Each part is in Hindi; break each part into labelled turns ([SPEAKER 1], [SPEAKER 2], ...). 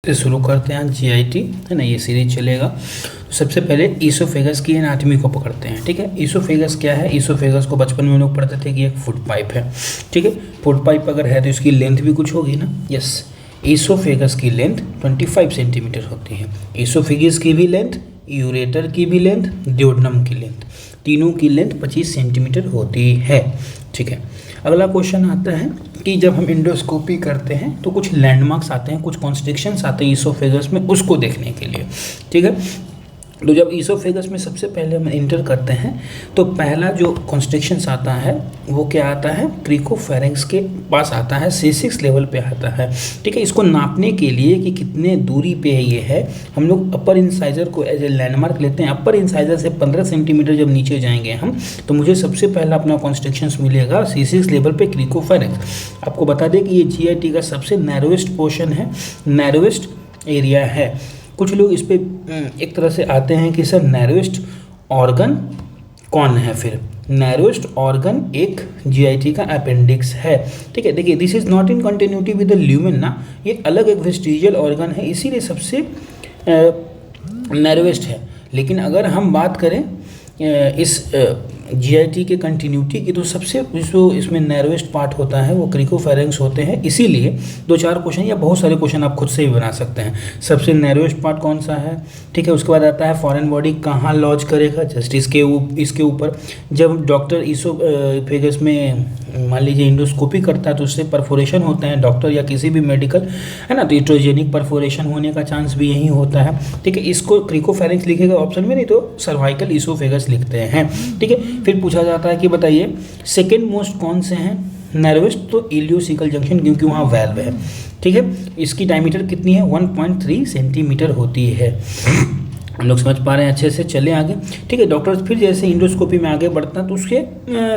[SPEAKER 1] से शुरू करते हैं जीआईटी है ना, ये सीरीज चलेगा। तो सबसे पहले ईसोफेगस की एनाटॉमी को पकड़ते हैं। ठीक है, ईसोफेगस क्या है? ईसोफेगस को बचपन में हम लोग पढ़ते थे कि एक फूड पाइप है। ठीक है, फूड पाइप अगर है तो इसकी लेंथ भी कुछ होगी ना। यस, ईसोफेगस की लेंथ 25 सेंटीमीटर होती है। ईसोफेगस की भी लेंथ, यूरेटर की भी लेंथ, ड्यूोडेनम की लेंथ, तीनों की लेंथ 25 सेंटीमीटर होती है। ठीक है, अगला क्वेश्चन आता है कि जब हम इंडोस्कोपी करते हैं तो कुछ लैंडमार्क्स आते हैं, कुछ कॉन्स्ट्रिक्शंस आते हैं ईसोफेगस में, उसको देखने के लिए। ठीक है, तो जब ईसोफेगस में सबसे पहले हम इंटर करते हैं तो पहला जो कॉन्स्ट्रिक्शंस आता है वो क्या आता है? क्रिकोफेरेंक्स के पास आता है, C6 लेवल पे आता है। ठीक है, इसको नापने के लिए कि कितने दूरी पे ये है, हम लोग अपर इंसाइजर को एज ए लैंडमार्क लेते हैं। अपर इंसाइजर से 15 सेंटीमीटर जब नीचे जाएंगे हम, तो मुझे सबसे पहला अपना कॉन्स्ट्रिक्शंस मिलेगा C6 लेवल पे, क्रिकोफेरेंक्स। आपको बता दें कि ये GIT का सबसे नैरोएस्ट पोर्शन है, नैरोएस्ट एरिया है। कुछ लोग इस पर एक तरह से आते हैं कि सर नैरोएस्ट ऑर्गन कौन है? फिर नैरोएस्ट ऑर्गन एक GIT का अपेंडिक्स है। ठीक है, देखिए this is not in continuity with the lumen ना, ये अलग एक वेस्टिजियल ऑर्गन है, इसीलिए सबसे नैरोएस्ट है। लेकिन अगर हम बात करें इस GIT के कंटिन्यूटी की, तो सबसे जो इसमें नैरोएस्ट पार्ट होता है वो क्रिकोफेरेंक्स होते हैं। इसीलिए 2-4 क्वेश्चन या बहुत सारे क्वेश्चन आप खुद से ही बना सकते हैं। सबसे नैरोएस्ट पार्ट कौन सा है? ठीक है, उसके बाद आता है फॉरेन बॉडी कहाँ लॉज करेगा? जस्ट इसके ऊपर। जब डॉक्टर ईसोफेगस में मान लीजिए इंडोस्कोपी करता है तो उससे परफोरेशन होता है, डॉक्टर या किसी भी मेडिकल है ना, तो इट्रोजेनिक परफोरेशन होने का चांस भी यही होता है। ठीक है, इसको क्रिकोफेरेंक्स लिखेगा ऑप्शन में, नहीं तो सर्वाइकल ईसोफेगस लिखते हैं। ठीक है, फिर पूछा जाता है कि बताइए सेकेंड मोस्ट कौन से हैं? नैरोएस्ट तो इलियोसिकल जंक्शन, क्योंकि वहाँ वैल्व है। ठीक है, इसकी डायमीटर कितनी है? 1.3 सेंटीमीटर होती है। हम लोग समझ पा रहे हैं अच्छे से? चले आगे। ठीक है, डॉक्टर फिर जैसे इंडोस्कोपी में आगे बढ़ता है तो उसके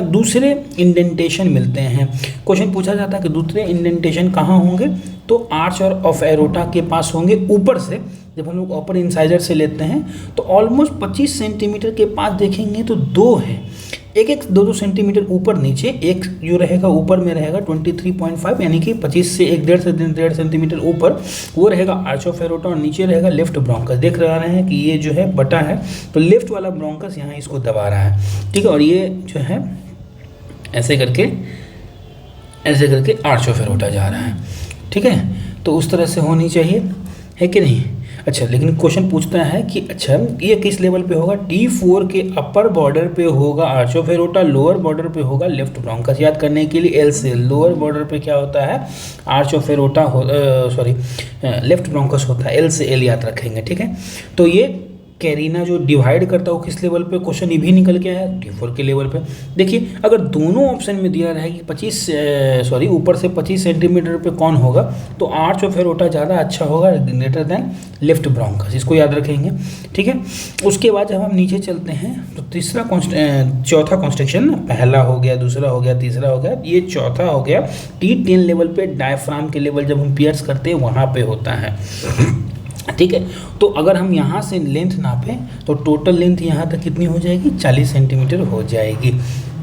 [SPEAKER 1] दूसरे इंडेंटेशन मिलते हैं। क्वेश्चन पूछा जाता है कि दूसरे इंडेंटेशन कहाँ होंगे? तो आर्च और ऑफ एरोटा के पास होंगे। ऊपर से जब हम लोग अपर इंसाइजर से लेते हैं तो ऑलमोस्ट 25 सेंटीमीटर के पास देखेंगे तो 2 है, एक 2 सेंटीमीटर ऊपर नीचे। एक जो रहेगा ऊपर में रहेगा 23.5, यानी कि 25 से 1.5 सेंटीमीटर ऊपर वो रहेगा आर्च ऑफ एरोटा, और नीचे रहेगा लेफ्ट ब्रोंकस। देख रहे हैं कि ये जो है बटा है, तो लेफ्ट वाला ब्रोंकस यहाँ इसको दबा रहा है। ठीक है, और ये जो है ऐसे करके आर्च ऑफ एरोटा जा रहा है। ठीक है, तो उस तरह से होनी चाहिए, है कि नहीं? अच्छा, लेकिन क्वेश्चन पूछता है कि अच्छा ये किस लेवल पे होगा? T4 के अपर बॉर्डर पे होगा arch of aorta, lower border पे होगा लेफ्ट ब्रोंकस। याद करने के लिए L से लोअर बॉर्डर पे क्या होता है? Arch of aorta left bronchus होता है। L से L याद रखेंगे। ठीक है, तो ये कैरिना जो डिवाइड करता है वो किस लेवल पे? क्वेश्चन ये भी निकल के आया T4 के लेवल पे। देखिए, अगर दोनों ऑप्शन में दिया रहे कि ऊपर से 25 सेंटीमीटर पे कौन होगा, तो आर्च ऑफ एरोटा ज़्यादा अच्छा होगा ग्रेटर देन लेफ्ट ब्रोंकस, इसको याद रखेंगे। ठीक है, उसके बाद जब हम नीचे चलते हैं तो चौथा कॉन्स्ट्रिक्शन, पहला हो गया, दूसरा हो गया, तीसरा हो गया, ये चौथा हो गया T10 लेवल पे, डायफ्राम के लेवल जब हम पियर्स करते हैं वहाँ पे होता है। ठीक है, तो अगर हम यहाँ से लेंथ नापें तो टोटल लेंथ यहाँ तक कितनी हो जाएगी? 40 सेंटीमीटर हो जाएगी।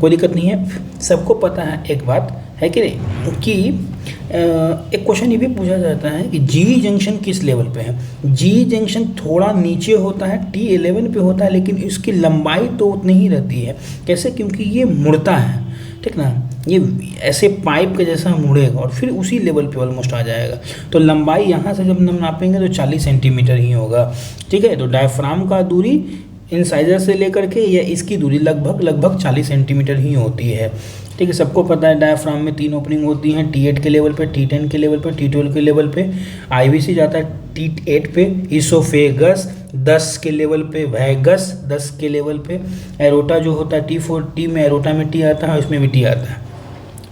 [SPEAKER 1] कोई दिक्कत नहीं है, सबको पता है एक बात, है कि नहीं, कि एक क्वेश्चन ये भी पूछा जाता है कि G जंक्शन किस लेवल पे है? G जंक्शन थोड़ा नीचे होता है, T11 पे होता है, लेकिन इसकी लंबाई तो उतनी ही रहती है। कैसे? क्योंकि ये मुड़ता है। ठीक ना, ये ऐसे पाइप के जैसा मुड़ेगा और फिर उसी लेवल पे ऑलमोस्ट आ जाएगा। तो लंबाई यहाँ से जब हम नापेंगे तो 40 सेंटीमीटर ही होगा। ठीक है, तो डायफ्राम का दूरी इंसाइजर से लेकर के या इसकी दूरी लगभग 40 सेंटीमीटर ही होती है। ठीक है, सबको पता है डायफ्राम में 3 ओपनिंग होती हैं, T8 के लेवल पे, T10 के लेवल पे, T12 के लेवल पे। IVC जाता है T8 पे, ईसोफेगस 10 के लेवल पे, वैगस 10 के लेवल पे, एरोटा जो होता है T4, T में एरोटा में T आता है, इसमें भी T आता है।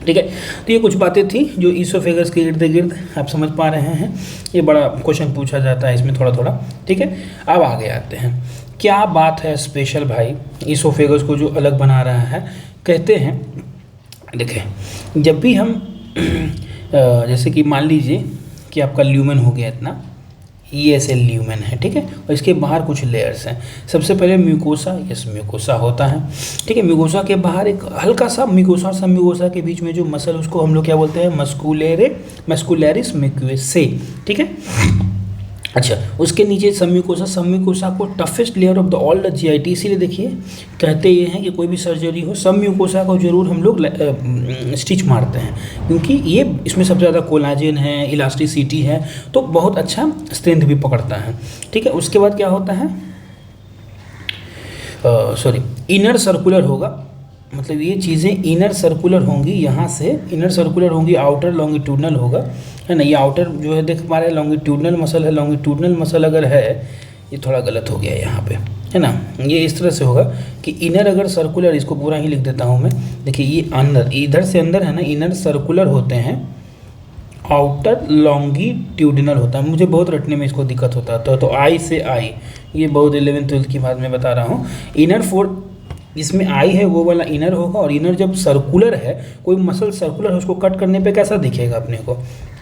[SPEAKER 1] ठीक है, तो ये कुछ बातें थी जो ईसोफेगस के इर्द गिर्द आप समझ पा रहे हैं। ये बड़ा क्वेश्चन पूछा जाता है इसमें थोड़ा। ठीक है, अब आगे आते हैं। क्या बात है स्पेशल भाई ईसोफेगस को जो अलग बना रहा है? कहते हैं, देखें, जब भी हम जैसे कि मान लीजिए कि आपका ल्यूमेन हो गया इतना, ये ऐसे ल्यूमेन है। ठीक है, और इसके बाहर कुछ लेयर्स हैं। सबसे पहले म्यूकोसा, यस म्यूकोसा होता है। ठीक है, म्यूकोसा के बाहर एक हल्का सा म्यूकोसा के बीच में जो मसल, उसको हम लोग क्या बोलते हैं? Muscularis mucosae. ठीक है, अच्छा, उसके नीचे सबम्यूकोसा, सबम्यूकोसा को toughest layer of the all the GIT, इसीलिए देखिए कहते ये हैं कि कोई भी सर्जरी हो सबम्यूकोसा को जरूर हम लोग स्टिच मारते हैं, क्योंकि ये इसमें सबसे ज़्यादा कोलाजन है, इलास्टिसिटी है, तो बहुत अच्छा स्ट्रेंथ भी पकड़ता है। ठीक है, उसके बाद क्या होता है, सॉरी, इनर सर्कुलर होगा, मतलब ये चीज़ें इनर सर्कुलर होंगी, यहाँ से इनर सर्कुलर होंगी, आउटर लॉन्गिट्यूडनल होगा, है ना। ये आउटर जो है देख पा रहे हैं लॉन्गिट्यूडनल मसल है, लॉन्गिट्यूडनल मसल अगर है, ये थोड़ा गलत हो गया यहाँ पे, है ना। ये इस तरह से होगा कि इनर अगर सर्कुलर, इसको पूरा ही लिख देता हूँ मैं, देखिए ये अंदर, इधर से अंदर है ना, इनर सर्कुलर होते हैं, आउटर लॉन्गिट्यूडिनल होता है। मुझे बहुत रटने में इसको दिक्कत होता है, तो आई से आई, ये बहुत 11th-12th की बात मैं बता रहा हूँ। इनर फोर, इसमें आई है वो वाला इनर होगा, और इनर जब सर्कुलर है, कोई मसल सर्कुलर है, उसको कट करने पे कैसा दिखेगा अपने को,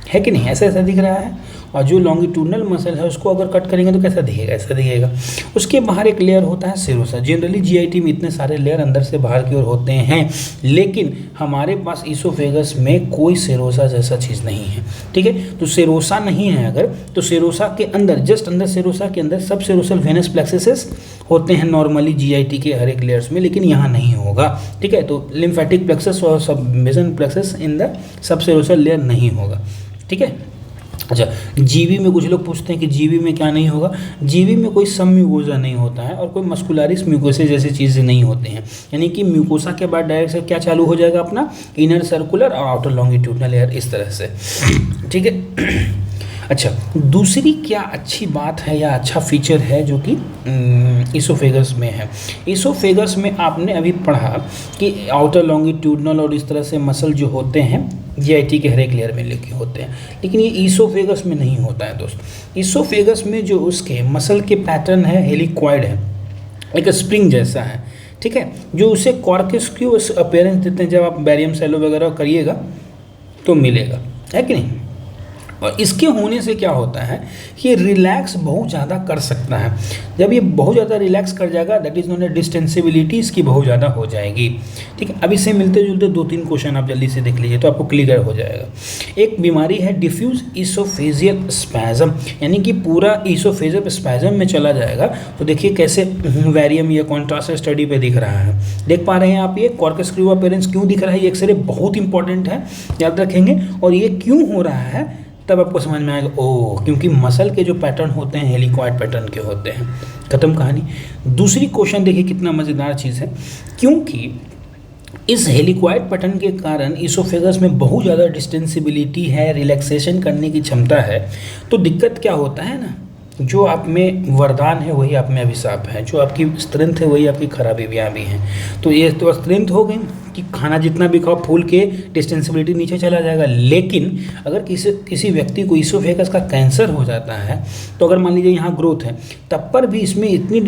[SPEAKER 1] है कि नहीं, ऐसा ऐसा दिख रहा है। और जो लॉन्गिट्यूडनल मसल है उसको अगर कट करेंगे तो कैसा दिखेगा, ऐसा दिखेगा। उसके बाहर एक लेयर होता है सेरोसा। जनरली जीआईटी में इतने सारे लेयर अंदर से बाहर की ओर होते हैं, लेकिन हमारे पास इसोफेगस में कोई सेरोसा जैसा चीज़ नहीं है। ठीक है, तो सेरोसा नहीं है अगर, तो सेरोसा के अंदर, जस्ट अंदर सेरोसा के अंदर सब सेरोसल वेनस प्लेक्सेस होते हैं नॉर्मली जीआईटी के हर एक लेयर्स में, लेकिन यहाँ नहीं होगा। ठीक है, तो लिम्फेटिक प्लेक्सस और सबमेसन plexus in the sub सेरोसल layer नहीं होगा। ठीक है, अच्छा, जीवी में कुछ लोग पूछते हैं कि जीवी में क्या नहीं होगा। जीवी में कोई सबम्यूकोसा नहीं होता है, और कोई मस्कुलरिस म्यूकोसा जैसी चीज़ें नहीं होती हैं, यानी कि म्यूकोसा के बाद डायरेक्ट से क्या चालू हो जाएगा अपना, इनर सर्कुलर और आउटर लॉन्गिट्यूडनल लेयर, इस तरह से। ठीक है, अच्छा, दूसरी क्या अच्छी बात है या अच्छा फीचर है जो कि इसोफेगस में है। इसोफेगस में आपने अभी पढ़ा कि आउटर लॉन्गिट्यूडनल और इस तरह से मसल जो होते हैं जीआईटी के हर एक लेयर में लेके होते हैं, लेकिन ये इसोफेगस में नहीं होता है दोस्त। इसोफेगस में जो उसके मसल के पैटर्न है हेलिक्वाइड है, एक स्प्रिंग जैसा है। ठीक है, जो उसे कॉर्कस्क्यूअस अपीयरेंस देते हैं, जब आप बैरियम सेलो वगैरह करिएगा तो मिलेगा, है कि नहीं। और इसके होने से क्या होता है कि ये रिलैक्स बहुत ज़्यादा कर सकता है। जब ये बहुत ज़्यादा रिलैक्स कर जाएगा, दैट इज़ नॉन ए डिस्टेंसिबिलिटी इसकी बहुत ज़्यादा हो जाएगी। ठीक है, अब इससे मिलते जुलते 2-3 क्वेश्चन आप जल्दी से देख लीजिए तो आपको क्लियर हो जाएगा। एक बीमारी है डिफ्यूज इसोफेजियल स्पैज़म, यानी कि पूरा इसोफेजियल स्पैज़म में चला जाएगा। तो देखिए कैसे वेरियम या कॉन्ट्रास्ट स्टडी पे दिख रहा है, देख पा रहे हैं आप। ये कॉर्कस्क्यू अपीयरेंस क्यों दिख रहा है, ये एक्सरे बहुत इंपॉर्टेंट है, याद रखेंगे। और ये क्यों हो रहा है तब आपको समझ में आएगा, ओह, क्योंकि मसल के जो पैटर्न होते हैं हेलिक्वाइड पैटर्न के होते हैं। खत्म कहानी। दूसरी क्वेश्चन देखिए कितना मज़ेदार चीज़ है, क्योंकि इस हेलिक्वाइड पैटर्न के कारण इसोफेगस में बहुत ज़्यादा डिस्टेंसिबिलिटी है, रिलैक्सेशन करने की क्षमता है। तो दिक्कत क्या होता है ना, जो आप में वरदान है वही आप में अभिशाप है, जो आपकी स्ट्रेंथ है वही आपकी खराबियाँ भी हैं। तो ये तो स्ट्रेंथ हो गई कि खाना जितना भी खाओ फूल के डिस्टेंसिबिलिटी नीचे चला जाएगा। लेकिन अगर किसी व्यक्ति को इसोफेगस का कैंसर हो जाता है, तो अगर मान लीजिए यहाँ ग्रोथ है, तब पर भी इसमें इतनी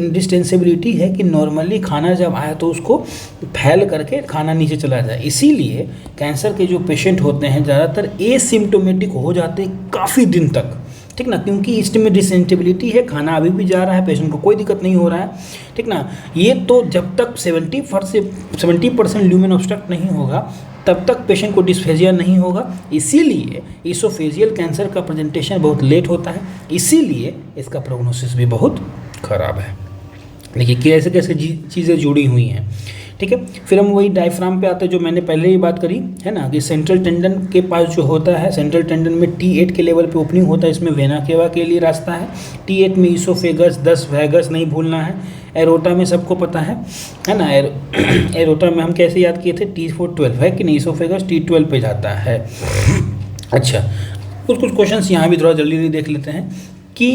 [SPEAKER 1] डिस्टेंसिबिलिटी है कि नॉर्मली खाना जब आए तो उसको फैल करके खाना नीचे चला जाए। इसीलिए कैंसर के जो पेशेंट होते हैं ज़्यादातर एसिम्प्टोमेटिक हो जाते हैं काफ़ी दिन तक, ठीक ना, क्योंकि इसमें डिसेंसिबिलिटी है, खाना अभी भी जा रहा है, पेशेंट को कोई दिक्कत नहीं हो रहा है, ठीक ना। ये तो जब तक 70% ल्यूमेन ऑब्स्ट्रक्ट नहीं होगा तब तक पेशेंट को डिस्फेजिया नहीं होगा। इसीलिए इसोफेजियल कैंसर का प्रेजेंटेशन बहुत लेट होता है, इसीलिए इसका प्रोग्नोसिस भी बहुत खराब है। देखिए कैसे कैसे चीज़ें जुड़ी हुई हैं, ठीक है। फिर हम वही डायफ्राम पे आते हैं जो मैंने पहले ही बात करी है ना, कि सेंट्रल टेंडन के पास जो होता है, सेंट्रल टेंडन में T8 के लेवल पे ओपनिंग होता है, इसमें वेना केवा के लिए रास्ता है। T8 में इसोफेगस 10 वैगस नहीं भूलना है। एरोटा में सबको पता है ना, एरोटा में हम कैसे याद किए थे, T4-12 है कि नहीं, इसोफेगस T12 पे जाता है। अच्छा, कुछ क्वेश्चंस यहाँ भी थोड़ा जल्दी देख लेते हैं कि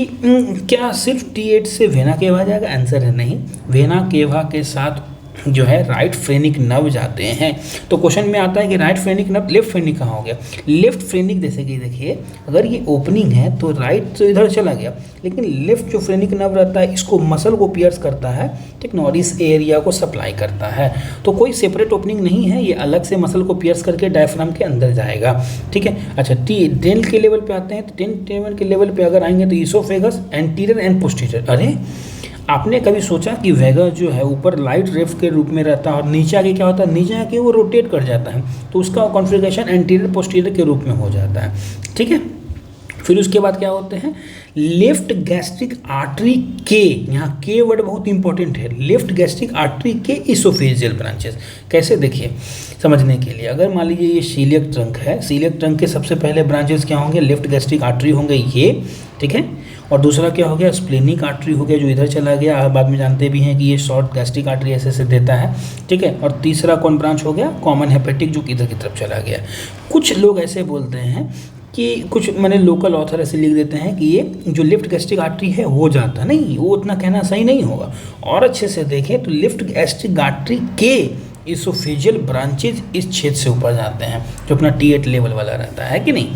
[SPEAKER 1] क्या सिर्फ T8 से वेना केवा जाएगा, आंसर है नहीं। वेना केवा के साथ जो है राइट फ्रेनिक नर्व जाते हैं। तो क्वेश्चन में आता है कि right phrenic nerve, left phrenic कहाँ हो गया। लेफ्ट फ्रेनिक जैसे कि देखिए अगर ये ओपनिंग है तो राइट तो इधर चला गया, लेकिन लेफ्ट जो फ्रेनिक नर्व रहता है इसको मसल को पियर्स करता है, ठीक ना, और इस एरिया को सप्लाई करता है। तो कोई सेपरेट ओपनिंग नहीं है, ये अलग से मसल को पियर्स करके डायफ्राम के अंदर जाएगा, ठीक है। अच्छा, T10 के लेवल पे आते हैं, तो 10 के लेवल पे अगर आएंगे तो इसोफेगस एंटीरियर एंड पोस्टीरियर। अरे आपने कभी सोचा कि वेगा जो है ऊपर लाइट रेफ्ट के रूप में रहता है और नीचे आके क्या होता है, नीचे आके वो रोटेट कर जाता है, तो उसका कॉन्फ़िगरेशन एंटीरियर पोस्टीरियर के रूप में हो जाता है, ठीक है। फिर उसके बाद क्या होते हैं, लेफ्ट गैस्ट्रिक आर्टरी के, यहाँ के वर्ड बहुत इंपॉर्टेंट है, लेफ्ट गैस्ट्रिक आर्टरी के इसोफेजियल ब्रांचेस। कैसे, देखिए समझने के लिए, अगर मान लीजिए ये सीलियक ट्रंक है, सीलियक ट्रंक के सबसे पहले ब्रांचेस क्या होंगे, लेफ्ट गैस्ट्रिक आर्टरी होंगे ये, ठीक है, और दूसरा क्या हो गया, स्प्लेनिक आर्टरी हो गया जो इधर चला गया, आप बाद में जानते भी हैं कि ये शॉर्ट गैस्ट्रिक आर्टरी ऐसे से देता है, ठीक है, और तीसरा कौन ब्रांच हो गया, कॉमन हेपेटिक, जो कि इधर की तरफ चला गया। कुछ लोग ऐसे बोलते हैं कि कुछ मैंने लोकल ऑथर ऐसे लिख देते हैं कि ये जो लेफ्ट गैस्ट्रिक आर्टरी है हो जाता, नहीं, वो उतना कहना सही नहीं होगा। और अच्छे से देखें तो लेफ्ट गैस्ट्रिक आर्टरी के इसोफेजियल ब्रांचेज इस क्षेत्र से ऊपर जाते हैं, जो अपना T8 लेवल वाला रहता है कि नहीं,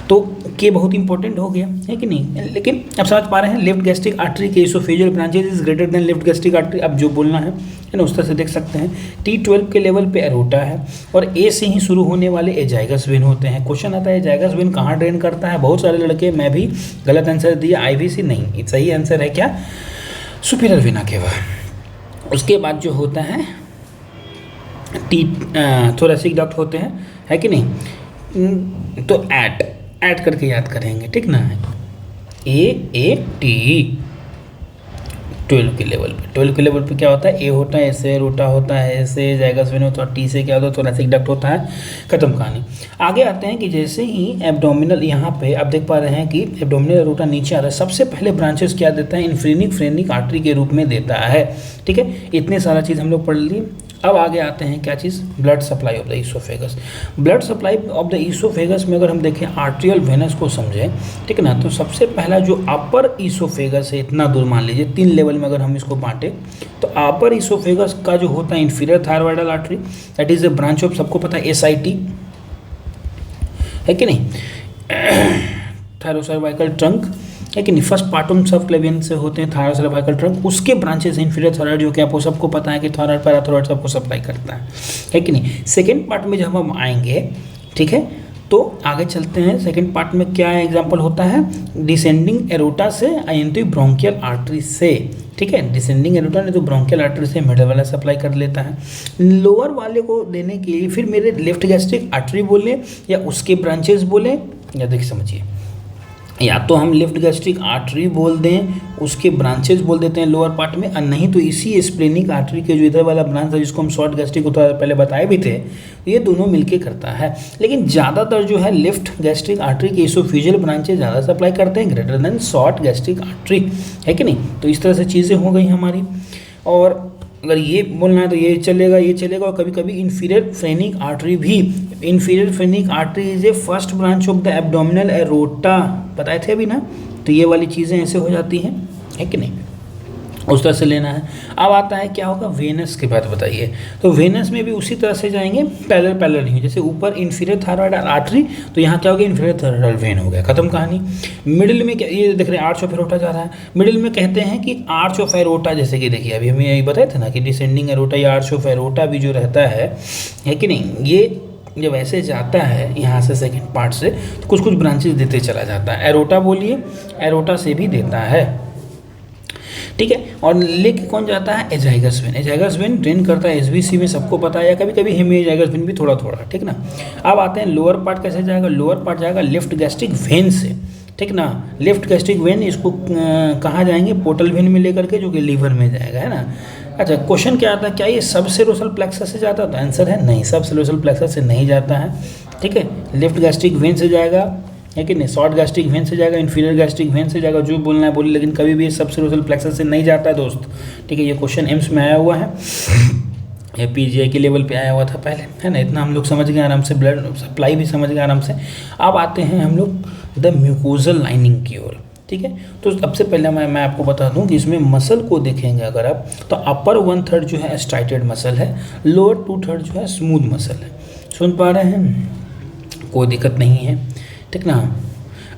[SPEAKER 1] तो के बहुत इंपॉर्टेंट हो गया है कि नहीं। लेकिन अब समझ पा रहे हैं, लेफ्ट गैस्ट्रिक आर्टरी के oesophageal branches is greater than left gastric artery, अब जो बोलना है ना उस तरह से देख सकते हैं। T12 के लेवल पे एरोटा है और ए से ही शुरू होने वाले एजाइगस वेन होते हैं। क्वेश्चन आता है एजाइगस वेन कहाँ ड्रेन करता है, बहुत सारे लड़के, मैं भी गलत आंसर दिया, IVC नहीं, सही आंसर है क्या, सुपीरियर वेना केवा। उसके बाद जो होता है थोरेसिक डक्ट होते हैं, है कि नहीं, तो ऐड करके याद करेंगे, ठीक ना, AAT 12 के लेवल पे, 12 के लेवल पे क्या होता है, ए होता है, ऐसे रोटा होता है, ऐसे जाइगस वेन होता है, टी से क्या होता है, थोरेसिक डक्ट होता है, खत्म कहानी। आगे आते हैं कि जैसे ही एब्डोमिनल, यहाँ पे आप देख पा रहे हैं कि एब्डोमिनल एरोटा नीचे आ रहा है, सबसे पहले ब्रांचेस क्या देता है, इन्फ्रेनिक आर्टरी के रूप में देता है, ठीक है। इतने सारा चीज़ हम लोग पढ़ लिए। अब आगे आते हैं क्या चीज़, blood supply of the oesophagus. Blood supply of the oesophagus में अगर हम देखें आर्ट्रियल वेनस को समझें, ठीक है ना, तो सबसे पहला जो अपर ईसोफेगस है, इतना दूर मान लीजिए 3 लेवल में अगर हम इसको बांटें, तो अपर ईसोफेगस का जो होता है inferior thyroidal artery, that is a branch of, सबको पता है SIT है कि नहीं, थायरोसर्वाइकल ट्रंक है कि नहीं, फर्स्ट पार्टम सबक्लेवियन से होते हैं थायरोसर्वाइकल ट्रंक, उसके ब्रांचेस इंफीरियर थायराइड, जो कि आपको सबको पता है कि थायराइड पैराथायराइड सबको सप्लाई करता है कि नहीं। सेकेंड पार्ट में जब हम आएंगे, ठीक है, तो आगे चलते हैं। सेकेंड पार्ट में क्या एग्जाम्पल होता है, डिसेंडिंग एरोटा से आइंटो ब्रोंकियल आर्टरी से, ठीक है, डिसेंडिंग एरोटा ने तो ब्रोंकियल आर्टरी से मिडल वाला सप्लाई कर लेता है। लोअर वाले को देने के लिए फिर मेरे लेफ्ट गैस्ट्रिक आर्टरी बोले या उसके ब्रांचेस बोले, या देखिए समझिए, या तो हम लेफ्ट गैस्ट्रिक आर्टरी बोल दें, उसके ब्रांचेस बोल देते हैं लोअर पार्ट में, और नहीं तो इसी स्प्लेनिक आर्टरी के जो इधर वाला ब्रांच है जिसको हम शॉर्ट गैस्ट्रिक थोड़ा पहले बताए भी थे, ये दोनों मिलके करता है। लेकिन ज़्यादातर जो है लेफ्ट गैस्ट्रिक आर्टरी के इसोफेजियल ब्रांचेस ज़्यादा सप्लाई करते हैं, greater than short gastric artery, है कि नहीं। तो इस तरह से चीज़ें हो गई हमारी। और अगर ये बोलना है तो ये चलेगा, ये चलेगा। और कभी कभी इन्फीरियर फ्रेनिक आर्टरी भी, inferior phrenic artery is a first branch of the abdominal aorta, बताए थे अभी ना, तो ये वाली चीज़ें ऐसे हो जाती हैं, है कि नहीं, उस तरह से लेना है। अब आता है क्या होगा, वेनस की बात बताइए। तो वेनस में भी उसी तरह से जाएंगे, पैरेलल नहीं, जैसे ऊपर इन्फीरियर थायराइड आर्टरी, तो यहाँ क्या हो गया, इन्फीरियर थायराइडल वेन हो गया, खत्म कहानी। मिडिल में क्या, ये देख रहे हैं आर्च ऑफ एरोटा जा रहा है, मिडिल में कहते हैं कि आर्च ऑफ एरोटा, जैसे कि देखिए अभी हमें यही बताए थे ना कि डिसेंडिंग एरोटा या आर्च ऑफ एरोटा भी जो रहता है कि नहीं, ये जब ऐसे जाता है यहाँ से सेकेंड पार्ट से, तो कुछ कुछ ब्रांचेस देते चला जाता है। एरोटा बोलिए, एरोटा से भी देता है, ठीक है। और लेके कौन जाता है, azygos when. Azygos when drain करता है SVC में, सबको पता है, या कभी कभी हेमी एजाइगस वेन भी थोड़ा थोड़ा, ठीक ना। अब आते हैं लोअर पार्ट कैसे जाएगा, लोअर पार्ट जाएगा लेफ्ट गैस्ट्रिक वेन से, ठीक ना। लेफ्ट गैस्ट्रिक वेन इसको कहाँ जाएंगे, पोर्टल वेन में लेकर के, जो कि लीवर में जाएगा, है ना। अच्छा, क्वेश्चन क्या आता है, क्या ये सब सेरोसल प्लेक्सस से जाता है, तो आंसर है नहीं, सब सेरोसल प्लेक्सस से नहीं जाता है, ठीक है। लेफ्ट गैस्ट्रिक वेन से जाएगा, है कि नहीं, शॉर्ट गैस्ट्रिक वेन से जाएगा, इन्फीरियर गैस्ट्रिक वेन से जाएगा, जो बोलना है बोलिए, लेकिन कभी भी सब सेरोसल प्लेक्सस से नहीं जाता है दोस्त, ठीक है। ये क्वेश्चन एम्स में आया हुआ है, ये PGI के लेवल पे आया हुआ था पहले, है ना। इतना हम लोग समझ गए आराम से, ब्लड सप्लाई भी समझ गए आराम से। अब आते हैं हम लोग द म्यूकोजल लाइनिंग की ओर, ठीक है। तो सबसे पहले मैं आपको बता दूं कि इसमें मसल को देखेंगे अगर आप, तो अपर 1/3 जो है स्ट्राइटेड मसल है, लोअर 2/3 जो है स्मूथ मसल है। सुन पा रहे हैं, कोई दिक्कत नहीं है, ठीक ना।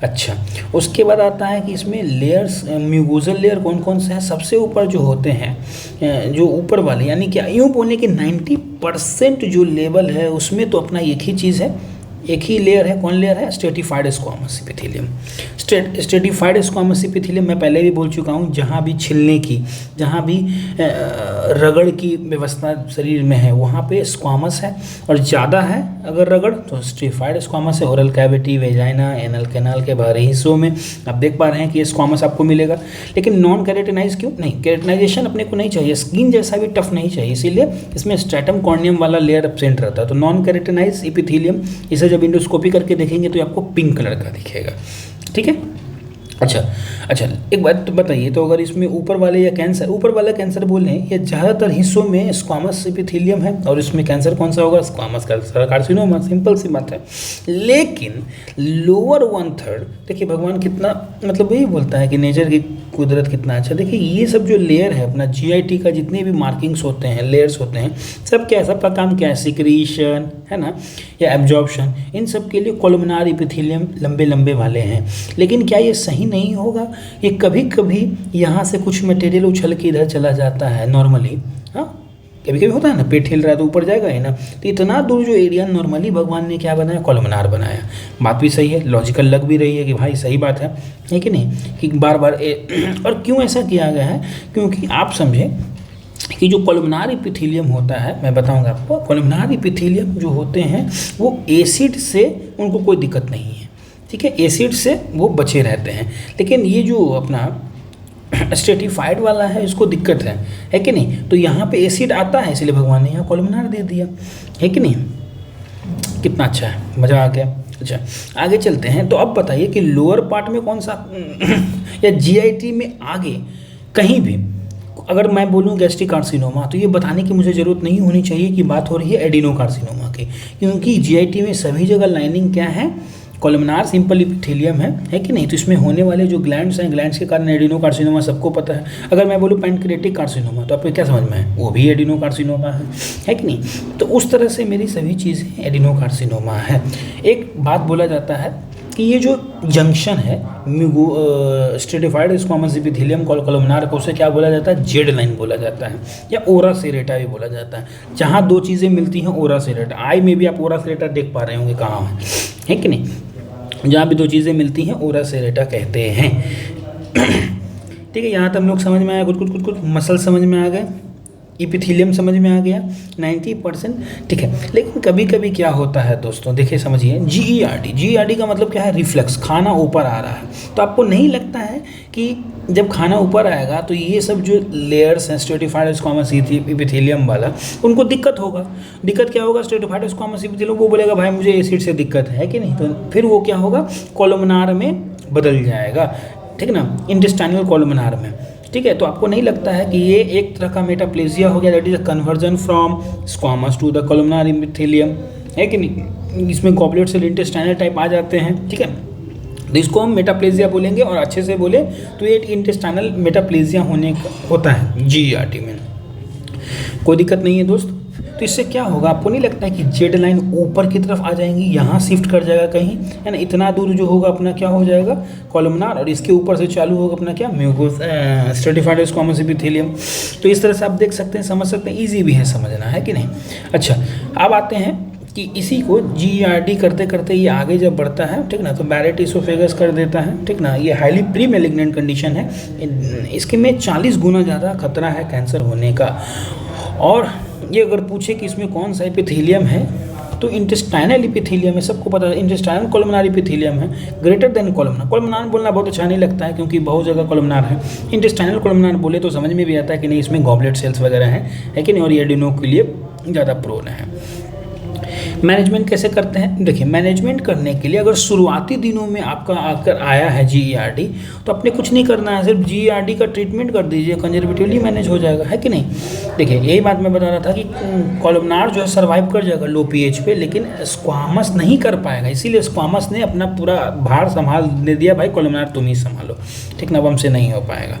[SPEAKER 1] अच्छा, उसके बाद आता है कि इसमें लेयर्स, म्यूकोजल लेयर कौन कौन से हैं। सबसे ऊपर जो होते हैं, जो ऊपर वाले, यानी कि यूँ बोलने कि 90% जो लेवल है उसमें तो अपना एक ही चीज़ है, एक ही लेयर है, कौन लेयर है? Stratified squamous epithelium. Stratified squamous epithelium मैं पहले भी बोल चुका हूँ, जहाँ भी छिलने की, जहाँ भी रगड़ की व्यवस्था शरीर में है वहाँ पे स्क्वामस है, और ज़्यादा है अगर रगड़ तो स्ट्रेटिफाइड स्क्वामस है। Oral cavity, vagina, anal canal के बाहरी हिस्सों में आप देख पा रहे हैं कि ये स्क्वामस आपको मिलेगा। लेकिन नॉन कैरेटिनाइज क्यों नहीं? कैरेटिनाइजेशन अपने को नहीं चाहिए, स्किन जैसा भी टफ नहीं चाहिए, इसीलिए इसमें स्ट्रैटम कॉर्नियम वाला लेयर एब्सेंट रहता है। तो नॉन कैरेटिनाइज एपिथेलियम, इसे जब इंडोस्कोपी करके देखेंगे तो आपको पिंक कलर का दिखेगा, ठीक है। अच्छा, एक बात तो बताइए, तो अगर इसमें ऊपर वाले या कैंसर, ऊपर वाला कैंसर बोल रहे हैं, ये ज़्यादातर हिस्सों में स्क्वामस एपिथेलियम है, और इसमें कैंसर कौन सा होगा? स्क्वामस कार्सिनोमा, सिंपल सी बात है। लेकिन लोअर 1/3, देखिए भगवान कितना, मतलब वही बोलता है कि नेचर की कुदरत कितना अच्छा। देखिए ये सब जो लेयर है अपना GIT का, जितने भी मार्किंग्स होते हैं, लेयर्स होते हैं, सब क्या है, सबका काम क्या है? सिक्रीशन है ना, या एब्जॉर्प्शन। इन सब के लिए कोलुमिनार एपिथेलियम लंबे लंबे वाले हैं। लेकिन क्या ये सही नहीं होगा? ये कभी कभी यहाँ से कुछ मटेरियल उछल के इधर चला जाता है नॉर्मली, हाँ कभी कभी होता है ना, पेट हिल रहा है तो ऊपर जाएगा ही ना। तो इतना दूर जो एरिया नॉर्मली भगवान ने क्या बनाया? कोलुमिनार बनाया। बात भी सही है, लॉजिकल लग भी रही है कि भाई सही बात है कि नहीं, कि बार बार और क्यों ऐसा किया गया है? क्योंकि आप समझे कि जो कोलुमिनार एपिथेलियम होता है, मैं बताऊंगा आपको, कोलुमिनार एपिथेलियम जो होते हैं वो एसिड से उनको कोई दिक्कत नहीं है, ठीक है, एसिड से वो बचे रहते हैं। लेकिन ये जो अपना स्ट्रेटिफाइड वाला है इसको दिक्कत है कि नहीं? तो यहाँ पे एसिड आता है, इसलिए भगवान ने यहाँ कोलुमिनार दे दिया, है कि नहीं? कितना अच्छा है, मज़ा आ गया। अच्छा आगे चलते हैं। तो अब बताइए कि लोअर पार्ट में कौन सा या GIT में आगे कहीं भी अगर मैं बोलूँ गैस्ट्रिक कार्सिनोमा, तो ये बताने की मुझे ज़रूरत नहीं होनी चाहिए कि बात हो रही है एडिनो कार्सिनोमा की, क्योंकि GIT में सभी जगह लाइनिंग क्या है? कोलुमिनार सिंपल एपिथेलियम है कि नहीं? तो इसमें होने वाले जो ग्लैंड्स हैं, ग्लैंड्स के कारण एडिनो कार्सिनोमा सबको पता है। अगर मैं बोलूँ पैनक्रियाटिक कार्सिनोमा, तो आपको क्या समझ में है? वो भी एडिनो कार्सिनोमा है कि नहीं? तो उस तरह से मेरी सभी चीज़ें एडिनो कार्सिनोमा है। एक बात बोला जाता है कि ये जो जंक्शन है स्ट्रेटिफाइड स्क्वामस एपिथेलियम कोलुमिनार को, उसे क्या बोला जाता है? जेड लाइन बोला जाता है, या ओरा सेरेटा भी बोला जाता है। जहाँ दो चीज़ें मिलती हैं, ओरा सेरेटा, आई में भी आप ओरा सेरेटा देख पा रहे होंगे कहाँ है कि नहीं? जहाँ भी दो चीज़ें मिलती हैं ओरा सेरेटा कहते हैं। ठीक है, यहाँ तक हम लोग समझ में आया, कुछ मसल समझ में आ गए, एपिथेलियम समझ में आ गया 90%, ठीक है। लेकिन कभी कभी क्या होता है दोस्तों, देखिए समझिए, GERD का मतलब क्या है? रिफ्लक्स, खाना ऊपर आ रहा है। तो आपको नहीं लगता है कि जब खाना ऊपर आएगा तो ये सब जो लेयर्स हैं स्ट्रेटिफाइड स्क्वामस एपिथेलियम वाला, उनको दिक्कत होगा। दिक्कत क्या होगा? स्ट्रेटिफाइड स्क्वामस एपिथेलियम वो बोलेगा भाई मुझे एसिड से दिक्कत है कि नहीं, तो फिर वो क्या होगा? कोलुमिनार में बदल जाएगा, ठीक ना, इंटेस्टाइनल कोलुमिनार में, ठीक है। तो आपको नहीं लगता है कि ये एक तरह का मेटाप्लेजिया हो गया, that is a conversion from squamous to the columnar epithelium, है कि नहीं? इसमें गॉबलेट से इंटेस्टाइनल टाइप आ जाते हैं, ठीक है। तो इसको हम मेटाप्लेजिया बोलेंगे, और अच्छे से बोले तो ये इंटेस्टाइनल मेटाप्लेजिया होने का होता है GERD में, कोई दिक्कत नहीं है दोस्त। तो इससे क्या होगा? आपको नहीं लगता है कि जेड लाइन ऊपर की तरफ आ जाएंगी, यहाँ शिफ्ट कर जाएगा कहीं, है ना? इतना दूर जो होगा अपना क्या हो जाएगा? कोलुमिनार, और इसके ऊपर से चालू होगा अपना क्या? Stratified squamous epithelium. तो इस तरह से आप देख सकते हैं, समझ सकते हैं, ईजी भी है समझना, है कि नहीं? अच्छा, अब आते हैं कि इसी को GERD करते करते ये आगे जब बढ़ता है, ठीक ना, तो बैरेट इसोफेगस कर देता है, ठीक ना। ये हाईली प्री मैलिग्नेंट कंडीशन है, इसके में 40 गुना ज़्यादा खतरा है कैंसर होने का। और ये अगर पूछे कि इसमें कौन सा एपिथेलियम है, तो इंटेस्टाइनल एपिथेलियम है, सबको पता है इंटेस्टाइनल कोलुमिनार एपिथेलियम है, ग्रेटर देन कोलुमिनार। कोलुमिनार बोलना बहुत अच्छा नहीं लगता है क्योंकि बहुत जगह कोलुमिनार है। इंटेस्टाइनल कोलुमिनार बोले तो समझ में भी आता है कि नहीं, इसमें गॉबलेट सेल्स वगैरह हैं, है कि नहीं, और ये एडिनो के लिए ज़्यादा प्रोन है। मैनेजमेंट कैसे करते हैं? देखिए, मैनेजमेंट करने के लिए अगर शुरुआती दिनों में आपका आकर आया है GERD, तो आपने कुछ नहीं करना है, सिर्फ GERD का ट्रीटमेंट कर दीजिए, कंजर्वेटिवली मैनेज हो जाएगा, है कि नहीं? देखिए, यही बात मैं बता रहा था कि कोलुमिनार जो है सर्वाइव कर जाएगा लो pH पे, लेकिन स्क्वामस नहीं कर पाएगा, इसीलिए स्क्वामस ने अपना पूरा भार संभाल दे दिया, भाई कोलुमिनार तुम ही संभालो, ठीक ना, अब हमसे नहीं हो पाएगा,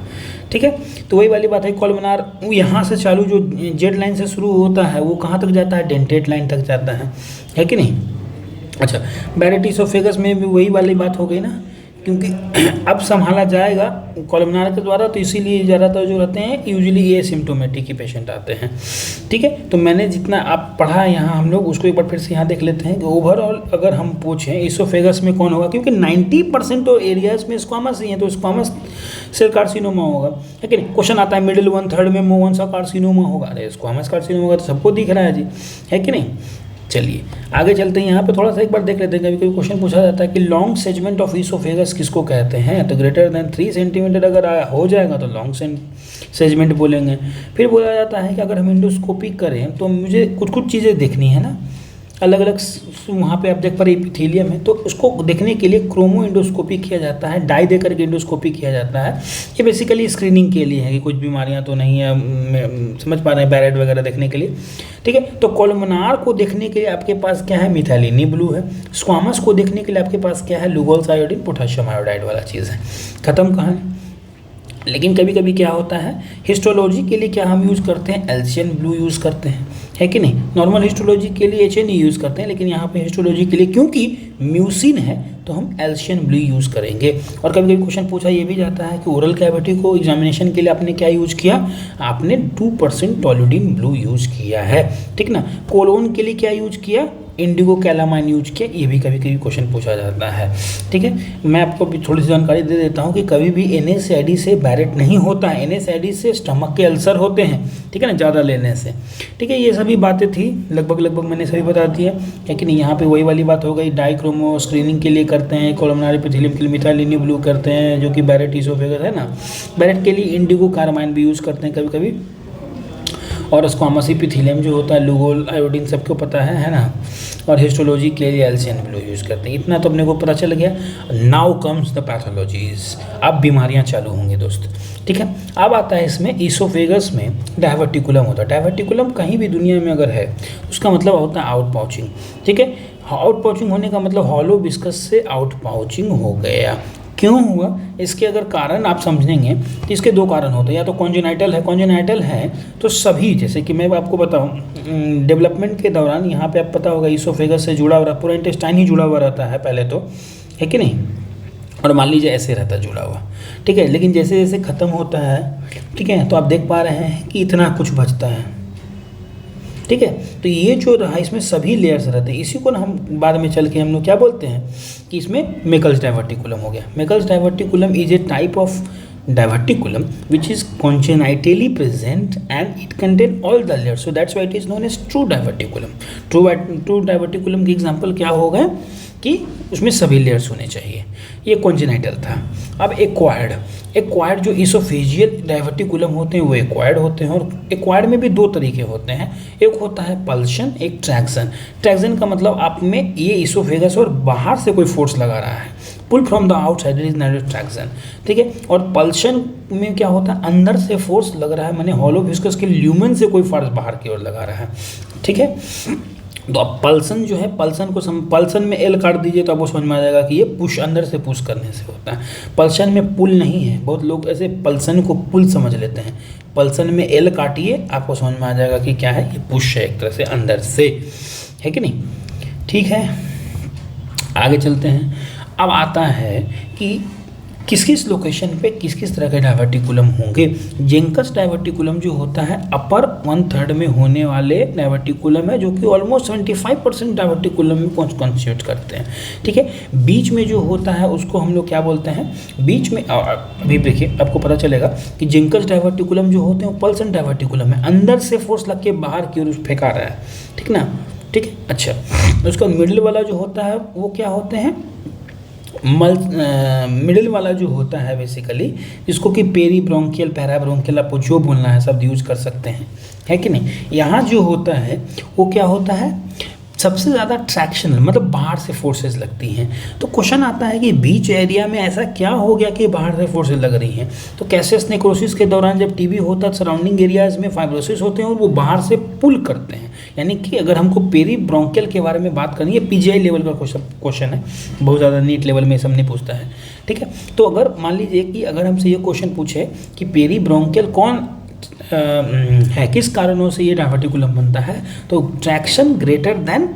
[SPEAKER 1] ठीक है। तो वही वाली बात है, कोलुमिनार यहाँ से चालू जो जेड लाइन से शुरू होता है वो कहाँ तक जाता है? डेंटेट लाइन तक जाता है कि नहीं? अच्छा, बैरेट इसोफेगस में भी वही वाली बात हो गई ना क्योंकि अब संभाला जाएगा कॉलमनार के द्वारा, तो इसीलिए ज़्यादातर जो रहते हैं यूजुअली ये सिम्टोमेटिक ही पेशेंट आते हैं। ठीक है, तो मैंने जितना आप पढ़ा है यहाँ हम लोग उसको एक बार फिर से यहाँ देख लेते हैं कि ओवरऑल अगर हम पूछें इसोफेगस में कौन होगा, क्योंकि 90% तो एरियाज में स्क्वामस ही है, तो स्क्वामस सेल कार्सिनोमा होगा, है कि नहीं। क्वेश्चन आता है मिडिल 1/3 में कौन सा कार्सिनोमा होगा, अरे स्क्वामस कार्सिनोमा होगा, तो सबको दिख रहा है जी, है कि नहीं। चलिए आगे चलते हैं, यहाँ पे थोड़ा सा एक बार देख लेते हैं। कभी कभी क्वेश्चन पूछा जाता है कि लॉन्ग सेगमेंट ऑफ इसोफेगस किसको कहते हैं, तो ग्रेटर देन 3 सेंटीमीटर अगर हो जाएगा तो लॉन्ग सेगमेंट बोलेंगे। फिर बोला जाता है कि अगर हम इंडोस्कोपी करें तो मुझे कुछ कुछ चीज़ें देखनी है ना, अलग अलग वहाँ पे आप देख पा रहे एपिथेलियम है, तो उसको देखने के लिए क्रोमो इंडोस्कोपी किया जाता है, डाई देकर के इंडोस्कोपी किया जाता है। ये बेसिकली स्क्रीनिंग के लिए है कि कुछ बीमारियाँ तो नहीं है, समझ पा रहे हैं, बैरेट वगैरह देखने के लिए। ठीक है, तो कोलमनार को देखने के लिए आपके पास क्या है, मिथाइलिनी ब्लू है। स्क्वामस को देखने के लिए आपके पास क्या है, लुगोल्स आयोडीन पोटेशियम आयोडाइड वाला चीज़ है, खत्म कहानी। लेकिन कभी कभी क्या होता है, हिस्टोलॉजी के लिए क्या हम यूज़ करते हैं, एल्शियन ब्लू यूज़ करते हैं, है कि नहीं। नॉर्मल हिस्टोलॉजी के लिए HN यूज़ करते हैं, लेकिन यहाँ पे हिस्टोलॉजी के लिए क्योंकि म्यूसिन है तो हम एल्शियन ब्लू यूज़ करेंगे। और कभी कभी क्वेश्चन पूछा ये भी जाता है कि ओरल कैविटी को एग्जामिनेशन के लिए आपने क्या यूज़ किया, आपने 2% टोलुडिन ब्लू यूज़ किया है, ठीक ना। कोलोन के लिए क्या यूज़ किया, इंडिगो कैलामाइन यूज किया, ये भी कभी कभी क्वेश्चन पूछा जाता है। ठीक है, मैं आपको भी थोड़ी सी जानकारी दे देता हूँ कि कभी भी NSAID से बैरेट नहीं होता है, NSAID से स्टमक के अल्सर होते हैं, ठीक है ना, ज़्यादा लेने से। ठीक है, ये सभी बातें थी, लगभग मैंने सभी बता दी है, लेकिन यहाँ पे वही वाली बात हो गई, डाइक्रोमो स्क्रीनिंग के लिए करते हैं, कोलमनार एपिथेलियम के लिए मिथाइलिनी ब्लू करते हैं, जो कि बैरेट इसोफेगस है ना। बैरेट के लिए इंडिगो कैलामाइन भी यूज़ करते हैं कभी कभी, और स्क्वामस एपिथेलियम जो होता है लुगोल आयोडीन सबको पता है ना। और हिस्टोलॉजी के लिए एल्शियन ब्लू यूज़ करते हैं। इतना तो अपने को पता चल गया। नाउ कम्स द पैथोलॉजीज, अब बीमारियां चालू होंगी दोस्त। ठीक है, अब आता है इसमें इसोफेगस में डायवर्टिकुलम होता है। डायवर्टिकुलम कहीं भी दुनिया में अगर है उसका मतलब होता है आउट पाउचिंग। ठीक है, आउट पाउचिंग होने का मतलब हॉलो विस्कस से आउट पाउचिंग हो गया। क्यों हुआ, इसके अगर कारण आप समझेंगे तो इसके 2 कारण होते हैं, या तो कॉन्जेनाइटल है तो सभी, जैसे कि मैं आपको बताऊं डेवलपमेंट के दौरान यहाँ पे आप पता होगा इसोफेगस से जुड़ा हुआ, पूरा इंटेस्टाइन ही जुड़ा हुआ रहता है पहले तो, है कि नहीं। और मान लीजिए ऐसे रहता है जुड़ा हुआ, ठीक है, लेकिन जैसे जैसे ख़त्म होता है, ठीक है, तो आप देख पा रहे हैं कि इतना कुछ बचता है। ठीक है, तो ये जो रहा इसमें सभी लेयर्स रहते हैं। इसी को ना हम बाद में चल के हम लोग क्या बोलते हैं कि इसमें मेकल्स डायवर्टिकुलम हो गया। मेकल्स diverticulum is a type of diverticulum which is congenitally present and it contain all the layers, so that's why it is known as true diverticulum. true diverticulum की एग्जांपल क्या होगा कि उसमें सभी लेयर्स होने चाहिए। ये कॉन्जेनाइटल था। अब एक्वायर्ड जो इसोफेजियल डायवर्टिकुलम होते हैं वो एक्वायर्ड होते हैं, और एक्वायर्ड में भी 2 तरीके होते हैं, एक होता है पल्शन, एक ट्रैक्शन। ट्रैक्शन का मतलब आप में ये इसोफेगस और बाहर से कोई फोर्स लगा रहा है, pull from the outside is not traction. ठीक है, और पल्शन में क्या होता है, अंदर से फोर्स लग रहा है, माने हॉलो विस्कस के ल्यूमेन से कोई फोर्स बाहर की ओर लगा रहा है। ठीक है, तो अब पल्सन जो है, पल्सन में एल काट दीजिए तो आपको समझ में आ जाएगा कि ये पुश, अंदर से पुश करने से होता है। पल्सन में पुल नहीं है, बहुत लोग ऐसे पल्सन को पुल समझ लेते हैं। पल्सन में एल काटिए, आपको समझ में आ जाएगा कि क्या है, ये पुश है एक तरह से अंदर से, है कि नहीं। ठीक है, आगे चलते हैं। अब आता है कि किस किस लोकेशन पे किस किस तरह के डायवर्टिकुलम होंगे। जेंकस डायवर्टिकुलम जो होता है अपर 1/3 में होने वाले डायवर्टिकुलम है, जो कि ऑलमोस्ट 75% डायवर्टिकुलम में कॉन्स्टिट्यूट करते हैं। ठीक है, बीच में जो होता है उसको हम लोग क्या बोलते हैं, बीच में अभी देखिए आपको पता चलेगा कि जेंकस डायवर्टिकुलम जो होते हैं वो पल्सन डायवर्टिकुलम है, अंदर से फोर्स लग के बाहर की ओर फेंका रहा है। ठीक ना, ठीक है। अच्छा, उसका मिडिल वाला जो होता है वो क्या होते हैं, मिडिल वाला जो होता है बेसिकली, जिसको कि पेरी ब्रोंकियल, पैरा ब्रोंकियल, आपको जो बोलना है शब्द यूज कर सकते हैं, है कि नहीं। यहाँ जो होता है वो क्या होता है, सबसे ज़्यादा ट्रैक्शनल, मतलब बाहर से फोर्सेस लगती हैं। तो क्वेश्चन आता है कि बीच एरिया में ऐसा क्या हो गया कि बाहर से फोर्सेस लग रही हैं। तो कैसेस नेक्रोसिस के दौरान जब टीबी होता है, सराउंडिंग एरियाज में फाइब्रोसिस होते हैं और वो बाहर से पुल करते हैं। यानी कि अगर हमको पेरी ब्रोंकियल के बारे में बात करनी है, PGI लेवल का क्वेश्चन है, बहुत ज़्यादा नीट लेवल में सब नहीं पूछता है। ठीक है, तो अगर मान लीजिए कि अगर हमसे ये क्वेश्चन पूछे कि पेरी ब्रोंकियल कौन है, किस कारणों से ये डायवर्टिकुलम बनता है, तो ट्रैक्शन ग्रेटर देन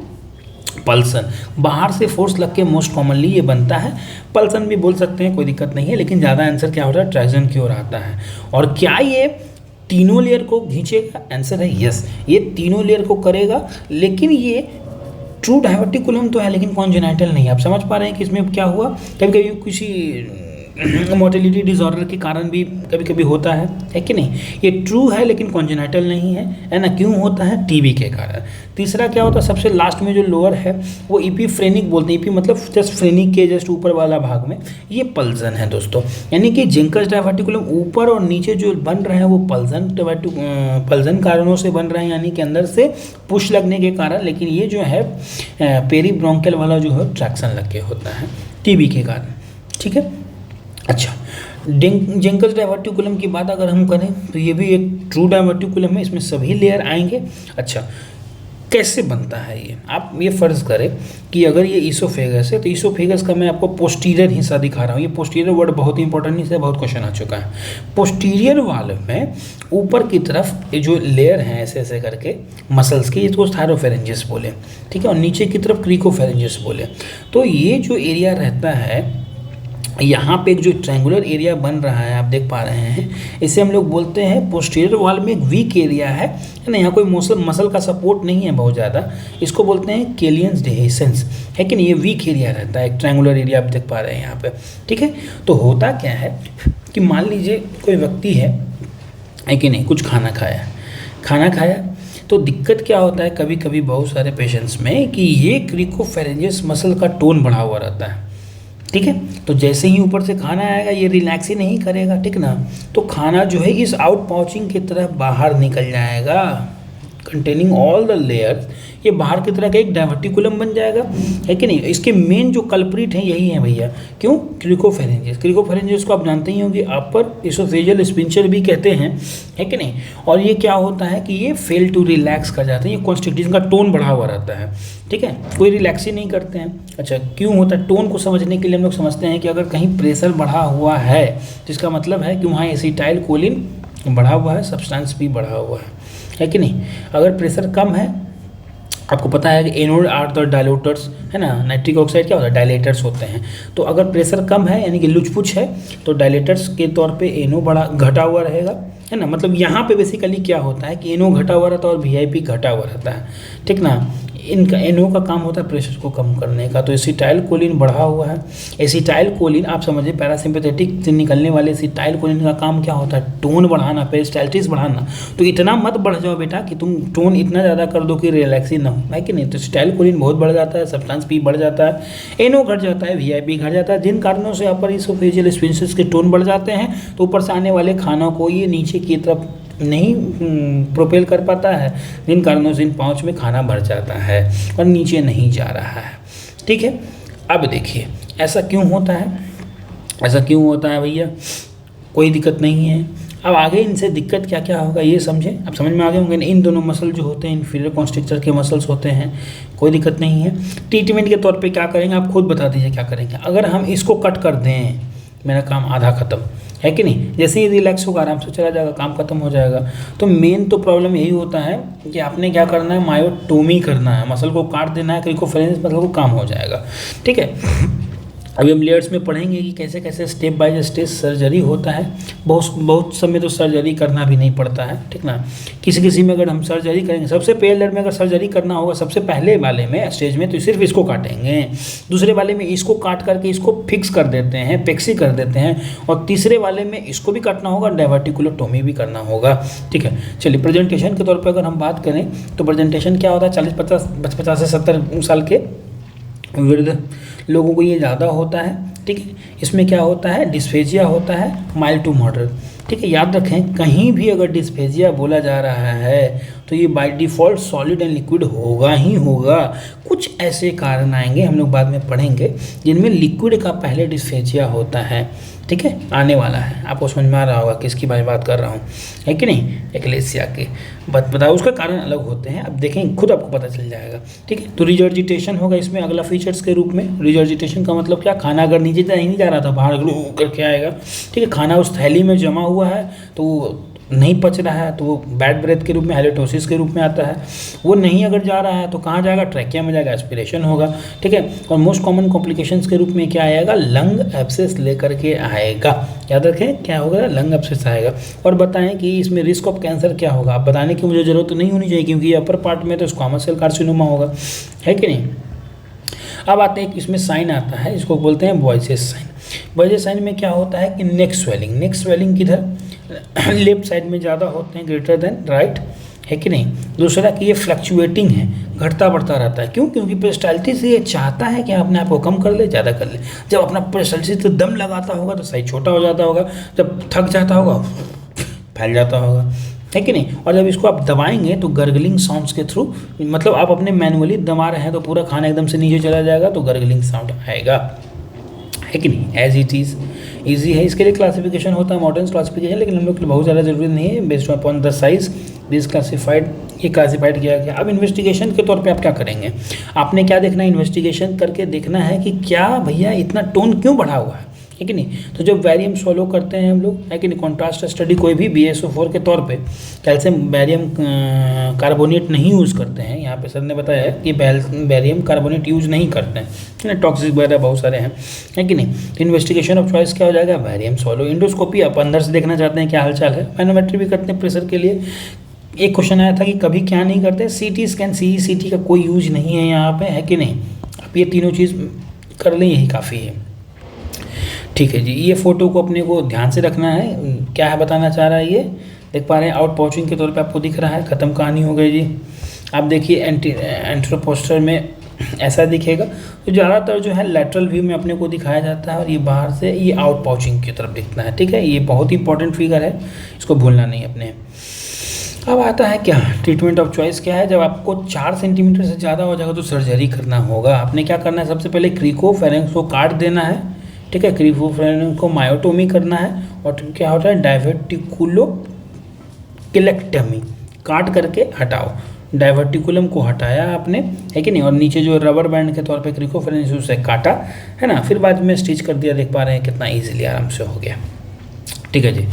[SPEAKER 1] पल्सन, बाहर से फोर्स लग के मोस्ट कॉमनली ये बनता है। पल्सन भी बोल सकते हैं, कोई दिक्कत नहीं है, लेकिन ज़्यादा आंसर क्या होता है, ट्रैक्शन की ओर आता है। और क्या ये तीनों लेयर को खींचेगा? आंसर है यस, ये तीनों लेयर को करेगा, लेकिन ये ट्रू डायवर्टिकुलम तो है लेकिन कॉन्जेनाइटल नहीं है। आप समझ पा रहे हैं कि इसमें क्या हुआ? कभी कभी किसी मोटिलिटी डिसऑर्डर के कारण भी कभी कभी होता है कि नहीं? ये ट्रू है लेकिन कॉन्जेनाइटल नहीं है ना? क्यों होता है? टीबी के कारण। तीसरा क्या होता है, सबसे लास्ट में जो लोअर है वो इपीफ्रेनिक बोलते हैं। इपी मतलब जस्ट फ्रेनिक के जस्ट ऊपर वाला भाग में ये पल्सन है दोस्तों, यानी कि जेंकर्स डायवर्टिकुलम ऊपर और नीचे जो बन रहे हैं वो पल्सन कारणों से बन रहे हैं, यानी कि अंदर से पुश लगने के कारण। लेकिन ये जो है पेरीब्रोंकियल वाला जो है ट्रैक्शन लग के होता है टीबी के कारण, ठीक है। अच्छा, जेंकर्स डायवर्टिकुलम की बात अगर हम करें तो ये भी एक ट्रू डायवर्टिकुलम है, इसमें सभी लेयर आएंगे। अच्छा, कैसे बनता है ये? आप ये फ़र्ज़ करें कि अगर ये ईसोफेगस है तो ईसोफेगस का मैं आपको पोस्टीरियर हिस्सा दिखा रहा हूँ। ये पोस्टीरियर वर्ड बहुत ही इंपॉर्टेंट हिस्सा है, बहुत क्वेश्चन आ चुका है। पोस्टीरियर वाल में ऊपर की तरफ ये जो लेयर हैं ऐसे ऐसे करके मसल्स की, इसको थायरोफेरेंजियस बोले, ठीक है, और नीचे की तरफ क्रिकोफेरेंजियस बोले। तो ये जो एरिया रहता है, यहाँ पे एक जो ट्रायंगुलर एरिया बन रहा है आप देख पा रहे हैं, इसे हम लोग बोलते हैं पोस्टीरियर वॉल में एक वीक एरिया है ना? यहाँ कोई मसल का सपोर्ट नहीं है बहुत ज़्यादा, इसको बोलते हैं केलियंस डेहिसेंस, है कि नहीं? ये वीक एरिया रहता है, एक ट्रायंगुलर एरिया आप देख पा रहे हैं यहाँ पे, ठीक है। तो होता क्या है कि मान लीजिए कोई व्यक्ति है कि नहीं, कुछ खाना खाया तो दिक्कत क्या होता है कभी कभी बहुत सारे पेशेंट्स में कि ये क्रिकोफेरेंजियस मसल का टोन बढ़ा हुआ रहता है, ठीक है। तो जैसे ही ऊपर से खाना आएगा ये रिलैक्स ही नहीं करेगा, ठीक ना? तो खाना जो है इस आउट पाउचिंग की तरफ बाहर निकल जाएगा, कंटेनिंग ऑल द लेयर्स, ये बाहर की तरह का एक डायवर्टिकुलम बन जाएगा, है कि नहीं? इसके मेन जो कल्प्रिट हैं यही हैं भैया, क्यों? क्रिकोफेरेंजियस को आप जानते ही होंगे, अपर इसोफेजियल स्पिंचर भी कहते हैं, है कि नहीं? और ये क्या होता है कि ये फेल टू रिलैक्स कर जाते हैं, ये कॉन्स्ट्रिक्शन का टोन बढ़ा हुआ रहता है, ठीक है, कोई रिलैक्स ही नहीं करते हैं। अच्छा, क्यों होता है? टोन को समझने के लिए हम लोग समझते हैं कि अगर कहीं प्रेशर बढ़ा हुआ है जिसका मतलब है कि वहाँ एसिटाइल कोलिन बढ़ा हुआ है, सब्सटेंस भी बढ़ा हुआ है कि नहीं? अगर प्रेशर कम है, आपको पता है कि एनोड आर द डायलेटर्स, है ना? नाइट्रिक ऑक्साइड क्या होता है? डायलेटर्स होते हैं। तो अगर प्रेशर कम है यानी कि लुचपुच है तो डायलेटर्स के तौर पे एनो घटा हुआ रहेगा, है ना? मतलब यहाँ पे बेसिकली क्या होता है कि एनो घटा हुआ रहता है और वीआईपी घटा हुआ रहता है, ठीक ना? इनका एनओ का काम होता है प्रेशर को कम करने का। तो एसिटाइल कोलिन बढ़ा हुआ है। एसिटाइल कोलिन आप समझिए, पैरासिम्पैथेटिक से निकलने वाले एसिटाइल कोलिन का काम क्या होता है? टोन बढ़ाना, पेरिस्टाल्टिस बढ़ाना। तो इतना मत बढ़ जाओ बेटा कि तुम टोन इतना ज़्यादा कर दो कि रिलैक्स ही ना हो, है कि नहीं? तो एसिटाइल कोलिन बहुत बढ़ जाता है, सब्सटेंस पी बढ़ जाता है, एनओ घट जाता है, वीआईपी घट जाता है, जिन कारणों से अपर इसोफेजियल स्फिंक्टर्स के टोन बढ़ जाते हैं। तो ऊपर से आने वाले खानों को ये नीचे की तरफ नहीं प्रोपेल कर पाता है, जिन कारणों से इन पाउच में खाना भर जाता है और नीचे नहीं जा रहा है, ठीक है। अब देखिए ऐसा क्यों होता है, ऐसा क्यों होता है भैया? कोई दिक्कत नहीं है। अब आगे इनसे दिक्कत क्या क्या होगा ये समझें। अब समझ में आ गए होंगे। इन दोनों मसल जो होते हैं इन्फीरियर कॉन्स्ट्रिक्टर के मसल्स होते हैं, कोई दिक्कत नहीं है। ट्रीटमेंट के तौर पे क्या करेंगे आप खुद बता दीजिए क्या करेंगे। अगर हम इसको कट कर दें, मेरा काम आधा ख़त्म, है कि नहीं? जैसे ही रिलैक्स होगा आराम से चला जाएगा, काम खत्म हो जाएगा। तो मेन तो प्रॉब्लम यही होता है कि आपने क्या करना है, मायोटोमी करना है, मसल को काट देना है, क्रिकोफेरेंजियस मसल को काम हो जाएगा, ठीक है। अभी हम लेयर्स में पढ़ेंगे कि कैसे कैसे स्टेप बाय स्टेप सर्जरी होता है। बहुत समय तो सर्जरी करना भी नहीं पड़ता है, ठीक ना। किसी में अगर हम सर्जरी करेंगे, सबसे पहले लेयर में अगर सर्जरी करना होगा सबसे पहले वाले में स्टेज में, तो सिर्फ इसको काटेंगे। दूसरे वाले में इसको काट करके इसको फिक्स कर देते हैं, पेक्सी कर देते हैं। और तीसरे वाले में इसको भी काटना होगा, डायवर्टिकुलोटोमी भी करना होगा, ठीक है। चलिए प्रेजेंटेशन के तौर पर अगर हम बात करें तो प्रेजेंटेशन क्या होता है, 40-50 से 70 साल के वृद्ध लोगों को ये ज़्यादा होता है, ठीक है। इसमें क्या होता है, डिस्फेजिया होता है, माइल्ड टू मॉडरेट, ठीक है। याद रखें कहीं भी अगर डिस्फेजिया बोला जा रहा है तो ये by default solid and liquid होगा ही होगा। कुछ ऐसे कारण आएंगे, हम लोग बाद में पढ़ेंगे, जिनमें लिक्विड का पहले डिस्फेजिया होता है, ठीक है, आने वाला है। आपको समझ में आ रहा होगा किसकी बात कर रहा हूँ, है कि नहीं? एक्लेसिया के बताओ, उसका कारण अलग होते हैं, अब देखें खुद आपको पता चल जाएगा, ठीक है। तो रिजर्जिटेशन होगा इसमें अगला फीचर्स के रूप में। रिजर्जिटेशन का मतलब क्या, खाना अगर नीचे नहीं जा रहा था बाहर करके आएगा, ठीक है। खाना उस थैली में जमा हुआ है तो नहीं पच रहा है तो वो बैड ब्रेथ के रूप में, हैलिटोसिस के रूप में आता है। वो नहीं अगर जा रहा है तो कहाँ जाएगा, ट्रैकिया में जाएगा, एस्पिरेशन होगा, ठीक है। और मोस्ट कॉमन कॉम्प्लिकेशंस के रूप में क्या आएगा, लंग एब्सेस लेकर के आएगा। याद रखें क्या होगा, लंग एब्सेस आएगा। और बताएं कि इसमें रिस्क ऑफ कैंसर क्या होगा, आप बताने की मुझे ज़रूरत नहीं होनी चाहिए, क्योंकि अपर पार्ट में तो स्क्वामस सेल कार्सिनोमा होगा, है कि नहीं। अब आते हैं, इसमें साइन आता है, इसको बोलते हैं बॉयजेस साइन। बॉयजेस साइन में क्या होता है कि नेक स्वेलिंग किधर, लेफ्ट साइड में ज़्यादा होते हैं, ग्रेटर देन राइट, है कि नहीं। दूसरा कि ये फ्लक्चुएटिंग है, घटता बढ़ता रहता है। क्यों, क्योंकि पेरिस्टाल्टिस ये चाहता है कि अपने आप को कम कर ले, ज़्यादा कर ले। जब अपना पेरिस्टाल्टिस तो दम लगाता होगा तो साइज छोटा हो जाता होगा, जब थक जाता होगा फैल जाता होगा, है कि नहीं। और जब इसको आप दबाएंगे तो गर्गलिंग साउंड्स के थ्रू, मतलब आप अपने मैनुअली दबा रहे हैं तो पूरा खाना एकदम से नीचे चला जाएगा तो गर्गलिंग साउंड आएगा, है कि नहीं। एज इट इज़ ईजी है। इसके लिए क्लासिफिकेशन होता है, मॉडर्न क्लासिफिकेशन, लेकिन हम लोग के लिए बहुत ज़्यादा जरूरी नहीं है। Based upon the size this classified, ये क्लासिफाइड किया गया। अब इन्वेस्टिगेशन के तौर पे आप क्या करेंगे, आपने क्या देखना है, इन्वेस्टिगेशन करके देखना है कि क्या भैया इतना टोन क्यों बढ़ा हुआ है कि नहीं। तो जब बैरियम सोलो करते हैं हम लोग, है कि नहीं, कॉन्ट्रास्ट स्टडी कोई भी BSO4 के तौर पे कैल्शियम बैरियम कार्बोनेट नहीं यूज़ करते हैं। यहाँ पे सर ने बताया है कि बैरियम कार्बोनेट यूज़ नहीं करते हैं, टॉक्सिक वगैरह बहुत सारे हैं, है कि नहीं। तो इन्वेस्टिगेशन ऑफ चॉइस क्या हो जाएगा, बैरियम सोलो। इंडोस्कोपी आप अंदर से देखना चाहते हैं क्या हालचाल है, मैनोमेट्री भी करते हैं प्रेशर के लिए। एक क्वेश्चन आया था कि कभी क्या नहीं करते, CT स्कैन, CECT का कोई यूज नहीं है यहाँ पे, है कि नहीं। आप ये तीनों चीज़ कर लें, यही काफ़ी है, ठीक है जी। ये फोटो को अपने को ध्यान से रखना है, क्या है बताना चाह रहा है, ये देख पा रहे हैं, आउट पाउचिंग के तौर पे आपको दिख रहा है। ख़त्म कहानी हो गई जी। आप देखिए एंट्रोपोस्टर में ऐसा दिखेगा, तो ज़्यादातर जो है लैटरल व्यू में अपने को दिखाया जाता है, और ये बाहर से ये आउट पाउचिंग की तरफ दिखना है, ठीक है। ये बहुत ही इंपॉर्टेंट फिगर है, इसको भूलना नहीं अपने। अब आता है क्या, ट्रीटमेंट ऑफ चॉइस क्या है। जब आपको 4 सेंटीमीटर से ज़्यादा हो जाएगा तो सर्जरी करना होगा। आपने क्या करना है, सबसे पहले क्रिकोफेरेंक्स को काट देना है, ठीक है। क्रिकोफेरेंक्स को मायोटोमी करना है, और क्या होता है डायवर्टिकुलोकिलेक्टमी, काट करके हटाओ। डायवर्टिकुलम को हटाया आपने, है कि नहीं, और नीचे जो रबर बैंड के तौर पे क्रिकोफेरेंक्स उसे काटा, है ना। फिर बाद में स्टिच कर दिया, देख पा रहे हैं कितना ईजिली आराम से हो गया, ठीक है जी।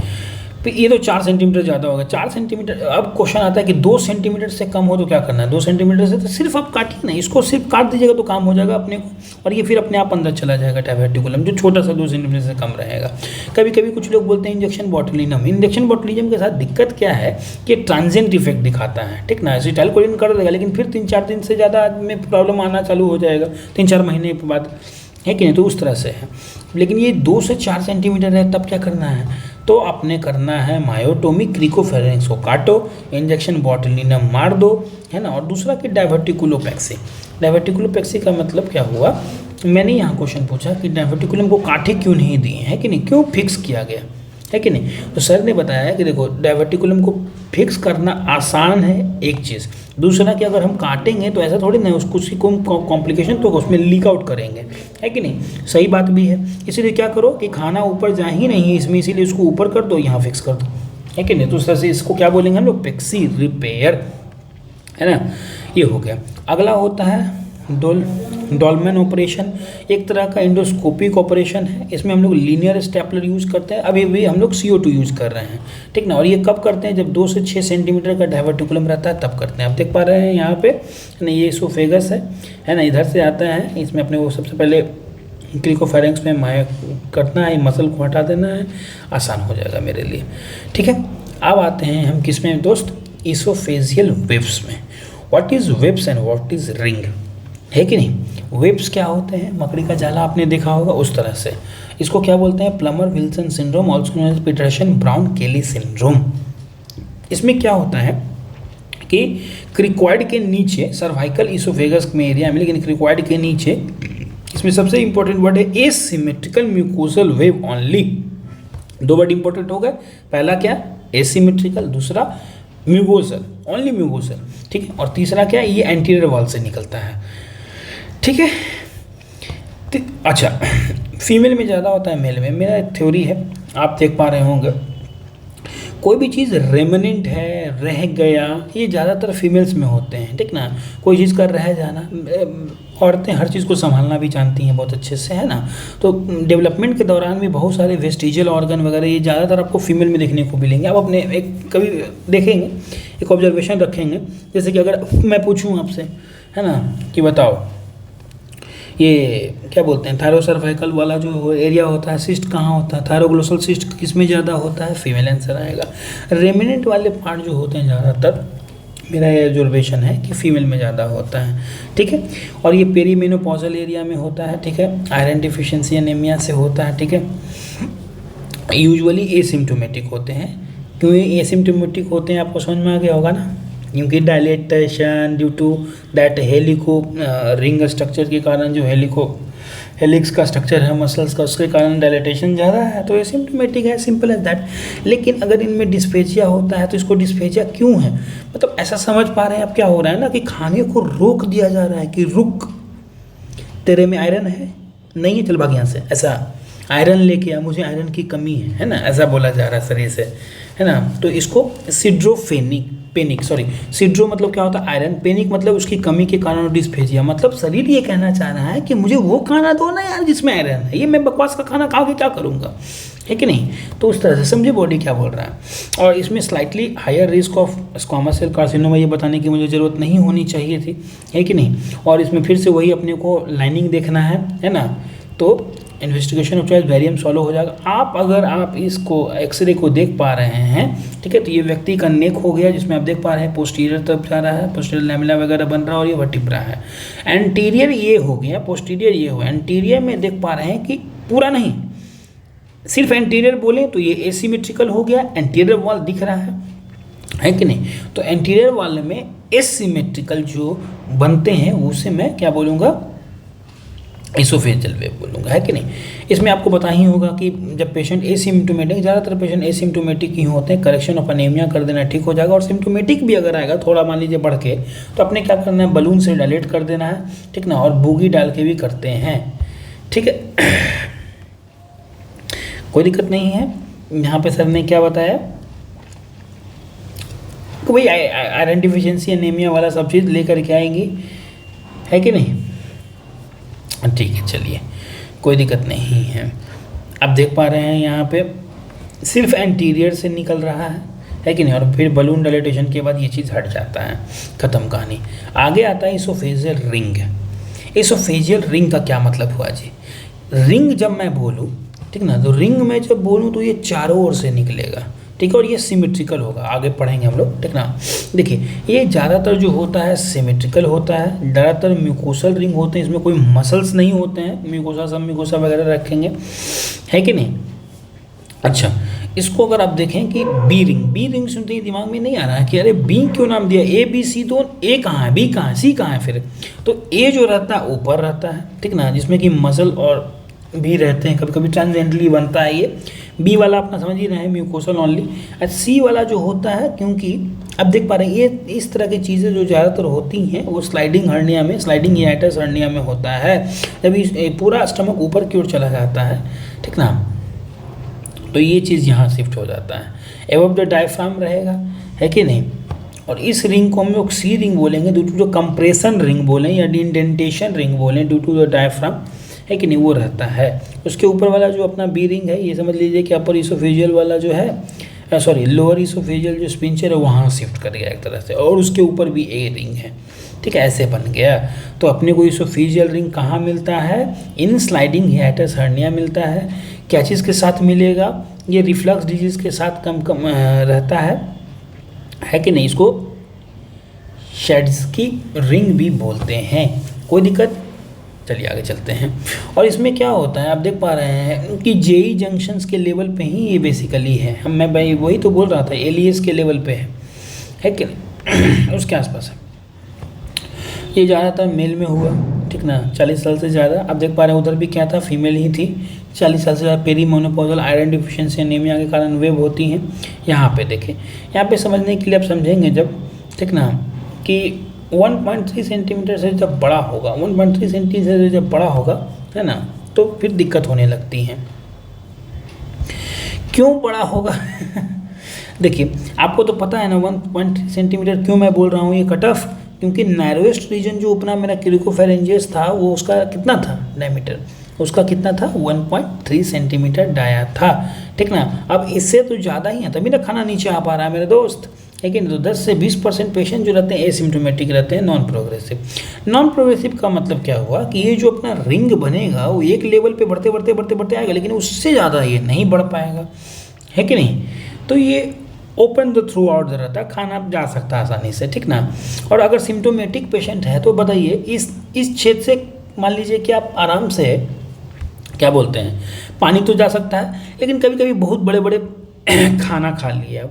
[SPEAKER 1] तो ये तो 4 सेंटीमीटर ज़्यादा होगा, 4 सेंटीमीटर। अब क्वेश्चन आता है कि 2 सेंटीमीटर से कम हो तो क्या करना है। 2 सेंटीमीटर से तो सिर्फ आप काटिए ना, इसको सिर्फ काट दीजिएगा तो काम हो जाएगा अपने को, और ये फिर अपने आप अंदर चला जाएगा डायवर्टिकुलम, जो छोटा सा 2 सेंटीमीटर से कम रहेगा। कभी कभी कुछ लोग बोलते हैं इंजेक्शन बॉटुलिज्म। इंजेक्शन बॉटुलिज्म के साथ दिक्कत क्या है कि ट्रांजिएंट इफेक्ट दिखाता है, ठीक ना। एसिटाइलकोलिन कर देगा, लेकिन फिर 3-4 दिन से ज़्यादा में प्रॉब्लम आना चालू हो जाएगा, 3-4 महीने के बाद, है कि नहीं। तो उस तरह से है, लेकिन ये 2 से 4 सेंटीमीटर है, तब क्या करना है, तो आपने करना है मायोटोमी, क्रिकोफेरेंक्स को काटो, इंजेक्शन बॉटुलिज्म मार दो, है ना। और दूसरा कि डायवर्टिकुलोपेक्सी। डायवर्टिकुलोपेक्सी का मतलब क्या हुआ, मैंने यहाँ क्वेश्चन पूछा कि डायवर्टिकुलम को काटे क्यों नहीं दिए, है कि नहीं, क्यों फिक्स किया गया, है कि नहीं। तो सर ने बताया कि देखो डायवर्टिकुलम को फिक्स करना आसान है एक चीज़, दूसरा कि अगर हम काटेंगे तो ऐसा थोड़ी ना उसको कॉम्प्लिकेशन तो उसमें लीक आउट करेंगे, है कि नहीं। सही बात भी है, इसीलिए क्या करो कि खाना ऊपर जा ही नहीं है इसमें, इसीलिए उसको ऊपर कर दो, यहाँ फिक्स कर दो, है कि नहीं। तो उस तरह से इसको क्या बोलेंगे हम लोग, पेक्सी रिपेयर, है ना। ये हो गया। अगला होता है डॉलमैन ऑपरेशन, एक तरह का एंडोस्कोपिक ऑपरेशन है। इसमें हम लोग लीनियर स्टेपलर यूज़ करते हैं, अभी भी हम लोग CO2 यूज़ कर रहे हैं, ठीक ना। और ये कब करते हैं, जब 2 से 6 सेंटीमीटर का डायवर्टिकुलम रहता है तब करते हैं। आप देख पा रहे हैं यहाँ पे ना, ये इसोफेगस है ना, इधर से आता है, इसमें अपने को सबसे पहले क्रिकोफेरेंक्स में माया करना है, मसल को हटा देना है, आसान हो जाएगा मेरे लिए, ठीक है। अब आते हैं हम किस में दोस्त, इसोफेजियल वेब्स में। What is webs and what is ring, है कि नहीं। वेब्स क्या होते हैं, मकड़ी का जाला आपने देखा होगा उस तरह से। इसको क्या बोलते हैं, Plummer Vinson syndrome, also known as Paterson Brown Kelly syndrome. इसमें क्या होता है कि क्रिक्वाइड के नीचे, सर्वाइकल इसोफेगस में एरिया में, लेकिन क्रिक्वाइड के नीचे, इसमें सबसे इंपॉर्टेंट वर्ड है asymmetrical mucosal wave only. 2 word important हो गए, पहला क्या, एसिमेट्रिकल, दूसरा म्यूकोसल, ओनली म्यूकोसल, ठीक है। और तीसरा क्या, ये एंटीरियर वॉल से निकलता है, ठीक है। अच्छा, फीमेल में ज़्यादा होता है, मेल में। मेरा एक थ्योरी है, आप देख पा रहे होंगे, कोई भी चीज़ रेमनेंट है, रह गया, ये ज़्यादातर फीमेल्स में होते हैं, ठीक ना। कोई चीज़ का रह जाना, औरतें हर चीज़ को संभालना भी जानती हैं बहुत अच्छे से, है ना। तो डेवलपमेंट के दौरान भी बहुत सारे वेस्टिजियल ऑर्गन वगैरह ये ज़्यादातर आपको फीमेल में देखने को मिलेंगे। आप अपने एक कभी देखेंगे, एक ऑब्जर्वेशन रखेंगे, जैसे कि अगर मैं पूछूं आपसे, है ना, कि बताओ ये क्या बोलते हैं, थायरोसर्वाइकल वाला जो एरिया होता है, सिस्ट कहाँ होता है, थायरोग्लोसल सिस्ट किस में ज़्यादा होता है, फीमेल आंसर आएगा। रेमिनेंट वाले पार्ट जो होते हैं ज़्यादातर, मेरा ये ऑब्जर्वेशन है कि फीमेल में ज़्यादा होता है, ठीक है। और ये पेरीमेनोपॉजल एरिया में होता है, ठीक है, आयरन डिफिशियंसी एनीमिया से होता है, ठीक है। यूजुअली एसिम्टोमेटिक होते हैं। क्यों ये एसिम्टोमेटिक होते हैं आपको समझ में आ गया होगा ना, क्योंकि dilatation due to that helical ring structure के कारण, जो हेलिक्स का स्ट्रक्चर है मसल्स का, उसके कारण डायलेटेशन ज़्यादा है, तो एसिम्प्टोमेटिक है, सिंपल एज दैट। लेकिन अगर इनमें डिस्पेजिया होता है तो इसको डिस्पेजिया क्यों है, मतलब ऐसा समझ पा रहे हैं आप क्या हो रहा है ना, कि खाने को रोक दिया जा रहा है कि रुक, तेरे में आयरन है नहीं है, चल भाग यहाँ से, ऐसा आयरन लेके आ, मुझे आयरन की कमी है ना, ऐसा बोला जा रहा है शरीर से, है ना। तो इसको सिड्रो मतलब क्या होता है, आयरन, पेनिक मतलब उसकी कमी के कारण डिस्फेजिया, मतलब शरीर ये कहना चाह रहा है कि मुझे वो खाना दो ना यार जिसमें आयरन है, ये मैं बकवास का खाना खा के क्या करूँगा, है कि नहीं। तो उस तरह से समझे बॉडी क्या बोल रहा है। और इसमें slightly higher risk of squamous cell carcinoma, ये बताने की मुझे ज़रूरत नहीं होनी चाहिए थी, है कि नहीं। और इसमें फिर से वही अपने को लाइनिंग देखना है ना। तो इन्वेस्टिगेशन ऑफ चॉइस वेरियम सॉल्व हो जाएगा। अगर आप इसको एक्सरे को देख पा रहे हैं, ठीक है, तो ये व्यक्ति का नेक हो गया, जिसमें आप देख पा रहे हैं पोस्टीरियर तरफ जा रहा है, पोस्टीरियर लैमेला वगैरह बन रहा है, और ये वर्टिब्रा है। एंटीरियर ये हो गया, पोस्टीरियर ये हो, एंटीरियर में देख पा रहे हैं कि पूरा नहीं, सिर्फ एंटीरियर बोले तो ये एसिमेट्रिकल हो गया, एंटीरियर वॉल दिख रहा है कि नहीं। तो एंटीरियर वॉल में एसिमेट्रिकल जो बनते हैं उसे मैं क्या बोलूँगा, एसोफेजियल वेव बोलूँगा, है कि नहीं। इसमें आपको पता ही होगा कि जब पेशेंट एसिम्प्टोमेटिक, ज़्यादातर पेशेंट एसिम्प्टोमेटिक ही होते हैं, करेक्शन ऑफ एनीमिया कर देना ठीक हो जाएगा। और सिम्प्टोमेटिक भी अगर आएगा थोड़ा मान लीजिए बढ़ के, तो अपने क्या करना है, बलून से डायलेट कर देना है, ठीक ना, और बूगी डाल के भी करते हैं, ठीक है। कोई दिक्कत नहीं है। यहाँ पे सर ने क्या बताया कि भाई आयरन डिफिशियंसी एनीमिया वाला सब चीज़ लेकर के आएंगी, है कि नहीं। ठीक है, चलिए कोई दिक्कत नहीं है। अब देख पा रहे हैं यहाँ पे सिर्फ एंटीरियर से निकल रहा है कि नहीं, और फिर बलून डायलेटेशन के बाद ये चीज़ हट जाता है, ख़त्म कहानी। आगे आता है इसोफेजियल रिंग। इसोफेजियल रिंग का क्या मतलब हुआ जी। रिंग जब मैं बोलूँ, ठीक ना, तो रिंग में जब बोलूँ तो ये चारों ओर से निकलेगा, ठीक है, और ये सिमेट्रिकल होगा, आगे पढ़ेंगे हम लोग, ठीक ना। देखिए ये ज़्यादातर जो होता है सिमेट्रिकल होता है, ज़्यादातर म्यूकोसल रिंग होते हैं, इसमें कोई मसल्स नहीं होते हैं, म्यूकोसा सब म्यूकोसा वगैरह रखेंगे, है कि नहीं। अच्छा, इसको अगर आप देखें कि बी रिंग सुनते ही दिमाग में नहीं आ रहा है कि अरे बी क्यों नाम दिया, ए बी सी, तो ए कहाँ है, बी कहाँ है, सी कहाँ है फिर। तो ए जो रहता है ऊपर रहता है, ठीक ना, जिसमें कि मसल और भी रहते हैं, कभी कभी ट्रांजेंटली बनता है ये। बी वाला अपना समझ ही रहे हैं, म्यूकोसल ओनली। सी वाला जो होता है, क्योंकि अब देख पा रहे हैं ये इस तरह की चीज़ें जो ज़्यादातर होती हैं वो स्लाइडिंग हर्निया में, स्लाइडिंग हियाटस हर्निया में होता है, जब पूरा स्टमक ऊपर की ओर चला जाता है, ठीक ना, तो ये चीज़ यहाँ शिफ्ट हो जाता है, एबव द डायफ्राम रहेगा, है कि नहीं। और इस रिंग को हम लोग सी रिंग बोलेंगे due to the compression ring बोलें या इंडेंटेशन रिंग बोलें, ड्यू टू द डायफ्राम, है कि नहीं, वो रहता है। उसके ऊपर वाला जो अपना बी रिंग है, ये समझ लीजिए कि अपर इसोफेजियल वाला जो है, सॉरी लोअर इसोफेजियल जो स्पिंचर है वहाँ शिफ्ट कर गया एक तरह से, और उसके ऊपर भी ए रिंग है, ठीक है, ऐसे बन गया। तो अपने को इसोफेजियल रिंग कहाँ मिलता है, इन स्लाइडिंग हियाटस हर्निया मिलता है। क्या चीज़ के साथ मिलेगा, ये रिफ्लक्स डिजीज़ के साथ कम रहता है कि नहीं। इसको शेड्स की रिंग भी बोलते हैं, कोई दिक्कत। चलिए आगे चलते हैं। और इसमें क्या होता है, आप देख पा रहे हैं कि जेई जंक्शंस के लेवल पे ही ये बेसिकली है। मैं भाई वही तो बोल रहा था, एलियस के लेवल पे है कि उसके आसपास है। ये ज़्यादातर मेल में हुआ, ठीक ना, 40 साल से ज़्यादा। आप देख पा रहे हैं उधर भी क्या था, फीमेल ही थी, 40 साल से ज़्यादा। पेरीमेनोपॉजल आयरन डिफिशियंसी एनीमिया के कारण वेव होती हैं। यहाँ पे देखें, यहाँ पे समझने के लिए आप समझेंगे जब, ठीक ना, कि 1.3 सेंटीमीटर से जब बड़ा होगा, 1.3 सेंटीमीटर से जब बड़ा होगा, है ना, तो फिर दिक्कत होने लगती है। क्यों बड़ा होगा देखिए आपको तो पता है ना 1.3 सेंटीमीटर क्यों मैं बोल रहा हूँ, ये कट ऑफ क्योंकि नैरोएस्ट रीजन जो अपना मेरा क्रिकोफेरेंजियस था वो उसका कितना था डायमीटर, उसका कितना था 1.3 सेंटीमीटर डाया था, ठीक ना। अब इससे तो ज़्यादा ही है तभी ना खाना नीचे आ पा रहा है मेरे दोस्त, है कि नहीं। तो 10 से 20% पेशेंट जो रहते हैं एसिम्टोमेटिक रहते हैं, नॉन प्रोग्रेसिव। नॉन प्रोग्रेसिव का मतलब क्या हुआ कि ये जो अपना रिंग बनेगा वो एक लेवल पे बढ़ते बढ़ते बढ़ते बढ़ते आएगा, लेकिन उससे ज़्यादा ये नहीं बढ़ पाएगा, है कि नहीं। तो ये ओपन द थ्रू आउट रहता है, खाना जा सकता है आसानी से, ठीक ना। और अगर सिम्टोमेटिक पेशेंट है तो बताइए इस क्षेत्र से मान लीजिए कि आप आराम से क्या बोलते हैं पानी तो जा सकता है, लेकिन कभी कभी बहुत बड़े बड़े खाना खा लिया,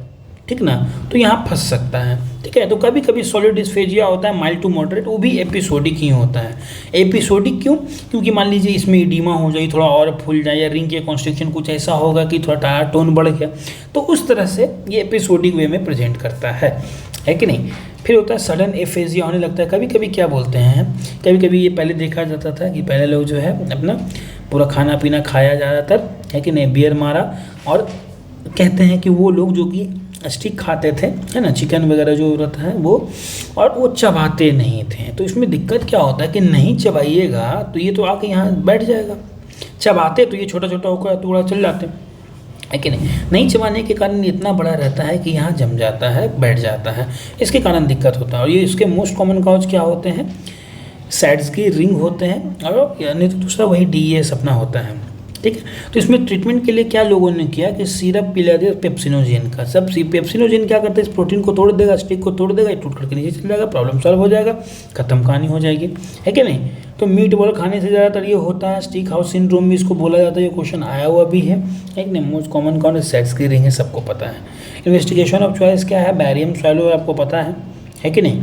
[SPEAKER 1] ठीक ना, तो यहाँ फंस सकता है, ठीक है। तो कभी कभी सॉलिड डिस्फेजिया होता है माइल्ड टू मॉडरेट, वो भी एपिसोडिक ही होता है। एपिसोडिक क्यों? क्योंकि मान लीजिए इसमें इडीमा हो जाए, थोड़ा और फूल जाए, या रिंग के कॉन्स्ट्रिक्शन कुछ ऐसा होगा कि थोड़ा टोन बढ़ गया, तो उस तरह से ये एपिसोडिक वे में प्रेजेंट करता है कि नहीं। फिर होता है सडन एफेजिया होने लगता है। कभी कभी क्या बोलते हैं, कभी कभी ये पहले देखा जाता था कि पहले लोग जो है अपना पूरा खाना पीना खाया ज़्यादातर, है कि नहीं, बियर मारा, और कहते हैं कि वो लोग जो कि स्टिक खाते थे, है ना, चिकन वगैरह जो रहता है वो, और वो चबाते नहीं थे। तो इसमें दिक्कत क्या होता है कि नहीं चबाइएगा तो ये तो आके यहाँ बैठ जाएगा, चबाते तो ये छोटा छोटा होकर टुकड़ा चल जाते हैं, है कि नहीं चबाने के कारण इतना बड़ा रहता है कि यहाँ जम जाता है, बैठ जाता है, इसके कारण दिक्कत होता है। और ये इसके मोस्ट कॉमन कॉज क्या होते हैं, सैड्स की रिंग होते हैं, और नहीं तो दूसरा वही DES अपना होता है, ठीक है। तो इसमें ट्रीटमेंट के लिए क्या लोगों ने किया कि सिरप पिला दिया पेप्सिनोजेन का। सब पेप्सिनोजेन क्या करता है, इस प्रोटीन को तोड़ देगा, स्टिक को तोड़ देगा, टूट करके नीचे चल जाएगा, प्रॉब्लम सॉल्व हो जाएगा, खत्म कहानी हो जाएगी, है कि नहीं। तो मीट बॉल खाने से ज़्यादातर ये होता है, स्टिक हाउस सिंड्रोम भी इसको बोला जाता है, ये क्वेश्चन आया हुआ भी है कि नहीं। मोस्ट कॉमन कौन है, सेट्स की रिंग है, सबको पता है। इन्वेस्टिगेशन ऑफ चॉइस क्या है, बैरियम स्वैलो आपको पता है कि नहीं।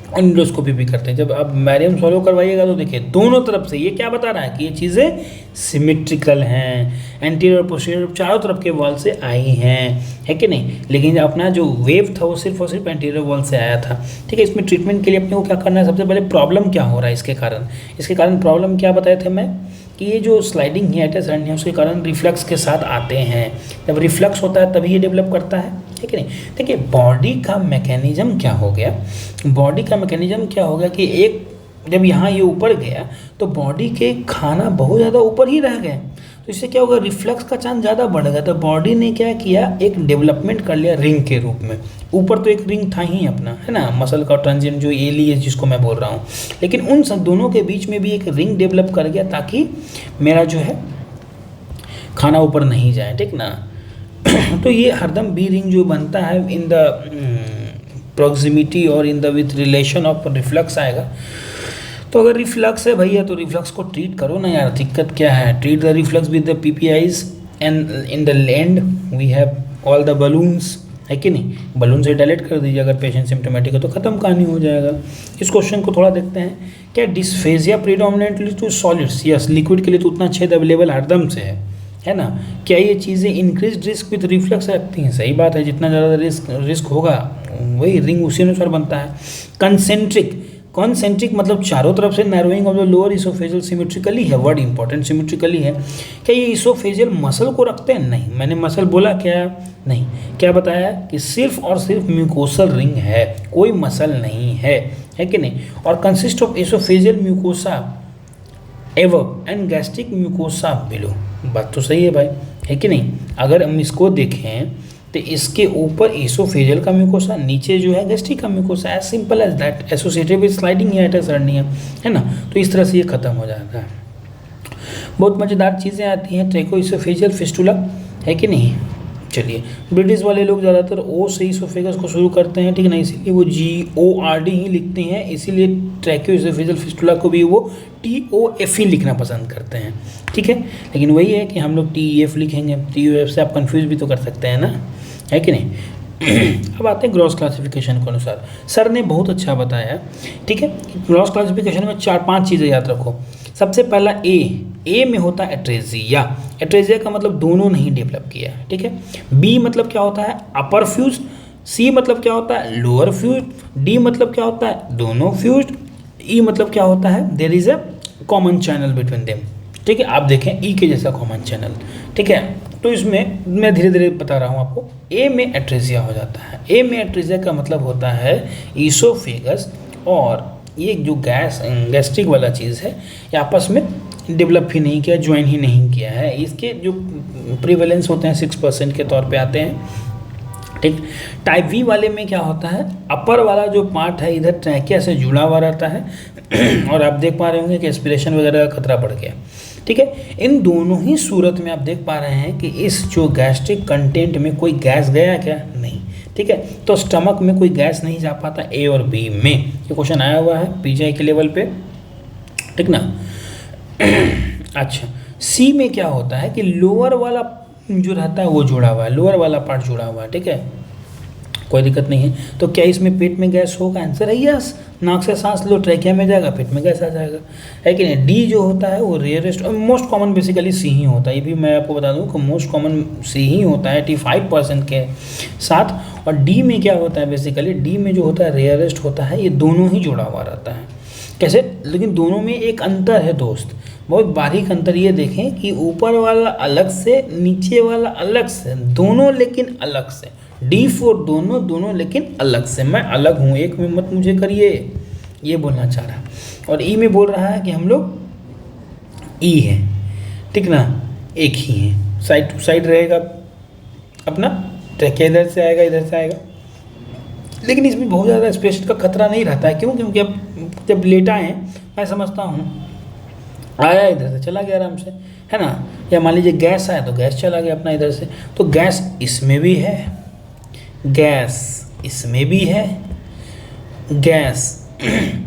[SPEAKER 1] एंडोस्कोपी भी करते हैं। जब आप बैरियम स्वैलो करवाइएगा तो देखिए दोनों तरफ से ये क्या बता रहा है कि ये चीज़ें सिमेट्रिकल हैं, एंटीरियर पोस्टीरियर चारों तरफ के वॉल से आई हैं, है कि नहीं। लेकिन अपना जो वेव था वो सिर्फ और सिर्फ एंटीरियर वॉल से आया था, ठीक है। इसमें ट्रीटमेंट के लिए अपने को क्या करना है, सबसे पहले प्रॉब्लम क्या हो रहा है इसके कारण प्रॉब्लम क्या बताए थे मैं कि ये जो स्लाइडिंग हियाटिस है उसके कारण रिफ्लक्स के साथ आते हैं। जब रिफ्लक्स होता है तभी ये डेवलप करता है, ठीक है नहीं। देखिए बॉडी का मैकेनिज्म क्या हो गया, कि एक जब यहाँ ये ऊपर गया तो बॉडी के खाना बहुत ज़्यादा ऊपर ही रह गए, तो इससे क्या होगा, रिफ्लक्स का चांस ज़्यादा बढ़ गया। तो बॉडी ने क्या किया, एक डेवलपमेंट कर लिया रिंग के रूप में। ऊपर तो एक रिंग था ही अपना, है ना, मसल का ट्रांजिशन जो एलियस जिसको मैं बोल रहा हूँ, लेकिन उन सब दोनों के बीच में भी एक रिंग डेवलप कर गया ताकि मेरा जो है खाना ऊपर नहीं जाए, ठीक ना। तो ये हरदम बी रिंग जो बनता है इन द प्रॉक्सिमिटी और in the with relation of reflux आएगा। तो अगर रिफ्लक्स है भैया तो रिफ्लक्स को ट्रीट करो ना यार, दिक्कत क्या है। Treat the reflux with the PPIs and in the end we have all the balloons, है कि नहीं। बलून से डायलेट कर दीजिए अगर पेशेंट सिम्टोमेटिक है तो ख़त्म कहानी हो जाएगा। इस क्वेश्चन को थोड़ा देखते हैं। क्या dysphagia predominantly to solids, yes, liquid के लिए तो उतना छेद अवेलेबल हरदम से है ना। क्या ये चीज़ें इंक्रीज रिस्क विद रिफ्लक्स रखती हैं, सही बात है, जितना ज़्यादा रिस्क होगा वही रिंग उसी अनुसार बनता है। कॉन्सेंट्रिक मतलब चारों तरफ से narrowing of the lower oesophageal symmetrically है, वर्ड इंपॉर्टेंट, सिमेट्रिकली है। क्या ये इसोफेजियल मसल को रखते हैं, नहीं, मैंने मसल बोला क्या, नहीं, क्या बताया कि सिर्फ और सिर्फ म्यूकोसल रिंग है, कोई मसल नहीं है कि नहीं। और consist of oesophageal mucosa एवब and gastric mucosa below, बात तो सही है भाई, है कि नहीं। अगर हम इसको देखें तो इसके ऊपर इसोफेजियल का म्यूकोसा, नीचे जो है गैस्ट्रिक का mucosa, as simple as that, associated with sliding hiatus hernia, है ना। तो इस तरह से ये खत्म हो जाता है। बहुत मज़ेदार चीज़ें आती हैं, ट्रैकोइसोफेजियल फिस्टुला, है कि नहीं। चलिए, ब्रिटिश वाले लोग ज़्यादातर ओ से इसोफेगस को शुरू करते हैं, ठीक है ना, इसीलिए वो GORD ही लिखते हैं, इसीलिए ट्रैकोइसोफेजियल फिस्टुला को भी वो TOF ही लिखना पसंद करते हैं, ठीक है। लेकिन वही है कि हम लोग TEF लिखेंगे, TOF से आप कंफ्यूज भी तो कर सकते हैं ना, है कि नहीं। अब आते हैं ग्रॉस क्लासिफिकेशन के अनुसार। सर ने बहुत अच्छा बताया, ठीक है। ग्रॉस क्लासिफिकेशन में 4-5 चीज़ें याद रखो। सबसे पहला ए में होता है एट्रेजिया का मतलब दोनों नहीं डेवलप किया, ठीक है। बी मतलब क्या होता है, अपर फ्यूज। सी मतलब क्या होता है, लोअर फ्यूज। डी मतलब क्या होता है, दोनों फ्यूज। ई मतलब क्या होता है, there is a common channel between them, ठीक है। आप देखें ई के जैसा कॉमन चैनल, ठीक है। तो इसमें मैं धीरे धीरे बता रहा हूँ आपको। ए में एट्रेजिया हो जाता है। ए में एट्रेजिया का मतलब होता है ईसोफेगस और ये जो गैस्ट्रिक वाला चीज़ है ये आपस में डेवलप ही नहीं किया, ज्वाइन ही नहीं किया है। इसके जो प्रिवेलेंस होते हैं 6% के तौर पे आते हैं, ठीक। टाइप वी वाले में क्या होता है, अपर वाला जो पार्ट है इधर ट्रैकिया से जुड़ा हुआ रहता है और आप देख पा रहे होंगे कि एस्पिरेशन वगैरह का खतरा बढ़ गया, ठीक है। इन दोनों ही सूरत में आप देख पा रहे हैं कि इस जो गैस्ट्रिक कंटेंट में कोई गैस गया क्या, नहीं, ठीक है। तो स्टमक में कोई गैस नहीं जा पाता ए और बी में। ये क्वेश्चन आया हुआ है पीजीआई के लेवल पे, ठीक ना। अच्छा, सी में क्या होता है कि लोअर वाला जो रहता है वो जुड़ा हुआ है, लोअर वाला पार्ट जुड़ा हुआ है, ठीक है, कोई दिक्कत नहीं है। तो क्या इसमें पेट में गैस होगा, आंसर है यस। नाक से सांस लो, ट्रैकिया में जाएगा, पेट में गैस आ जाएगा, है कि नहीं। डी जो होता है वो रेयरेस्ट और मोस्ट कॉमन बेसिकली सी ही होता है। ये भी मैं आपको बता दूं कि मोस्ट कॉमन सी ही होता है 85% के साथ। और डी में क्या होता है, बेसिकली डी में जो होता है रेयरेस्ट होता है। ये दोनों ही जुड़ा हुआ रहता है। कैसे, लेकिन दोनों में एक अंतर है दोस्त, बहुत बारीक अंतर। ये देखें कि ऊपर वाला अलग से, नीचे वाला अलग से, दोनों लेकिन अलग से। D4 दोनों लेकिन अलग से। मैं अलग हूँ, एक में मत मुझे करिए, ये बोलना चाह रहा है। और ई में बोल रहा है कि हम लोग ई है, ठीक ना, एक ही है, साइड टू साइड रहेगा अपना, ट्रैकिया इधर से आएगा, इधर से आएगा। लेकिन इसमें बहुत ज़्यादा स्पेस का खतरा नहीं रहता है। क्यों? क्योंकि अब जब लेटा है, मैं समझता हूँ आया इधर से चला गया आराम से, है ना। या मान लीजिए गैस आया तो गैस चला गया अपना इधर से। तो गैस इसमें भी है, गैस इसमें भी है, गैस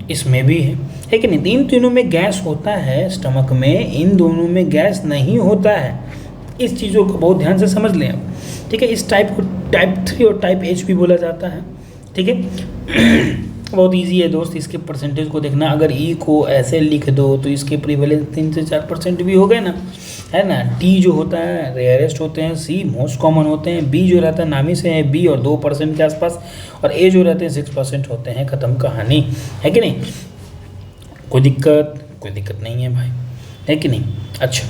[SPEAKER 1] इसमें भी है कि नहीं। इन तीनों में गैस होता है स्टमक में, इन दोनों में गैस नहीं होता है। इस चीज़ों को बहुत ध्यान से समझ लें आप, ठीक है। इस टाइप को टाइप 3 और टाइप H भी बोला जाता है, ठीक है। बहुत इजी है दोस्त, इसके परसेंटेज को देखना। अगर ई को ऐसे लिख दो तो इसके प्रीवेलेंस 3 से 4% भी हो गए ना, है ना। टी जो होता है रेयरेस्ट होते हैं, सी मोस्ट कॉमन होते हैं, बी जो रहता है नामी से है बी और 2% के आसपास, और ए जो रहते हैं 6% होते हैं। ख़त्म कहानी, है कि नहीं। कोई दिक्कत नहीं है भाई, है कि नहीं। अच्छा,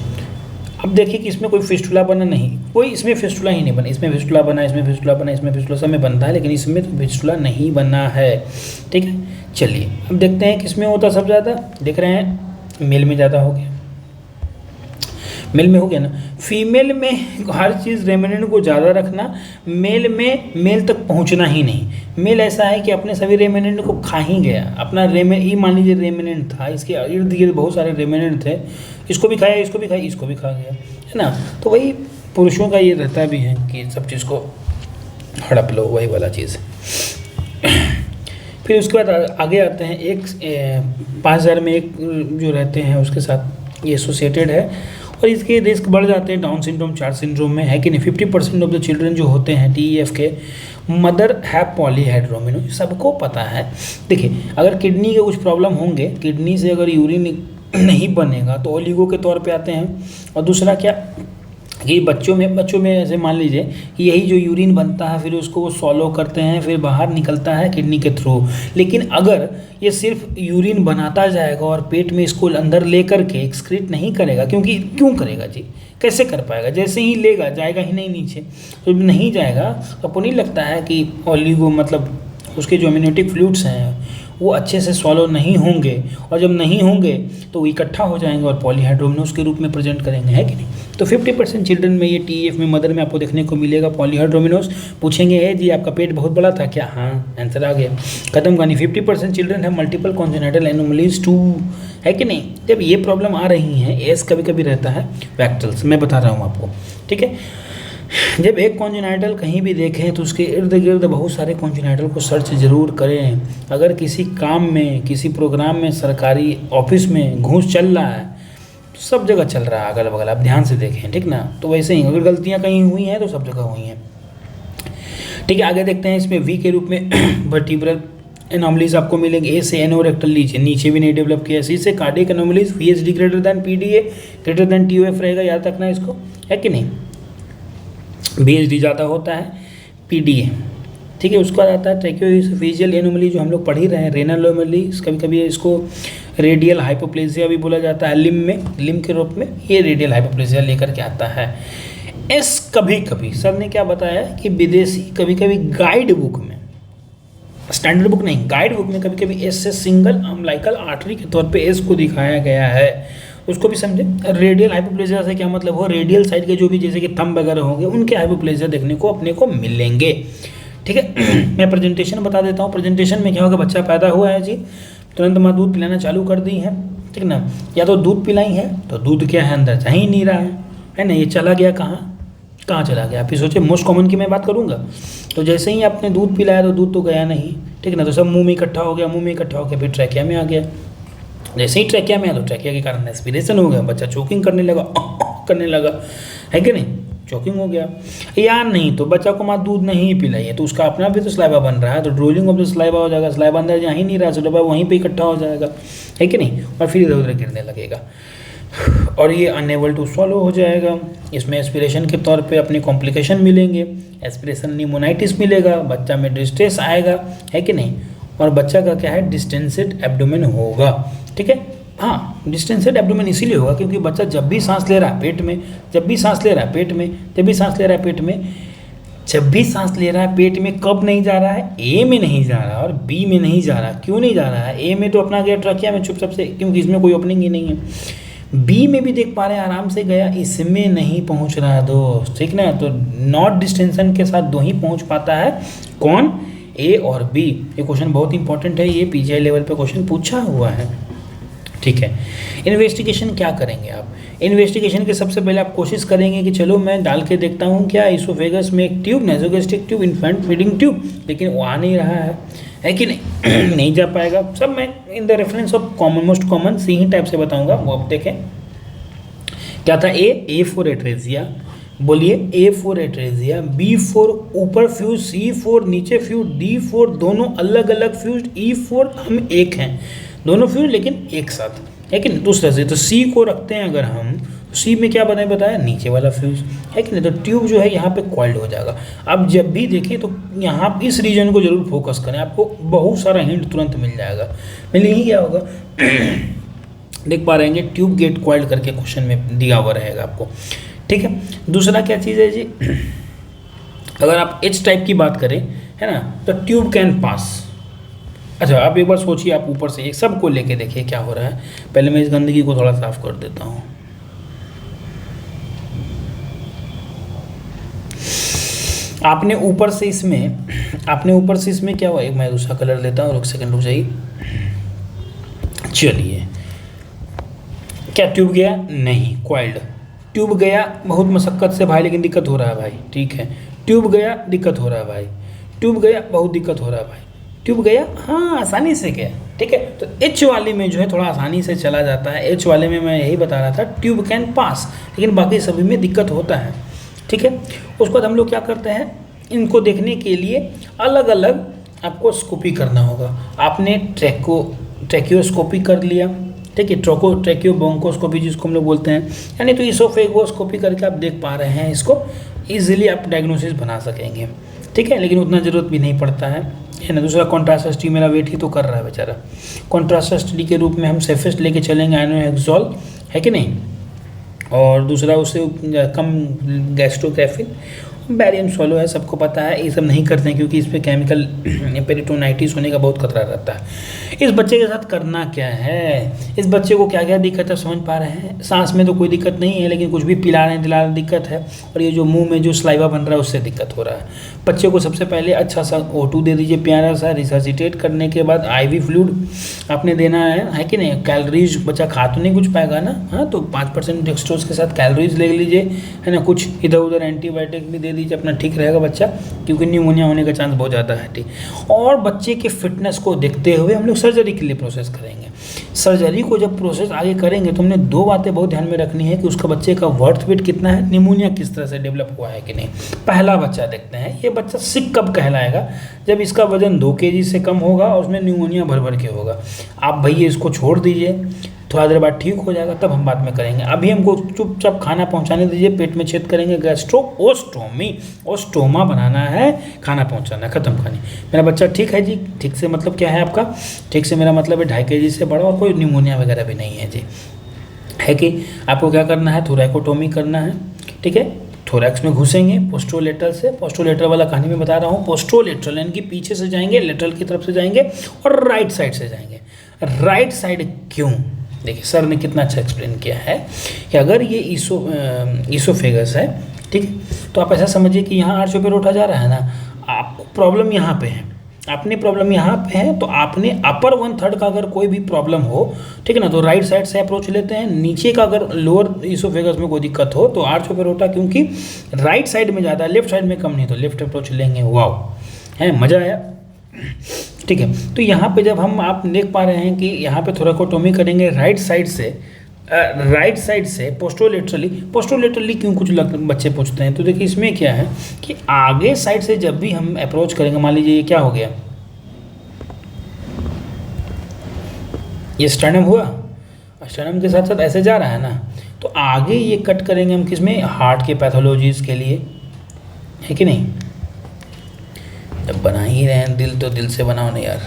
[SPEAKER 1] अब देखिए कि इसमें कोई फिस्टुला बना नहीं, कोई इसमें फिस्टुला ही नहीं बना। इसमें फिस्टुला बना, इसमें फिस्टुला बना, इसमें फिस्टुला, सब में बनता है, लेकिन इसमें तो फिस्टुला नहीं बना है, ठीक है। चलिए अब देखते हैं किसमें होता सब ज़्यादा। देख रहे हैं मेल में ज़्यादा हो गया, मेल में हो गया ना। फीमेल में हर चीज़ रेमिनेंट को ज़्यादा रखना, मेल में मेल तक पहुंचना ही नहीं। मेल ऐसा है कि अपने सभी रेमिनेंट को खा ही गया अपना। ई मान लीजिए रेमिनेंट था, इसके इर्द गिर्द बहुत सारे रेमिनेंट थे, इसको भी खाया, इसको भी खाया, इसको भी खा गया, है ना। तो वही पुरुषों का ये रहता भी है कि सब चीज़ को हड़प लो, वही वाला चीज़। फिर उसके बाद आगे आते हैं, 5000 में एक जो रहते हैं उसके साथ ये एसोसिएटेड है, और इसके रिस्क बढ़ जाते हैं डाउन सिंड्रोम, चार्ट सिंड्रोम में, है कि नहीं। 50% ऑफ द चिल्ड्रन जो होते हैं TEF के मदर हैव पॉलीहाइड्रोमिनो, सबको पता है। देखिए, अगर किडनी के कुछ प्रॉब्लम होंगे, किडनी से अगर यूरिन नहीं बनेगा तो ओलिगो के तौर पे आते हैं। और दूसरा क्या कि बच्चों में ऐसे मान लीजिए कि यही जो यूरिन बनता है फिर उसको वो सॉलो करते हैं, फिर बाहर निकलता है किडनी के थ्रू। लेकिन अगर ये सिर्फ यूरिन बनाता जाएगा और पेट में इसको अंदर ले करके एक्सक्रीट नहीं करेगा, क्योंकि क्यों करेगा जी, कैसे कर पाएगा। जैसे ही लेगा जाएगा ही नहीं नीचे, तो नहीं जाएगा तो आपको नहीं लगता है कि ओलिगो मतलब उसके जो एमिनियोटिक फ्लूइड्स हैं वो अच्छे से सॉलो नहीं होंगे, और जब नहीं होंगे तो वो इकट्ठा हो जाएंगे और पॉलीहाइड्रोमिनोस के रूप में प्रेजेंट करेंगे, है कि नहीं। तो 50% चिल्ड्रन में ये TEF में मदर में आपको देखने को मिलेगा पॉलीहाइड्रोमिनोस। पूछेंगे है जी आपका पेट बहुत बड़ा था क्या, हाँ आंसर आ गया, खत्म कहानी। 50% चिल्ड्रन है मल्टीपल कॉन्जेनिटल एनोमलीज 2, है कि नहीं। जब ये प्रॉब्लम आ रही हैं, एस कभी कभी रहता है वैक्टल्स, मैं बता रहा हूँ आपको, ठीक है। जब एक कॉन्जेनाइटल कहीं भी देखें तो उसके इर्द गिर्द बहुत सारे कॉन्जेनाइटल को सर्च जरूर करें। अगर किसी काम में, किसी प्रोग्राम में, सरकारी ऑफिस में घूस चल रहा है तो सब जगह चल रहा है अगल बगल, आप ध्यान से देखें, ठीक ना। तो वैसे ही अगर गलतियां कहीं हुई हैं तो सब जगह हुई हैं, ठीक है। आगे देखते हैं, इसमें वी के रूप में वर्टिब्रल एनोमलीज आपको मिलेंगे। ए से एनोरेक्टल नीचे भी नहीं डेवलप किया। सी से cardiac anomalies, VHD greater than PDA greater than TOF रहेगा, याद रखना इसको, है कि नहीं। VHD ज़्यादा होता है PDA, ठीक है। उसका आता है ट्रैकियोइसोफेजियल एनोमली जो हम लोग पढ़ ही रहे हैं, रेनल एनोमली, कभी कभी इसको रेडियल हाइपोप्लेजिया भी बोला जाता है। लिम के रूप में ये रेडियल हाइपोप्लेजिया लेकर के आता है। कभी कभी सर ने क्या बताया कि विदेशी कभी कभी गाइड बुक में स्टैंडर्ड बुक नहीं, गाइड बुक में कभी कभी एस से सिंगल अम्बिलिकल आर्टरी के तौर पे एस को दिखाया गया है, उसको भी समझे। रेडियल हाइपोप्लेजिया से क्या मतलब हो, रेडियल साइड के जो भी जैसे कि थंब वगैरह होंगे उनके हाइपोप्लेजिया देखने को अपने को मिलेंगे। ठीक है मैं प्रेजेंटेशन बता देता हूँ। प्रेजेंटेशन में क्या होगा, बच्चा पैदा हुआ है जी, तुरंत माँ दूध पिलाना चालू कर दी है, ठीक ना, या तो दूध पिलाई है तो दूध क्या है अंदर जा ही नहीं रहा है ना, ये चला गया कहाँ चला गया। फिर सोचे मोस्ट कॉमन की मैं बात करूँगा, तो जैसे ही आपने दूध पिलाया तो दूध तो गया नहीं, ठीक ना, तो सब मुंह में इकट्ठा हो गया, फिर ट्रैकिया में आ गया। जैसे ही ट्रैकिया में आया तो ट्रैकिया के कारण एस्पिरेशन हो गया, बच्चा चोकिंग करने लगा है कि नहीं, चोकिंग हो गया। या नहीं तो बच्चा को माँ दूध नहीं पिलाई है तो उसका अपना भी तो स्लाइवा बन रहा है, तो ड्रोलिंग ऑफ द स्लाइवा हो जाएगा, स्लाइवा अंदर जा ही नहीं रहा, स्लाइवा वहीं पे इकट्ठा हो जाएगा, है कि नहीं, और फिर इधर उधर गिरने लगेगा और ये अनएबल टू सॉलो हो जाएगा। इसमें एस्पिरेशन के तौर पे अपने कॉम्प्लिकेशन मिलेंगे, एस्पिरेशन निमोनाइटिस मिलेगा, बच्चा में डिस्ट्रेस आएगा, है कि नहीं, और बच्चा का क्या है डिस्टेंसेड एब्डोमेन होगा। ठीक है, हाँ डिस्टेंसेड एब्डोमेन इसीलिए होगा क्योंकि बच्चा जब भी सांस ले रहा है पेट में, जब भी सांस ले रहा है पेट में, कब नहीं जा रहा है, ए में नहीं जा रहा और बी में नहीं जा रहा। क्यों नहीं जा रहा है, ए में तो अपना गया ट्रकिया में चुपचाप से क्योंकि इसमें कोई ओपनिंग ही नहीं है, बी में भी देख पा रहे हैं आराम से गया, इसमें नहीं पहुंच रहा है दोस्त, ठीक ना, तो नॉट डिस्टेंशन के साथ दो ही पहुंच पाता है, कौन, ए और बी। ये क्वेश्चन बहुत इंपॉर्टेंट है, ये पीजीआई लेवल पे क्वेश्चन पूछा हुआ है। ठीक है, इन्वेस्टिगेशन क्या करेंगे आप, इन्वेस्टिगेशन के सबसे पहले आप कोशिश करेंगे कि चलो मैं डाल के देखता हूँ क्या इसोफेगस में एक tube, nasogastric tube, infant feeding tube, लेकिन वो आ नहीं रहा है कि नहीं नहीं जा पाएगा। सब मैं in the reference of common most common C ही टाइप से बताऊंगा, वो आप देखें। क्या था, ए फॉर एट्रेजिया, बोलिए A for atresia, B for ऊपर फ्यूज, सी फॉर नीचे फ्यूज, डी फॉर दोनों अलग अलग फ्यूज, ई फॉर हम एक हैं, दोनों फ्यूज लेकिन एक साथ, है कि नहीं, दूसरे से। तो सी को रखते हैं अगर हम, तो सी में क्या बताया नीचे वाला फ्यूज, है कि नहीं, तो ट्यूब जो है यहाँ पे कॉइल्ड हो जाएगा। अब जब भी देखिए तो यहाँ इस रीजन को जरूर फोकस करें, आपको बहुत सारा हिंट तुरंत मिल जाएगा। मिल ही क्या होगा देख पा रहेंगे, ट्यूब गेट कॉइल्ड करके क्वेश्चन में दिया हुआ रहेगा आपको। ठीक है, दूसरा क्या चीज़ है जी, अगर आप एच टाइप की बात करें, है ना, तो ट्यूब कैन पास। अच्छा आप एक बार सोचिए, आप ऊपर से ये सबको लेके देखिए क्या हो रहा है। पहले मैं इस गंदगी को थोड़ा साफ कर देता हूँ। आपने ऊपर से इसमें क्या हुआ, एक मैं दूसरा कलर लेता हूँ, एक सेकंड रुक जाइए। चलिए, क्या ट्यूब गया, नहीं, कॉइल्ड ट्यूब गया, बहुत मशक्कत से भाई, लेकिन दिक्कत हो रहा है भाई, ठीक है, ट्यूब गया, दिक्कत हो रहा है भाई, ट्यूब गया, बहुत दिक्कत हो रहा है भाई, ट्यूब गया, हाँ आसानी से गया, ठीक है। तो एच वाले में जो है थोड़ा आसानी से चला जाता है, एच वाले में मैं यही बता रहा था, ट्यूब कैन पास, लेकिन बाकी सभी में दिक्कत होता है, ठीक है। उसके बाद हम लोग क्या करते हैं, इनको देखने के लिए अलग अलग आपको स्कोपी करना होगा। आपने ट्रैकियोस्कोपी कर लिया, ठीक है, ट्रैकियो बोंकोस्कोपी जिसको हम लोग बोलते हैं, यानी तो इसोफेगोस्कोपी करके आप देख पा रहे हैं, इसको ईजिली आप डायग्नोसिस बना सकेंगे, ठीक है, लेकिन उतना ज़रूरत भी नहीं पड़ता है ना। दूसरा कॉन्ट्रास्ट स्टडी मेरा वेट ही तो कर रहा है बेचारा। कॉन्ट्रास्ट स्टडी के रूप में हम सेफेस्ट लेके चलेंगे आयनोहेक्सोल, है कि नहीं, और दूसरा उससे कम गैस्ट्रोग्राफिन, बैरियम सॉलो है, सबको पता है, ये सब नहीं करते हैं क्योंकि इस पर केमिकल पेरिटोनाइटिस होने का बहुत खतरा रहता है। इस बच्चे के साथ करना क्या है, इस बच्चे को क्या क्या दिक्कत है समझ पा रहे हैं। सांस में तो कोई दिक्कत नहीं है, लेकिन कुछ भी पिला रहे हैं दिला रहे दिक्कत है, और ये जो मुंह में जो स्लाइवा बन रहा है उससे दिक्कत हो रहा है। बच्चे को सबसे पहले अच्छा सा O2 दे दीजिए प्यारा सा, रिसर्सिटेट करने के बाद IV फ्लूइड आपने देना है कि नहीं। कैलोरीज बच्चा खा तो नहीं कुछ पाएगा ना, हाँ, तो 5% डेक्सट्रोज के साथ कैलोरीज ले लीजिए, है ना, कुछ इधर उधर एंटीबायोटिक भी दे दीजिए, अपना ठीक रहेगा बच्चा, क्योंकि न्यूमोनिया होने का चांस बहुत ज़्यादा है, ठीक। और बच्चे के फिटनेस को देखते हुए हम लोग सर्जरी के लिए प्रोसेस करेंगे। सर्जरी को जब प्रोसेस आगे करेंगे तो हमने दो बातें बहुत ध्यान में रखनी है कि उसका बच्चे का बर्थ वेट कितना है, निमोनिया किस तरह से डेवलप हुआ है कि नहीं। पहला बच्चा देखते हैं, ये बच्चा सिक कब कहलाएगा, जब इसका वजन 2 kg से कम होगा और उसमें न्यूमोनिया भर के होगा। आप भैया इसको छोड़ दीजिए, थोड़ा देर बाद ठीक हो जाएगा, तब हम बाद में करेंगे। अभी हमको चुपचाप खाना पहुंचाने दीजिए, पेट में छेद करेंगे, गैस्ट्रोओस्टोमी, ओस्टोमा बनाना है, खाना पहुंचाना है, खत्म कहानी। मेरा बच्चा ठीक है जी, ठीक से मतलब क्या है आपका, ठीक से मेरा मतलब है 2.5 kg से बड़ा और कोई न्यूमोनिया वगैरह भी नहीं है जी, है कि। आपको क्या करना है, थोरैकोटोमी करना है, ठीक है, थोरैक्स में घुसेंगे पोस्टरोलेटरल से, पोस्टरोलेटरल वाला कहानी में बता रहा हूँ, पोस्टरोलेटरल यानी कि पीछे से जाएंगे, लेटरल की तरफ से जाएंगे और राइट साइड से जाएंगे। राइट साइड क्यों? देखिए सर ने कितना अच्छा एक्सप्लेन किया है कि अगर ये ईसोफेगस है, ठीक है, तो आप ऐसा समझिए कि यहाँ आर्च ओपेरा उठा जा रहा है ना, आपको प्रॉब्लम यहाँ पे है, आपने प्रॉब्लम यहाँ पे है, तो आपने अपर 1/3 का अगर कोई भी प्रॉब्लम हो, ठीक है ना, तो राइट साइड से अप्रोच लेते हैं। नीचे का अगर लोअर ईसोफेगस में कोई दिक्कत हो तो आर्च ओपेरोटा, क्योंकि राइट साइड में ज़्यादा है, लेफ्ट साइड में कम नहीं, तो लेफ्ट अप्रोच लेंगे। वाओ, है मज़ा आया, ठीक है। तो यहाँ पे जब हम आप देख पा रहे हैं कि यहाँ पे थोरैकोटोमी करेंगे राइट साइड से पोस्टरोलेटरली क्यों कुछ बच्चे पूछते हैं, तो देखिए इसमें क्या है कि आगे साइड से जब भी हम अप्रोच करेंगे, मान लीजिए ये क्या हो गया, ये स्टर्नम हुआ, स्टर्नम के साथ साथ ऐसे जा रहा है ना, तो आगे ये कट करेंगे हम किसमें, हार्ट के पैथोलॉजीज के लिए, है कि नहीं। जब बना ही रहे हैं दिल, तो दिल से बनाओ ना यार,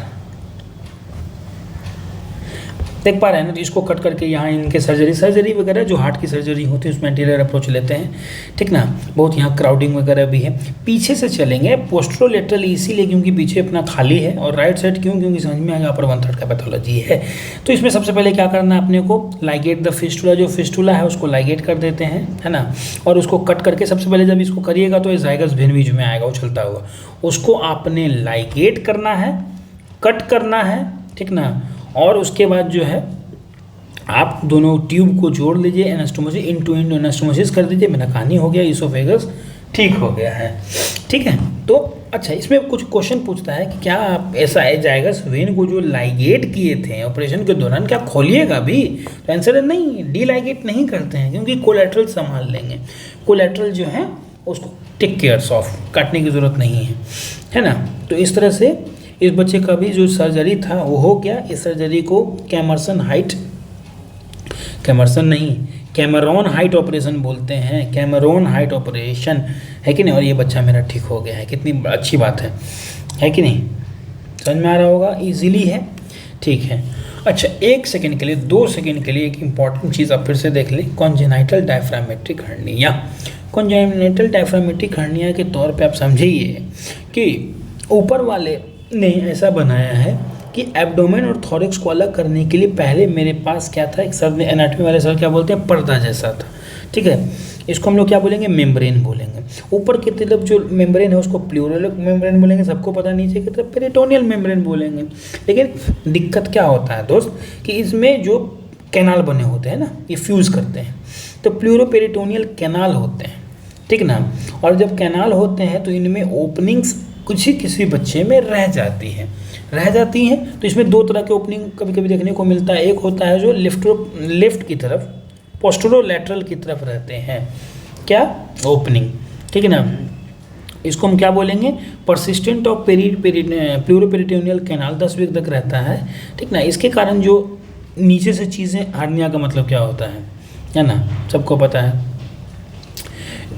[SPEAKER 1] देख पा रहे हैं ना। तो इसको कट करके यहाँ इनके सर्जरी वगैरह जो हार्ट की सर्जरी होती है उसमें एंटीरियर अप्रोच लेते हैं, ठीक ना। बहुत यहाँ क्राउडिंग वगैरह भी है। पीछे से चलेंगे पोस्टरोलेटरल इसीलिए क्योंकि पीछे अपना खाली है, और राइट साइड क्यों, क्योंकि समझ में आएगा अपर 1/3 का पैथोलॉजी है। तो इसमें सबसे पहले क्या करना है अपने को, लाइगेट द फिस्टुला, जो फिस्टुला है उसको लाइगेट कर देते हैं, है ना, और उसको कट करके सबसे पहले जब इसको करिएगा तो ज़ाइगस भेनवीज में आएगा उछलता हुआ, उसको आपने लाइगेट करना है, कट करना है, ठीक ना। और उसके बाद जो है आप दोनों ट्यूब को जोड़ लीजिए, एनास्टोमोसिस इनटू एनास्टोमोसिस कर दीजिए, मेरा कहानी हो गया, ईसोफेगस ठीक हो गया है, ठीक है। तो अच्छा, इसमें कुछ क्वेश्चन पूछता है कि क्या आप ऐसा ज़ाइगस वेन को जो लाइगेट किए थे ऑपरेशन के दौरान क्या खोलिएगा भी, तो आंसर है नहीं, डी लाइगेट नहीं करते हैं, क्योंकि कोलेट्रल संभाल लेंगे, कोलेट्रल जो है उसको टेक केयर्स ऑफ, काटने की ज़रूरत नहीं है ना। तो इस तरह से इस बच्चे का भी जो सर्जरी था वो हो गया। इस सर्जरी को कैमरसन कैमरॉन हाइट ऑपरेशन बोलते हैं, कैमरॉन हाइट ऑपरेशन, है कि नहीं। और ये बच्चा मेरा ठीक हो गया है, कितनी अच्छी बात है कि नहीं, समझ में आ रहा होगा, इजीली है, ठीक है। अच्छा, 1 सेकेंड के लिए 2 सेकेंड के लिए एक इंपॉर्टेंट चीज़ आप फिर से देख लें, कॉन्जेनाइटल डायफ्रामेट्रिक हर्निया। कॉन्जेनाइटल डायफ्रामेट्रिक हर्निया के तौर पे आप समझिए कि ऊपर वाले ने ऐसा बनाया है कि एब्डोमेन और थॉरिक्स को अलग करने के लिए पहले मेरे पास क्या था, एक सर ने, एनाटॉमी वाले सर क्या बोलते हैं, पर्दा जैसा था, ठीक है। इसको हम लोग क्या बोलेंगे, मेम्ब्रेन बोलेंगे। ऊपर की तरफ जो मेम्ब्रेन है उसको प्लूरल मेम्ब्रेन बोलेंगे, सबको पता, नीचे की तरफ पेरिटोनियल मेम्ब्रेन बोलेंगे। लेकिन दिक्कत क्या होता है दोस्त, कि इसमें जो कैनाल बने होते हैं ना, ये फ्यूज़ करते हैं, तो प्लूरोपेरिटोनियल कैनाल होते हैं, ठीक ना। और जब कैनाल होते हैं तो इनमें ओपनिंग्स किसी बच्चे में रह जाती हैं। तो इसमें 2 तरह के ओपनिंग कभी कभी देखने को मिलता है। एक होता है जो लेफ्ट की तरफ पोस्टरोलैटरल की तरफ रहते हैं, क्या ओपनिंग, ठीक है ना। इसको हम क्या बोलेंगे, परसिस्टेंट ऑफ प्लूरोपेरिटोनियल कैनाल 10 वीक तक रहता है, ठीक ना। इसके कारण जो नीचे से चीज़ें, हर्निया का मतलब क्या होता है ना, सबको पता है,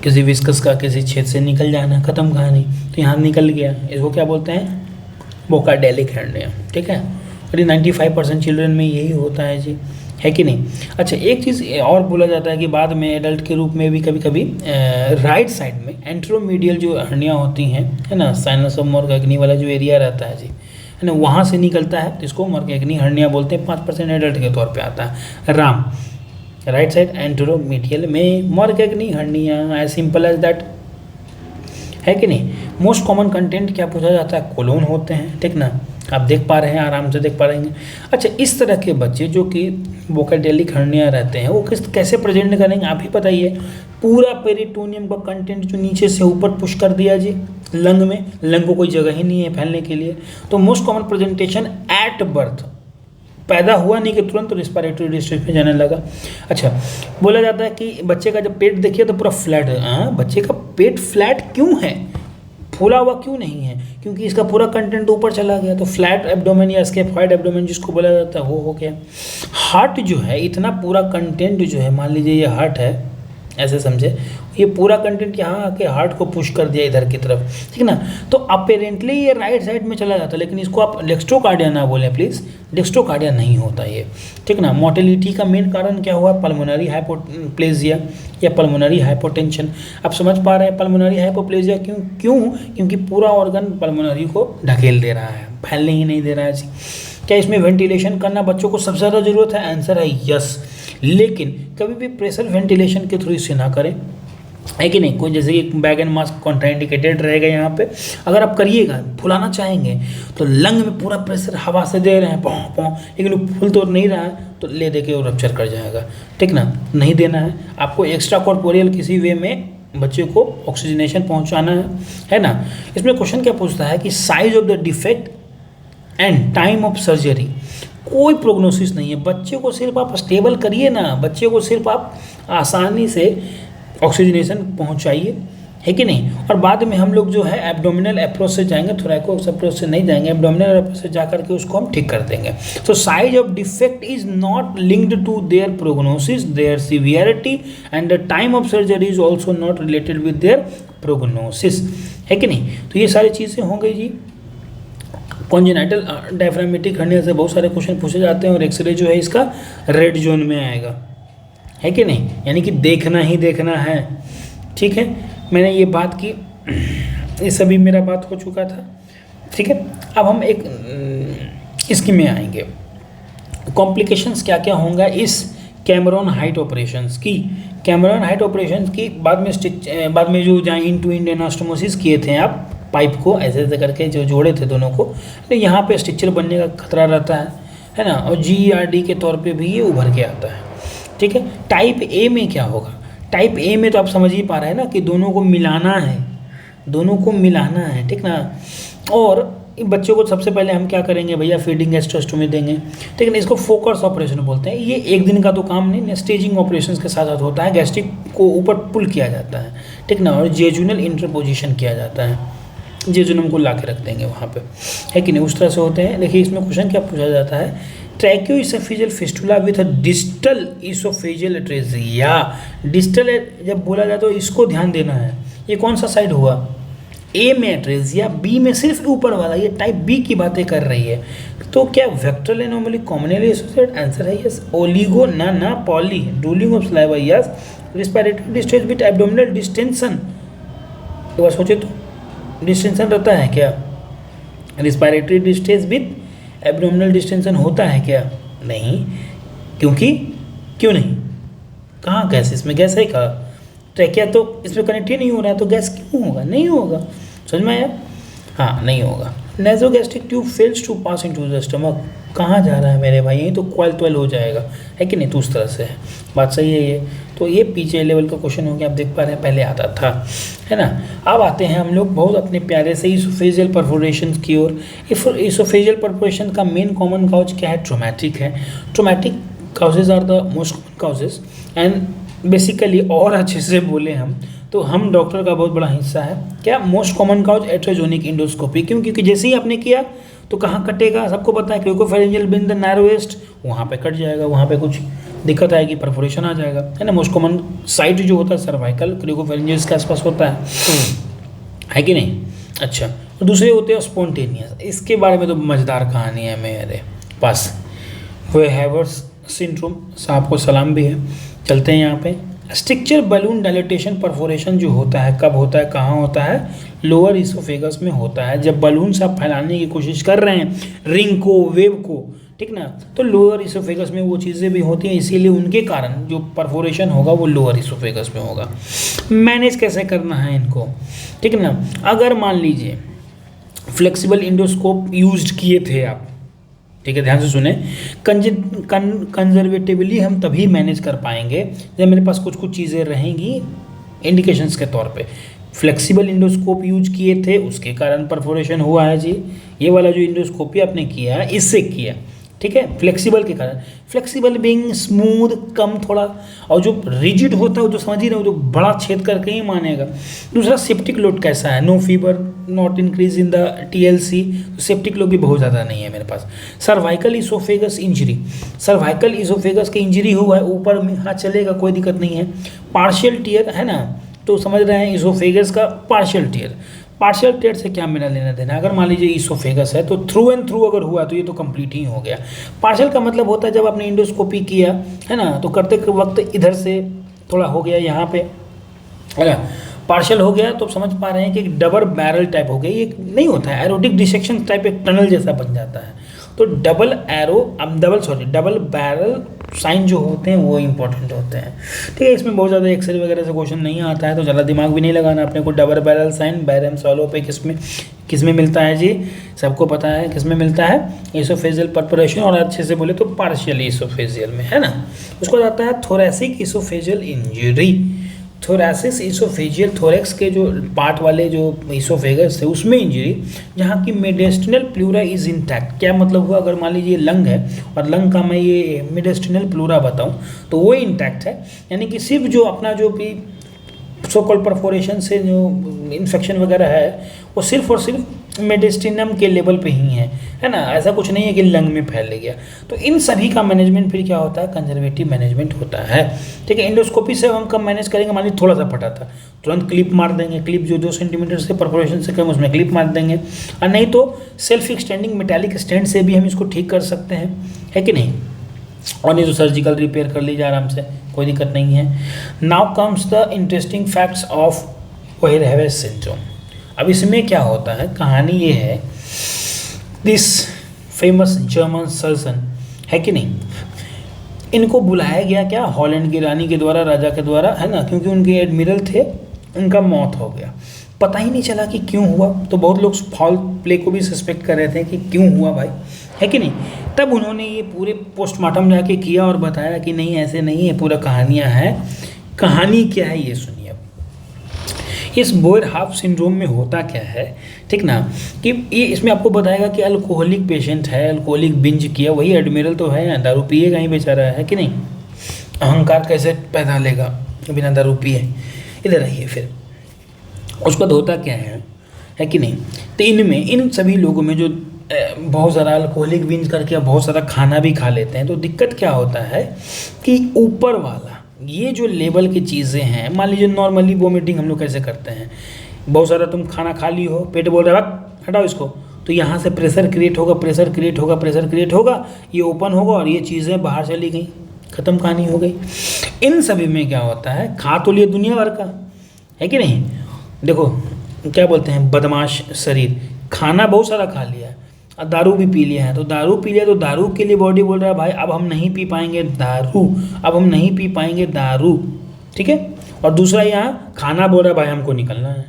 [SPEAKER 1] किसी विस्कस का किसी छेद से निकल जाना, खत्म कहानी। तो यहाँ निकल गया, इसको क्या बोलते हैं, बोकाडेलिक हर्निया, ठीक है। और ये 95% चिल्ड्रन में यही होता है जी, है कि नहीं। अच्छा, एक चीज़ और बोला जाता है कि बाद में एडल्ट के रूप में भी कभी कभी राइट साइड में एंट्रोमीडियल जो हर्निया होती हैं, है ना, साइनस ऑफ मॉर्गेग्नी वाला जो एरिया रहता है जी, है ना, वहाँ से निकलता है, तो इसको मॉर्गेग्नी हर्निया बोलते हैं। 5% एडल्ट के तौर पर आता है। राम, राइट साइड एंट्रोमीडियल में Morgagni hernia, as simple as that, है कि नहीं। मोस्ट कॉमन कंटेंट क्या पूछा जाता है, कोलोन होते हैं, ठीक ना, आप देख पा रहे हैं, आराम से देख पा रहे हैं। अच्छा, इस तरह के बच्चे जो कि बोकाडेलिक हर्निया रहते हैं वो कैसे प्रेजेंट करेंगे, आप ही बताइए। पूरा पेरिटोनियम का कंटेंट जो नीचे से ऊपर पुश कर दिया जी लंग में, लंग को कोई जगह ही नहीं है फैलने के लिए। तो most common presentation at birth, पैदा हुआ नहीं कि तुरंत रिस्पायरेटरी डिस्ट्रिक्ट में जाने लगा। अच्छा, बोला जाता है कि बच्चे का जब पेट देखिए तो पूरा फ्लैट है। बच्चे का पेट फ्लैट क्यों है, फूला हुआ क्यों नहीं है, क्योंकि इसका पूरा कंटेंट ऊपर चला गया। तो फ्लैट एब्डोमेन या स्केफॉइड एब्डोमेन जिसको बोला जाता है वो हो गया। हार्ट जो है, इतना पूरा कंटेंट जो है, मान लीजिए ये हार्ट है, ऐसे समझे, ये पूरा कंटेंट यहाँ आके हार्ट को पुश कर दिया इधर की तरफ, ठीक है ना। तो अपेरेंटली ये राइट साइड में चला जाता है, लेकिन इसको आप डेक्स्ट्रोकार्डिया ना बोलें प्लीज़, डेक्स्ट्रोकार्डिया नहीं होता ये, ठीक ना। मोर्टेलिटी का मेन कारण क्या हुआ, पल्मोनरी हाइपोप्लेजिया या पल्मोनरी हाइपोटेंशन। आप समझ पा रहे हैं पल्मोनरी हाइपोप्लेजिया क्योंकि पूरा ऑर्गन पल्मोनरी को ढकेल दे रहा है, फैलने ही नहीं दे रहा है जी। क्या इसमें वेंटिलेशन करना बच्चों को सबसे ज़्यादा ज़रूरत है, आंसर है यस, लेकिन कभी भी प्रेशर वेंटिलेशन के थ्रू इसे ना करें, है कि नहीं। कोई जैसे कि बैग एंड मास्क कॉन्ट्राइंडिकेटेड रहेगा यहाँ पे, अगर आप करिएगा फुलाना चाहेंगे तो लंग में पूरा प्रेशर हवा से दे रहे हैं पों पों, लेकिन वो फुल तो नहीं रहा है तो ले दे के वो रप्चर कर जाएगा, ठीक ना, नहीं देना है आपको। एक्स्ट्रा कॉर्पोरियल किसी वे में बच्चे को ऑक्सीजनेशन पहुँचाना है ना। इसमें क्वेश्चन क्या पूछता है कि size of the defect and time of surgery, कोई प्रोग्नोसिस नहीं है, बच्चे को सिर्फ आप स्टेबल करिए ना, बच्चे को सिर्फ आप आसानी से ऑक्सीजनेशन पहुंचाइए, है कि नहीं। और बाद में हम लोग जो है एब्डोमिनल अप्रोच से जाएंगे, थोरैको अप्रोच से नहीं जाएंगे, एब्डोमिनल अप्रोच से जा करके उसको हम ठीक कर देंगे। तो size of defect is not linked to their prognosis, their severity and the time of surgery is also not related with their prognosis, है कि नहीं। तो ये सारी चीज़ें हो गई जी। कॉन्जेनाइटल डायफ्रामेटिक हर्निया से बहुत सारे क्वेश्चन पूछे जाते हैं और एक्सरे जो है इसका रेड जोन में आएगा, है कि नहीं, यानी कि देखना ही देखना है, ठीक है। मैंने ये बात की, ये सभी मेरा बात हो चुका था, ठीक है। अब हम एक इसकी में आएंगे, कॉम्प्लिकेशंस क्या क्या होंगे इस कैमरॉन हाइट ऑपरेशंस की। कैमरॉन हाइट ऑपरेशंस की बाद में जो जहाँ इन टू इंड एनास्टोमोसिस किए थे आप, पाइप को ऐसे ऐसे करके जो जोड़े थे दोनों को, तो यहाँ पे स्टिक्चर बनने का खतरा रहता है ना, और GERD के तौर पे भी ये उभर के आता है, ठीक है। टाइप ए में क्या होगा, टाइप ए में तो आप समझ ही पा रहे हैं ना कि दोनों को मिलाना है, दोनों को मिलाना है, ठीक ना। और बच्चों को सबसे पहले हम क्या करेंगे भैया, फीडिंग गैस्ट्रोस्टोमी देंगे, ठीक है। इसको फोकस ऑपरेशन बोलते हैं। ये एक दिन का तो काम नहीं, स्टेजिंग ऑपरेशन के साथ साथ होता है, गैस्ट्रिक को ऊपर पुल किया जाता है, ठीक ना, और जेजुनल इंटरपोजिशन किया जाता है, जेजुनम को ला के रख देंगे वहाँ पे, है कि नहीं, उस तरह से होते हैं। देखिए इसमें क्वेश्चन क्या पूछा जाता है, tracheoesophageal fistula with a distal oesophageal atresia. Distal जब बोला जाए तो इसको ध्यान देना है, ये कौन सा साइड हुआ, ए में एट्रेजिया, बी में सिर्फ ऊपर वाला, ये टाइप बी की बातें कर रही है। तो क्या वेक्टरल एनोमली कॉमनली एसोसिएटेड, आंसर है यस। ओलिगो ना poly, drooling of saliva yes. Respiratory distress with abdominal distension, एक बार सोचे तो डिस्टेंशन रहता है क्या, respiratory distress with abdominal distension होता है क्या, नहीं, क्यों नहीं, कहाँ गैस, इसमें गैस है कहाँ, ट्रैकिया तो इसमें कनेक्ट ही नहीं हो रहा है, तो गैस क्यों होगा, नहीं होगा, समझ में आया, हाँ नहीं होगा। Nasogastric tube fails to pass into the stomach, कहाँ जा रहा है मेरे भाई, यही तो क्वेल हो जाएगा, है कि नहीं, तो उस तरह से है, बात सही है ये। तो ये पीछे लेवल का क्वेश्चन हो गया, आप देख पा रहे हैं, पहले आता था, है ना। अब आते हैं हम लोग बहुत अपने प्यारे से इसोफेजियल परफोरेशन की ओर। इसोफेजियल परफोरेशन का मेन कॉमन काउज क्या है, ट्रोमैटिक है। Traumatic causes are the most common causes and basically, और अच्छे से बोले हम तो हम डॉक्टर का बहुत बड़ा हिस्सा है क्या, मोस्ट कॉमन काउज एट्रोजोनिक इंडोस्कोपी। क्योंकि जैसे ही आपने किया तो कहाँ कटेगा, सबको पता है, क्रिकोफेरेंजियल बिन द नैरोएस्ट, वहाँ पे कट जाएगा, वहाँ पे कुछ दिक्कत आएगी, परफोरेशन आ जाएगा, है ना। मोस्ट कॉमन साइट जो होता है सर्वाइकल, क्रिकोफेरेंजियल्स के आसपास होता है कि नहीं। अच्छा, और दूसरे होते हैं स्पॉन्टेनियस, इसके बारे में तो मज़ेदार कहानी है मेरे पास, वो हैवर्स सिंड्रोम, साहब को सलाम भी है। चलते हैं यहाँ पे, स्ट्रक्चर बलून डायलेटेशन परफोरेशन जो होता है, कब होता है, कहाँ होता है, लोअर इसोफेगस में होता है। जब बलून से आप फैलाने की कोशिश कर रहे हैं रिंग को, वेव को, ठीक ना, तो लोअर इसोफेगस में वो चीज़ें भी होती हैं, इसीलिए उनके कारण जो परफोरेशन होगा वो लोअर इसोफेगस में होगा। मैनेज कैसे करना है इनको, ठीक है ना। अगर मान लीजिए फ्लेक्सिबल इंडोस्कोप यूज्ड किए थे आप, ठीक है, ध्यान से सुने, कंजर्वेटिवली हम तभी मैनेज कर पाएंगे जब मेरे पास कुछ चीज़ें रहेंगी इंडिकेशंस के तौर पे। फ्लेक्सिबल इंडोस्कोप यूज किए थे, उसके कारण परफोरेशन हुआ है जी। ये वाला जो इंडोस्कोपी आपने किया है, इससे किया, ठीक है, फ्लेक्सिबल के कारण। फ्लेक्सिबल बीइंग स्मूथ, कम थोड़ा, और जो रिजिड होता है वो तो समझ ही रहे हो, जो बड़ा छेद करके ही मानेगा। दूसरा सेप्टिक लोड कैसा है, no fever, not increase in the TLC, तो सेप्टिक लोड भी बहुत ज़्यादा नहीं है मेरे पास। Cervical oesophagus injury, cervical oesophagus की इंजरी हुआ है, ऊपर में हाँ चलेगा, कोई दिक्कत नहीं है। पार्शियल टियर है ना, तो समझ रहे हैं इसोफेगस का पार्शियल टियर। पार्शियल टियर से क्या मेरा लेना देना, अगर मान लीजिए इसोफेगस है तो थ्रू एंड थ्रू अगर हुआ तो ये तो कंप्लीट ही हो गया। पार्शियल का मतलब होता है जब आपने इंडोस्कोपी किया है ना, तो करते वक्त इधर से थोड़ा हो गया यहाँ पे, है ना, पार्शियल हो गया, तो समझ पा रहे हैं कि एक डबल बैरल टाइप हो गया, ये नहीं होता है, एरोटिक डिसेक्शन टाइप एक टनल जैसा बन जाता है। तो डबल बैरल साइन जो होते हैं वो इंपॉर्टेंट होते हैं, ठीक है। इसमें बहुत ज़्यादा एक्सरे वगैरह से क्वेश्चन नहीं आता है, तो ज़्यादा दिमाग भी नहीं लगाना अपने को। Double barrel sign barium swallow पे किस में मिलता है जी, सबको पता है किस में मिलता है, इसोफेजियल परफोरेशन, और अच्छे से बोले तो पार्शियल इसोफेजियल में, है ना। उसको जाता है thoracic oesophageal injury. Thoracic oesophageal, thorax के जो पार्ट वाले जो इसोफेगस है उसमें इंजरी, जहाँ की मेडिस्टिनल प्लूरा इज इंटैक्ट। क्या मतलब हुआ, अगर मान लीजिए लंग है और लंग का मैं ये मेडिस्टिनल प्लूरा बताऊँ तो वो इंटैक्ट है, यानी कि सिर्फ जो अपना जो भी सो कॉल्ड परफोरेशन से जो इन्फेक्शन वगैरह है वो सिर्फ और सिर्फ मेडिस्टिनम के लेवल पे ही है ना, ऐसा कुछ नहीं है कि लंग में फैल गया। तो इन सभी का मैनेजमेंट फिर क्या होता है, कंजर्वेटिव मैनेजमेंट होता है, ठीक है। इंडोस्कोपी से हम कब मैनेज करेंगे, मान लीजिए थोड़ा सा फटा था, तुरंत क्लिप मार देंगे, क्लिप जो 2 सेंटीमीटर से परफोरेशन से कम उसमें क्लिप मार देंगे, और नहीं तो सेल्फ एक्सटेंडिंग मेटालिक स्टैंड से भी हम इसको ठीक कर सकते हैं, है कि नहीं। और नहीं तो सर्जिकल रिपेयर कर लीजिए आराम से, कोई दिक्कत नहीं है। Now comes the interesting facts of where syndrome. अब इसमें क्या होता है, कहानी ये है, दिस फेमस जर्मन सर्जन, है कि नहीं, इनको बुलाया गया क्या, हॉलैंड की रानी के द्वारा, राजा के द्वारा, है ना, क्योंकि उनके एडमिरल थे, उनका मौत हो गया, पता ही नहीं चला कि क्यों हुआ। तो बहुत लोग फाउल प्ले को भी सस्पेक्ट कर रहे थे कि क्यों हुआ भाई, है कि नहीं। तब उन्होंने ये पूरे पोस्टमार्टम जाके किया और बताया कि नहीं ऐसे नहीं है, पूरा कहानियाँ हैं। कहानी क्या है ये सुनिए। इस बोयर हाफ सिंड्रोम में होता क्या है, ठीक ना, कि ये इसमें आपको बताएगा कि अल्कोहलिक पेशेंट है, अल्कोहलिक बिंज किया, वही एडमिरल तो है, दारू पिएगा ही बेचारा, है कि नहीं। अहंकार कैसे पैदा लेगा बिना दारू पिए, इधर आइए फिर। उसके बाद होता क्या है कि नहीं। तो इनमें इन सभी लोगों में जो बहुत सारा अल्कोहलिक बिंज करके बहुत सारा खाना भी खा लेते हैं, तो दिक्कत क्या होता है कि ऊपर वाला ये जो लेवल की चीज़ें हैं, मान लीजिए नॉर्मली वोमिटिंग हम लोग कैसे करते हैं, बहुत सारा तुम खाना खा ली हो, पेट बोल रहा है हटाओ इसको, तो यहाँ से प्रेशर क्रिएट होगा, प्रेशर क्रिएट होगा, ये ओपन होगा और ये चीज़ें बाहर चली गई, ख़त्म कहानी हो गई। इन सभी में क्या होता है, खा तो लिए दुनिया भर का, है कि नहीं। देखो क्या बोलते हैं, बदमाश शरीर, खाना बहुत सारा खा लिया है, दारू भी पी लिया है, तो दारू के लिए बॉडी बोल रहा है भाई अब हम नहीं पी पाएंगे दारू, ठीक है। और दूसरा यहाँ खाना बोल रहा है भाई हमको निकलना है,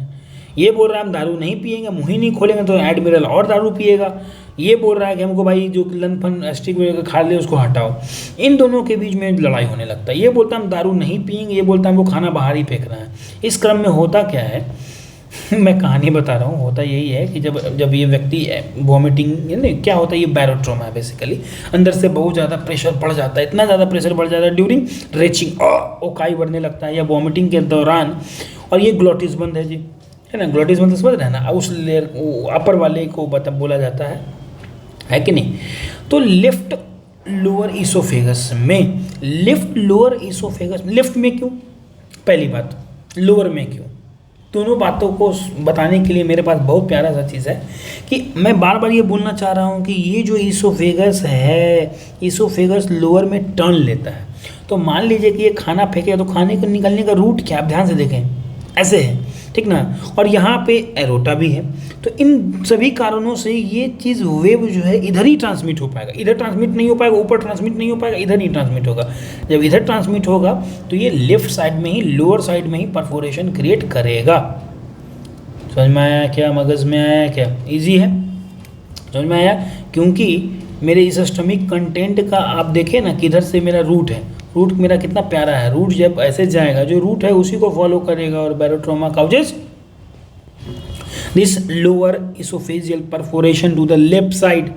[SPEAKER 1] ये बोल रहा है हम दारू नहीं पिएंगे, मुँह ही नहीं खोलेंगे, तो एडमिरल और दारू पिएगा, ये बोल रहा है कि हमको भाई जो लन फन स्टिक वगैरह खा ले उसको हटाओ। इन दोनों के बीच में लड़ाई होने लगता है, ये बोलता है हम दारू नहीं पिएंगे, ये बोलता है हमको खाना बाहर ही फेंक रहा है। इस क्रम में होता क्या है मैं कहानी बता रहा हूँ, होता यही है कि जब ये व्यक्ति वॉमिटिंग, यानी क्या होता है, ये बैरोट्रोमा है बेसिकली, अंदर से बहुत ज़्यादा प्रेशर बढ़ जाता है, इतना ज़्यादा प्रेशर बढ़ जाता है ड्यूरिंग रेचिंग, ओकाई बढ़ने लगता है या वॉमिटिंग के दौरान, और ये ग्लोटिस बंद है जी, है ना, ग्लोटिस बंद समझ रहे हैं ना, उस लेयर अपर वाले को बोला जाता है कि नहीं। तो लेफ्ट लोअर इसोफेगस में, लेफ्ट में क्यों, पहली बात लोअर में क्यों, दोनों बातों को बताने के लिए मेरे पास बहुत प्यारा सा चीज़ है कि मैं बार बार ये बोलना चाह रहा हूँ कि ये जो इसोफेगस है, इसोफेगस लोअर में टर्न लेता है। तो मान लीजिए कि ये खाना फेंके तो खाने को निकलने का रूट क्या, आप ध्यान से देखें, ऐसे है, ठीक ना, और यहाँ पे एरोटा भी है। तो इन सभी कारणों से ये चीज़ वेव जो है इधर ही ट्रांसमिट हो पाएगा, इधर ट्रांसमिट नहीं हो पाएगा, ऊपर ट्रांसमिट नहीं हो पाएगा, इधर ही ट्रांसमिट होगा। जब इधर ट्रांसमिट होगा तो ये लेफ्ट साइड में ही, लोअर साइड में ही परफोरेशन क्रिएट करेगा। समझ में आया क्या, मगज में आया क्या, ईजी है, समझ में आया। क्योंकि मेरे इस स्टमिक कंटेंट का आप देखें ना, किधर से मेरा रूट है, रूट मेरा कितना प्यारा है, रूट जब ऐसे जाएगा जो रूट है उसी को फॉलो करेगा, और barotrauma causes this lower oesophageal perforation to the left side,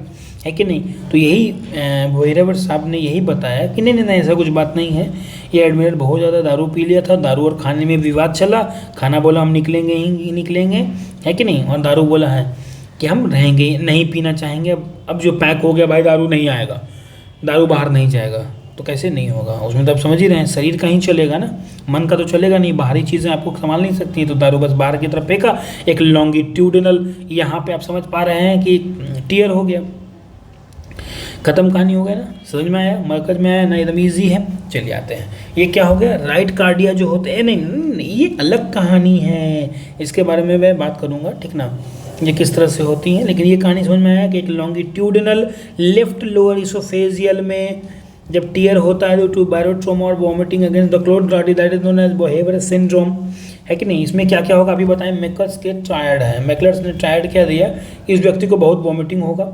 [SPEAKER 1] है कि नहीं। तो यही वोइरेवर साहब ने यही बताया कि नहीं ऐसा कुछ बात नहीं है, ये एडमिरल बहुत ज़्यादा दारू पी लिया था, दारू और खाने में विवाद चला, खाना बोला हम निकलेंगे ही निकलेंगे, है कि नहीं, और दारू बोला है कि हम रहेंगे, नहीं पीना चाहेंगे। अब जो पैक हो गया भाई, दारू नहीं आएगा, दारू बाहर नहीं जाएगा, तो कैसे नहीं होगा, उसमें तो आप समझ ही रहे हैं शरीर का ही चलेगा ना, मन का तो चलेगा नहीं, बाहरी चीज़ें आपको संभाल नहीं सकती, तो दारू बस बाहर की तरफ फेंका, एक लॉन्गिट्यूडिनल यहाँ पे आप समझ पा रहे हैं कि टीयर हो गया, खत्म कहानी हो गया ना, समझ में आया, मरकज में आया ना, एकदम ईजी है। चलिए आते हैं, ये क्या हो गया, राइट कार्डिया जो होते हैं, नहीं ये अलग कहानी है, इसके बारे में मैं बात करूँगा, ठीक ना, ये किस तरह से होती हैं, लेकिन ये कहानी समझ में आया कि एक लॉन्गिट्यूडिनल लेफ्ट लोअर इसोफेजियल में जब टीयर होता है टू बायरोट्रोमा और vomiting against the closed body, that is known as Boerhaave syndrome, है कि नहीं। इसमें क्या क्या होगा अभी बताएं, मेकर्स के ट्रायड है, मेकलर्स ने ट्रायड क्या दिया, इस व्यक्ति को बहुत वॉमिटिंग होगा,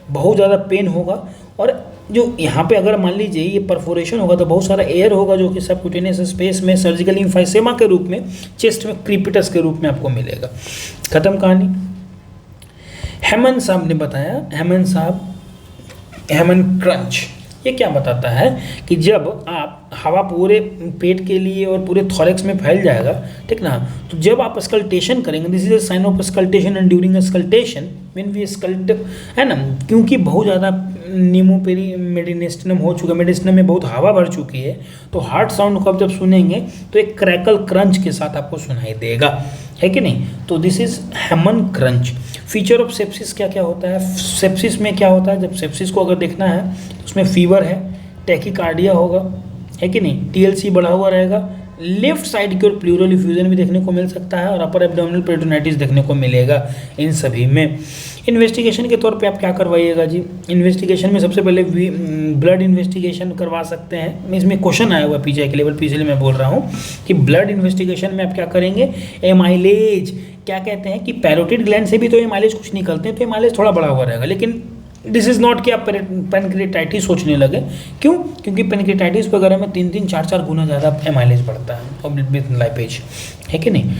[SPEAKER 1] बहुत ज़्यादा पेन होगा, और जो यहाँ पे अगर मान लीजिए ये परफोरेशन होगा तो बहुत सारा एयर होगा जो कि सबक्यूटेनियस स्पेस में सर्जिकल इम्फाइसेमा के रूप में, चेस्ट में क्रीपिटस के रूप में आपको मिलेगा। खत्म कहानी। हेमन साहब ने बताया, हेमन क्रंच, ये क्या बताता है कि जब आप हवा पूरे पेट के लिए और पूरे थॉरेक्स में फैल जाएगा, ठीक ना, तो जब आप स्कल्टेशन करेंगे, this is a sign of auscultation and during auscultation when we auscult, है ना, क्योंकि बहुत ज़्यादा नीमोपेरी मेडिनेस्टिनम हो चुका है, मेडिस्टिनम में बहुत हवा भर चुकी है, तो हार्ट साउंड को आप जब सुनेंगे तो एक क्रैकल क्रंच के साथ आपको सुनाई देगा, है कि नहीं। तो this is Hamman crunch. Feature of sepsis क्या क्या होता है, सेप्सिस में क्या होता है, जब सेप्सिस को अगर देखना है तो उसमें फीवर है, टैकीकार्डिया होगा, है कि नहीं, टीएलसी बढ़ा हुआ रहेगा, लेफ्ट साइड की ओर प्लूरल इफ्यूजन भी देखने को मिल सकता है, और अपर एब्डोमिनल पेरिटोनाइटिस देखने को मिलेगा इन सभी में। इन्वेस्टिगेशन के तौर पे आप क्या करवाइएगा जी, इन्वेस्टिगेशन में सबसे पहले ब्लड इन्वेस्टिगेशन करवा सकते हैं, इसमें क्वेश्चन आया हुआ पीजीआई के लेवल पे, इसलिए मैं बोल रहा हूँ कि ब्लड इन्वेस्टिगेशन में आप क्या करेंगे, एमाइलेज, क्या कहते हैं कि पैरोटिड ग्लैंड से भी तो एमाइलेज कुछ निकलते हैं, तो एमाइलेज थोड़ा बड़ा हुआ रहेगा, लेकिन दिस इज़ नॉट कि आप पेनक्रेटाइटिस सोचने लगे, क्यों, क्योंकि पेनक्रेटाइटिस वगैरह में 3-3, 4-4 गुना ज़्यादा एमाइलेज बढ़ता है और विद लाइपेज, है कि नहीं।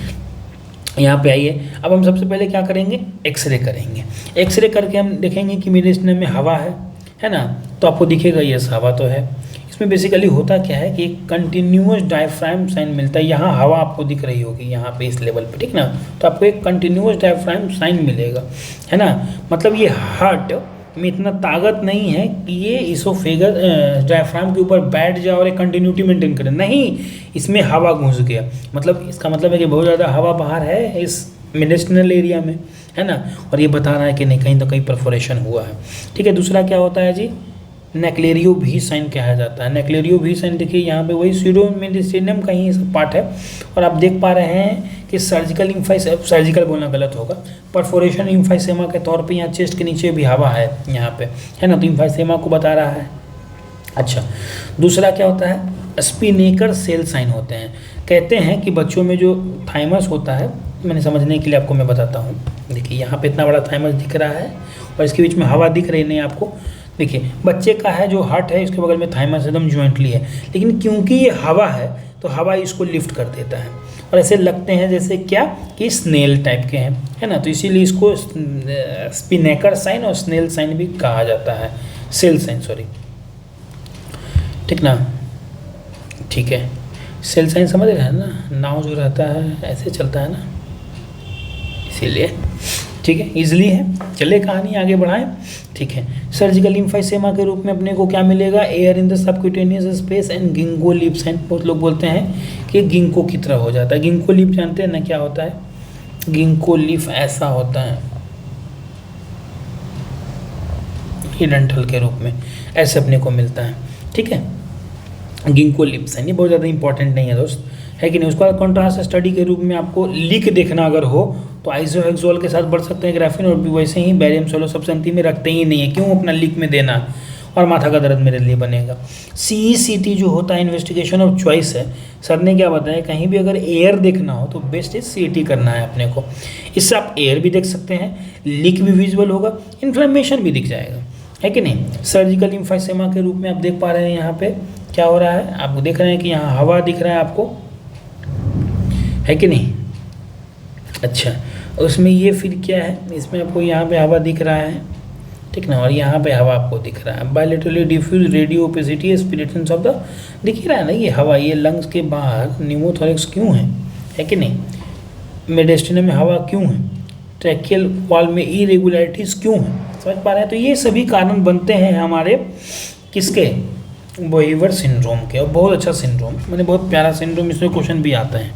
[SPEAKER 1] यहाँ पे आइए, अब हम सबसे पहले क्या करेंगे, एक्सरे करेंगे, एक्सरे करके हम देखेंगे कि मेडिस्टिनम में हवा है ना, तो आपको दिखेगा यस हवा तो है। इसमें बेसिकली होता क्या है कि कंटिन्यूअस डायफ्राम साइन मिलता है, यहाँ हवा आपको दिख रही होगी यहाँ पे इस लेवल पे, ठीक ना, तो आपको एक कंटिन्यूअस डायफ्राम साइन मिलेगा, है ना, मतलब ये हार्ट में इतना ताकत नहीं है कि ये इसोफेगस डायफ्राम के ऊपर बैठ जाए और एक कंटिन्यूटी मेंटेन करे, नहीं, इसमें हवा घुस गया, मतलब इसका मतलब है कि बहुत ज़्यादा हवा बाहर है इस मेडिस्टिनल एरिया में, है ना, और ये बता रहा है कि नहीं कहीं तो कहीं परफोरेशन हुआ है, ठीक है। दूसरा क्या होता है जी, नेक्लेरियो भी साइन कहा जाता है, नेक्लेरियो भी साइन देखिए यहाँ पे वही सीरो मेडिस्टिनम का ही पार्ट है, और आप देख पा रहे हैं कि सर्जिकल बोलना गलत होगा, परफोरेशन इम्फाइसेमा के तौर पे यहाँ चेस्ट के नीचे भी हवा है यहाँ पे, है ना, तो इम्फाइसेमा को बता रहा है। अच्छा, दूसरा क्या होता है, स्पिनेकर सेल साइन होते हैं, कहते हैं कि बच्चों में जो थाइमस होता है, मैंने समझने के लिए आपको मैं बताता हूँ, देखिए यहाँ पे इतना बड़ा थाइमस दिख रहा है और इसके बीच में हवा दिख रही नहीं आपको, देखिए बच्चे का है जो हार्ट है इसके बगल में थाइमस एकदम जॉइंटली है, लेकिन क्योंकि ये हवा है तो हवा इसको लिफ्ट कर देता है और ऐसे लगते हैं जैसे क्या कि स्नेल टाइप के हैं, है ना, तो इसीलिए इसको स्पिनेकर साइन और स्नेल साइन भी कहा जाता है, सेल साइन सॉरी, ठीक ना, ठीक है, सेल साइन समझ रहे हैं ना, नाव जो रहता है ऐसे चलता है ना, इसीलिए, ठीक है, इजली है। चलिए कहानी आगे बढ़ाएं, ठीक है। सर्जिकल इम्फाइसेमा के रूप में अपने को क्या मिलेगा, air in the subcutaneous space and ginkgo leaf sign, बहुत लोग बोलते हैं कि गिंको की तरह हो जाता है, गिंको लीफ जानते हैं ना क्या होता है, गिंको लीफ ऐसा होता है हिडेंटल के रूप में, ऐसे अपने को मिलता है, ठीक है, गिंको लीफ साइन, ये बहुत ज़्यादा इंपॉर्टेंट नहीं है दोस्त, है कि नहीं। उसके बाद कॉन्ट्रास्ट स्टडी के रूप में आपको लीक देखना अगर हो तो आइसोहेक्सोल के साथ बढ़ सकते हैं ग्राफीन, और भी वैसे ही बैरियम सोलो सब्सटेंस में रखते ही नहीं है, क्यों अपना लीक में देना, और माथा का दर्द मेरे लिए बनेगा। CECT जो होता है इन्वेस्टिगेशन ऑफ चॉइस है, सर ने क्या बताया, कहीं भी अगर एयर देखना हो तो बेस्ट इज CT करना है अपने को, इससे आप एयर भी देख सकते हैं, लीक भी विजुअल होगा, इन्फ्लेमेशन भी दिख जाएगा, है कि नहीं। सर्जिकल इम्फाइसेमा के रूप में आप देख पा रहे हैं यहाँ पे क्या हो रहा है, आप देख रहे हैं कि यहाँ हवा दिख रहा है आपको, है कि नहीं। अच्छा, उसमें ये फिर क्या है, इसमें आपको यहाँ पे हवा दिख रहा है, ठीक ना, और यहाँ पे हवा आपको दिख रहा है, bilaterally diffuse radio opacity aspirations of the, दिख रहा है ना ये हवा, ये लंग्स के बाहर न्यूमोथोरेक्स क्यों है कि नहीं, मेडिस्टिनम में हवा क्यों है, ट्रैकियल वॉल में इरेगुलरिटीज़ क्यों है, समझ पा रहे हैं। तो ये सभी कारण बनते हैं हमारे किसके, बोहीवर सिंड्रोम के, और बहुत अच्छा सिंड्रोम, मैंने बहुत प्यारा सिंड्रोम, इसमें क्वेश्चन भी आता है।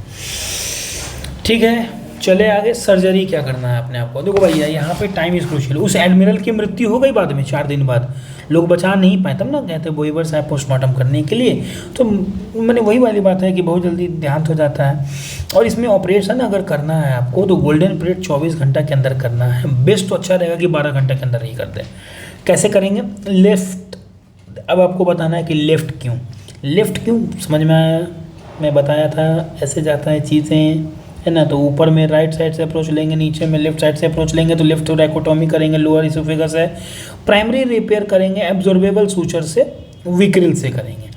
[SPEAKER 1] ठीक है, चले आगे। सर्जरी क्या करना है अपने आप को, देखो भैया यहाँ पे टाइम इज क्रूशियल। उस एडमिरल की मृत्यु हो गई बाद में 4 दिन बाद, लोग बचा नहीं पाए, तब ना कहते बोहीवर साहब पोस्टमार्टम करने के लिए। तो मैंने वही वाली बात है कि बहुत जल्दी देहांत हो जाता है। और इसमें ऑपरेशन अगर करना है आपको तो गोल्डन पीरियड 24 घंटा के अंदर करना है। बेस्ट तो अच्छा रहेगा कि 12 घंटे के अंदर ही कर दें। कैसे करेंगे? लेफ्ट, अब आपको बताना है कि लेफ्ट क्यों समझ में आया, मैं बताया था ऐसे जाता है चीज़ें, है ना। तो ऊपर में राइट साइड से अप्रोच लेंगे, नीचे में लेफ्ट साइड से अप्रोच लेंगे, तो लेफ्ट टोरेकोटॉमी करेंगे, लोअर इसोफेगस है। प्राइमरी रिपेयर करेंगे एब्जॉर्बेबल सूचर से, विक्रिल से करेंगे।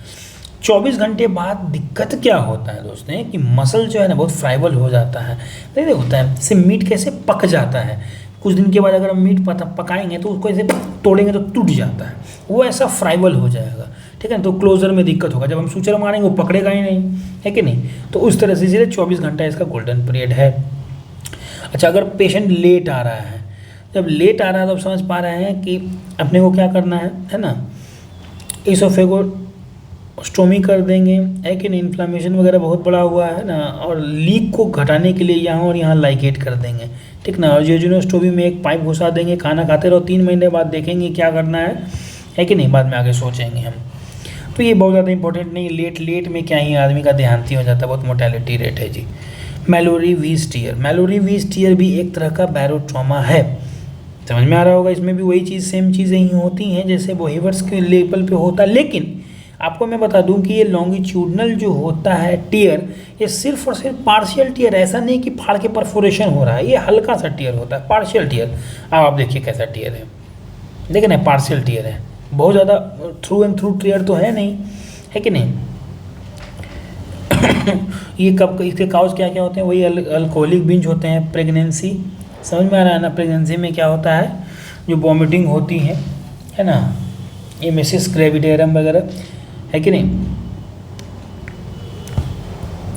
[SPEAKER 1] 24 घंटे बाद दिक्कत क्या होता है दोस्तों कि मसल जो है ना बहुत फ्राइबल हो जाता है। नहीं होता है, इससे मीट कैसे पक जाता है, कुछ दिन के बाद अगर हम मीट पकाएंगे तो उसको ऐसे तोड़ेंगे तो टूट जाता है, वो ऐसा फ्राइबल हो जाएगा। ठीक है, तो क्लोजर में दिक्कत होगा, जब हम सूचर मारेंगे वो पकड़ेगा ही नहीं, है कि नहीं। तो उस तरह से इसीलिए 24 घंटा इसका गोल्डन पीरियड है। अच्छा, अगर पेशेंट लेट आ रहा है, जब लेट आ रहा है तो समझ पा रहे हैं कि अपने को क्या करना है ना, इसोफेगोस्टोमी कर देंगे, है कि नहीं। इन्फ्लामेशन वगैरह बहुत बड़ा हुआ है ना, और लीक को घटाने के लिए यहाँ और यहाँ लाइकेट कर देंगे, ठीक ना। और जेजुनोस्टोमी में एक पाइप घुसा देंगे, खाना खाते रहो, 3 महीने बाद देखेंगे क्या करना है कि नहीं, बाद में आगे सोचेंगे हम। तो ये बहुत ज़्यादा इंपॉर्टेंट नहीं, लेट में क्या ही आदमी का देहांती हो जाता है, बहुत मोर्टेलिटी रेट है जी। मैलोरी वीज टीयर भी एक तरह का बैरोट्रॉमा है, समझ में आ रहा होगा। इसमें भी वही चीज़, सेम चीज़ें ही होती हैं जैसे बोहीवर्स के लेवल पे होता है। लेकिन आपको मैं बता दूं कि ये लॉन्गिट्यूडनल जो होता है टीयर, ये सिर्फ और सिर्फ पार्शियल टीयर, ऐसा नहीं कि फाड़ के परफोरेशन हो रहा है, ये हल्का सा टीयर होता है, पार्शियल टीयर। अब आप देखिए कैसा टीयर है, देखिए ना, पार्शियल टीयर है, बहुत ज़्यादा थ्रू एंड थ्रू टीयर तो है नहीं, है कि नहीं। ये कब, इसके काउज क्या क्या होते हैं, वही अल्कोहलिक बिंज होते हैं, प्रेगनेंसी, समझ में आ रहा है ना। प्रेगनेंसी में क्या होता है, जो वॉमिटिंग होती है ना, इमेसिस ग्रेविडेरम वगैरह, है कि नहीं,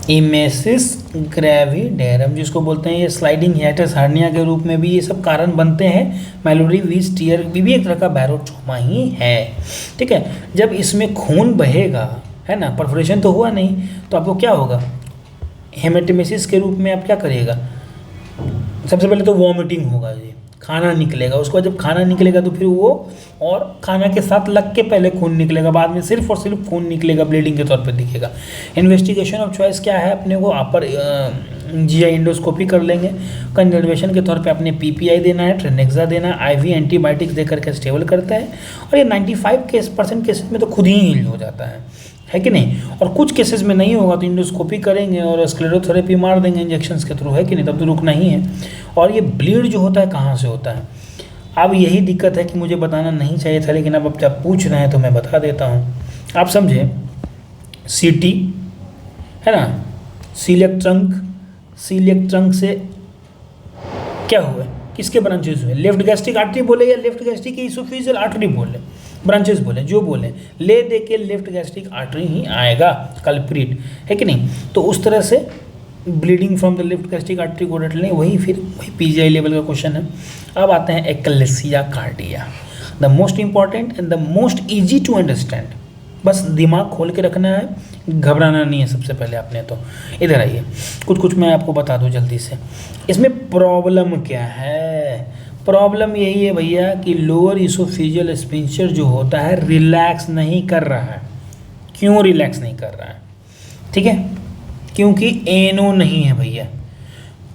[SPEAKER 1] इमेसिस ग्रेविडेरम जिसको बोलते हैं, ये स्लाइडिंग हियाटस हार्निया के रूप में भी ये सब कारण बनते हैं। मैलोरी वीज टीयर भी एक तरह का बैरोट्रॉमा ही है, ठीक है। जब इसमें खून बहेगा, है ना, परफोरेशन तो हुआ नहीं, तो आपको क्या होगा, हेमेटेमेसिस के रूप में आप क्या करिएगा, सबसे पहले तो वॉमिटिंग होगा जी, खाना निकलेगा, उसके बाद जब खाना निकलेगा तो फिर वो और खाना के साथ लग के पहले खून निकलेगा, बाद में सिर्फ और सिर्फ खून निकलेगा, ब्लीडिंग के तौर पे दिखेगा। इन्वेस्टिगेशन ऑफ चॉइस क्या है, अपने को अपर जीआई इंडोस्कोपी कर लेंगे, कंजर्वेशन के तौर पे अपने पीपीआई देना है, ट्रेनेक्सा देना है, आईवी एंटीबायोटिक्स देकर के स्टेबल करता है। और ये 95% केसेस में तो खुद ही हील हो जाता है कि नहीं। और कुछ केसेस में नहीं होगा तो इंडोस्कोपी करेंगे और स्क्लेरोथेरेपी मार देंगे इंजेक्शंस के थ्रू, है कि नहीं, तब तो रुकना ही है। और ये ब्लीड जो होता है कहाँ से होता है, अब यही दिक्कत है कि मुझे बताना नहीं चाहिए था, लेकिन अब जब पूछ रहे हैं तो मैं बता देता हूँ। आप समझे, सीटी है ना, सीलियक ट्रंक से क्या हुआ, किसके ब्रांचेस हुए, लेफ्ट गैस्ट्रिक आर्टरी बोले या लेफ्ट गैस्ट्रिक इसोफेजियल आर्टरी बोले, ब्रांचेस बोले, जो बोले, ले दे के लेफ्ट गैस्ट्रिक आर्टरी ही आएगा कल्प्रिट, है कि नहीं। तो उस तरह से bleeding from the left gastric artery को रट लें, वही पीजीआई लेवल का क्वेश्चन है। अब आते हैं achalasia cardia, the most important and the most easy to understand. बस दिमाग खोल के रखना है, घबराना नहीं है। सबसे पहले आपने तो इधर आइए, कुछ मैं आपको बता दूं जल्दी से। इसमें प्रॉब्लम क्या है, प्रॉब्लम यही है भैया कि लोअर इसोफेजियल स्फिंक्टर जो होता है रिलैक्स नहीं कर रहा है। क्यों रिलैक्स नहीं कर रहा है, ठीक है, क्योंकि एनो नहीं है भैया।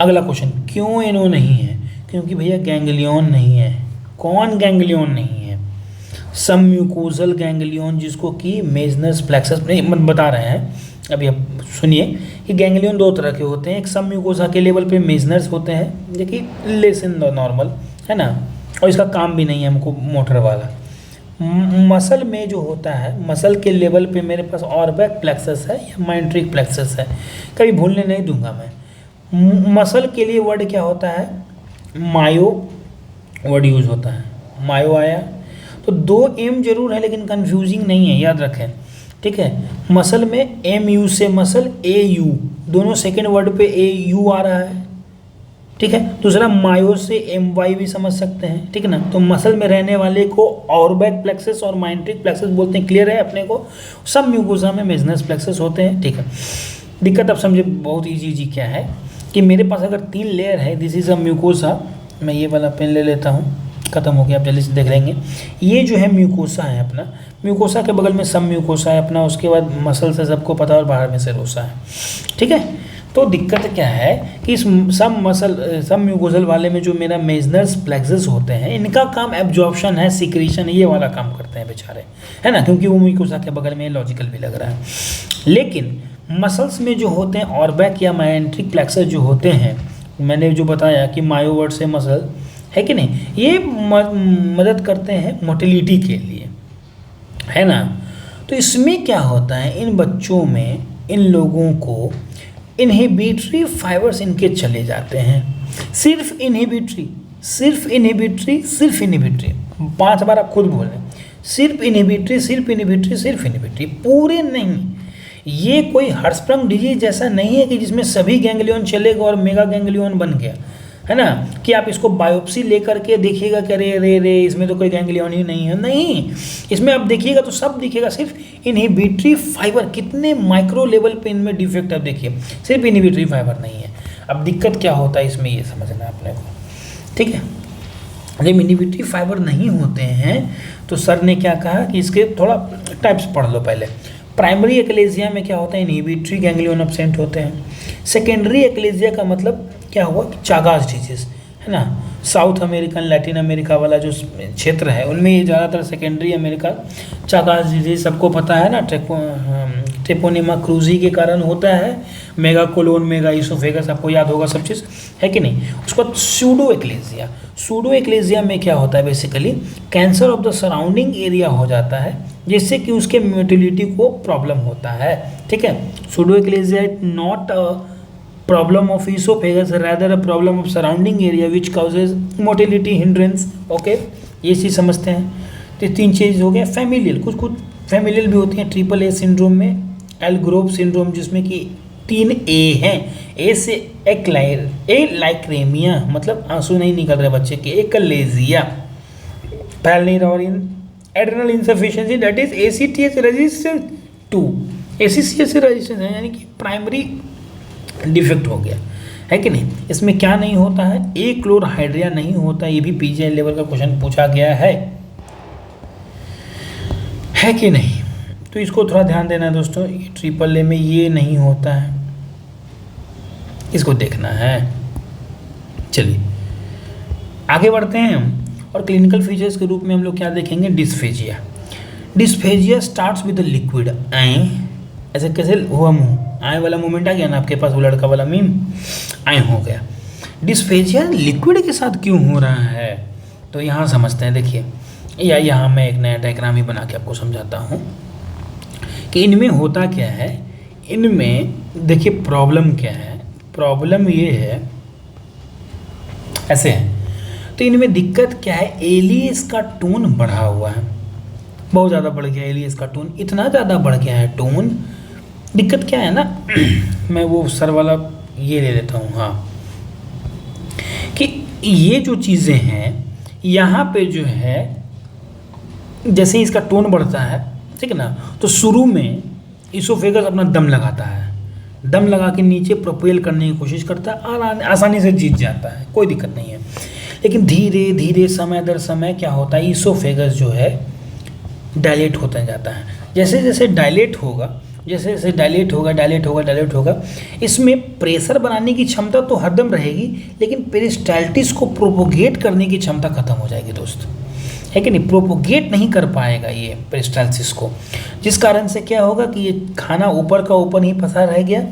[SPEAKER 1] अगला क्वेश्चन, क्यों एनो नहीं है, क्योंकि भैया गैंग्लियन नहीं है। कौन गैंग्लियन नहीं है, सबम्यूकोजल गैंग्लियन, जिसको कि मेजनस प्लेक्सस में बता रहे हैं। अभी आप सुनिए कि गैंग्लियन 2 तरह के होते हैं, एक सबम्यूकोसा के लेवल पे मेजनर्स होते हैं जो कि लेस इन नॉर्मल, है ना, और इसका काम भी नहीं है हमको मोटर वाला। मसल में जो होता है, मसल के लेवल पे मेरे पास ऑर्बैक प्लेक्सस है या माइंट्रिक प्लेक्सस है, कभी भूलने नहीं दूंगा मैं। मसल के लिए वर्ड क्या होता है, मायो वर्ड यूज़ होता है, मायो आया तो 2 एम जरूर है लेकिन कंफ्यूजिंग नहीं है, याद रखें, ठीक है। मसल में एम यू से मसल ए यू, दोनों सेकेंड वर्ड पे ए यू आ रहा ठीक है। दूसरा मायो से MY भी समझ सकते हैं, ठीक है ना। तो मसल में रहने वाले को ऑर्बैक प्लेक्सस और माइंट्रिक प्लेक्सस बोलते हैं, क्लियर है अपने को। सब म्यूकोसा में मेजनस प्लेक्सस होते हैं, ठीक है। दिक्कत अब समझे, बहुत ईजी क्या है कि मेरे पास अगर 3 लेयर है, दिस इज अ म्यूकोसा, मैं ये वाला पेन ले लेता हूँ, खत्म हो गया, आप जल्दी से देख लेंगे। ये जो है म्यूकोसा है अपना, म्यूकोसा के बगल में सब म्यूकोसा है अपना, उसके बाद मसल से सबको पता है और बाहर में सेरोसा है, ठीक है। तो दिक्कत क्या है कि इस सब म्यूकोसल वाले में जो मेरा मेजनस प्लेक्सस होते हैं, इनका काम एब्जॉर्प्शन है, सिक्रीशन, ये वाला काम करते हैं बेचारे, है ना, क्योंकि वो म्यूकोसा के बगल में, लॉजिकल भी लग रहा है। लेकिन मसल्स में जो होते हैं ऑर्बैक या माइंट्रिक प्लेक्सस जो होते हैं, मैंने जो बताया कि मायोवर्ड से मसल है कि नहीं, ये मदद करते हैं मोटिलिटी के लिए, है ना। तो इसमें क्या होता है, इन बच्चों में, इन लोगों को इनहिबिटरी फाइबर्स इनके चले जाते हैं, सिर्फ इनहिबिटरी, सिर्फ इनहिबिटरी, सिर्फ इनहिबिटरी, 5 बार आप खुद बोलें, सिर्फ इनहिबिटरी, सिर्फ इनहिबिटरी, सिर्फ इनहिबिटरी, पूरे नहीं। ये कोई हर्ट्सप्रंग डिजीज जैसा नहीं है कि जिसमें सभी गैंग्लियन चलेगा और मेगा गैंग्लियन बन गया, है ना, कि आप इसको बायोप्सी लेकर के देखिएगा कि अरे रे रे इसमें तो कोई गैंग्लियन ही नहीं है, नहीं, इसमें आप देखिएगा तो सब दिखेगा, सिर्फ इनहिबिटरी फाइबर, कितने माइक्रो लेवल पे इनमें डिफेक्ट आप देखिए, सिर्फ इनहिबिटरी फाइबर नहीं है। अब दिक्कत क्या होता है इसमें, ये समझना है अपने को, ठीक है। जब इनहिबिटरी फाइबर नहीं होते हैं तो सर ने क्या कहा कि इसके थोड़ा टाइप्स पढ़ लो पहले। प्राइमरी एक्लेजिया में क्या होता है, इनहिबिटरी गैंग्लियन एब्सेंट होते हैं। सेकेंडरी एक्लेजिया का मतलब क्या हुआ कि चागास डिजीज, है ना, साउथ अमेरिकन, लैटिन अमेरिका वाला जो क्षेत्र है उनमें ये ज़्यादातर सेकेंडरी अमेरिका चागास डिजीज सबको पता है ना, ट्रेपोनेमा क्रूजी के कारण होता है, मेगा कोलोन, मेगा इसोफेगस, आपको याद होगा सब चीज़, है कि नहीं। उसके बाद सूडो एक्लेजिया, सूडो एक्लेजिया में क्या होता है, basically cancer of the surrounding area हो जाता है, जिससे कि उसके मोटिलिटी को प्रॉब्लम होता है, ठीक है। Pseudo achalasia not problem of oesophagus, rather a problem of surrounding area which causes motility hindrance, okay, ये चीज़ समझते हैं। तो 3 चीज़ हो गया। फैमिलियल, कुछ फैमिलियल भी होती हैं AAA सिंड्रोम में, एल ग्रोव सिंड्रोम जिसमें कि 3 A हैं, ए से लाइक्रेमिया, मतलब आंसू नहीं निकल रहे बच्चे के, एकलेजिया, पैल्निरोलिन adrenal insufficiency, that is ACTH resistance 2, ACTH resistance है, यानी कि प्राइमरी डिफेक्ट हो गया, है कि नहीं। इसमें क्या नहीं होता है, ए क्लोरहाइड्रिया नहीं होता, ये भी PGI लेवल का क्वेश्चन पूछा गया है कि नहीं। तो इसको थोड़ा ध्यान देना है दोस्तों, AAA में ये नहीं होता है, इसको देखना है। चलिए आगे बढ़ते हैं और क्लिनिकल फीचर्स के रूप में हम लोग क्या देखेंगे, dysphagia. Dysphagia starts with liquid I, ऐसे कैसे हुआ मुंह, आए वाला मूवमेंट आ गया ना आपके पास, वो लड़का वाला मीम, आए हो गया। डिस्फेजिया लिक्विड के साथ क्यों हो रहा है, तो यहाँ समझते हैं। देखिए, या यहाँ मैं एक नया डायग्राम ही बना के आपको समझाता हूँ कि इनमें होता क्या है। इनमें देखिए प्रॉब्लम क्या है, प्रॉब्लम ये है, ऐसे है। तो इनमें दिक्कत क्या है, एलियस का टोन बढ़ा हुआ है, बहुत ज़्यादा बढ़ गया एलियस का टोन, इतना ज़्यादा बढ़ गया है टोन। दिक्कत क्या है ना मैं वो सर वाला ये ले लेता हूँ, हाँ, कि ये जो चीज़ें हैं यहाँ पे जो है, जैसे ही इसका टोन बढ़ता है, ठीक है ना, तो शुरू में इसोफेगस अपना दम लगाता है, दम लगा के नीचे प्रोपेल करने की कोशिश करता है और आसानी से जीत जाता है, कोई दिक्कत नहीं है। लेकिन धीरे धीरे समय दर समय क्या होता है, इसोफेगस जो है डायलेट होता जाता है। जैसे जैसे डायलेट होगा, जैसे जैसे डायलेट होगा, इसमें प्रेशर बनाने की क्षमता तो हरदम रहेगी, लेकिन पेरिस्टाल्टिस को प्रोपोगेट करने की क्षमता खत्म हो जाएगी दोस्त, है कि नहीं। प्रोपोगेट नहीं कर पाएगा ये पेरिस्टाल्टिस को, जिस कारण से क्या होगा कि ये खाना ऊपर का ऊपर ही फंसा रह गया,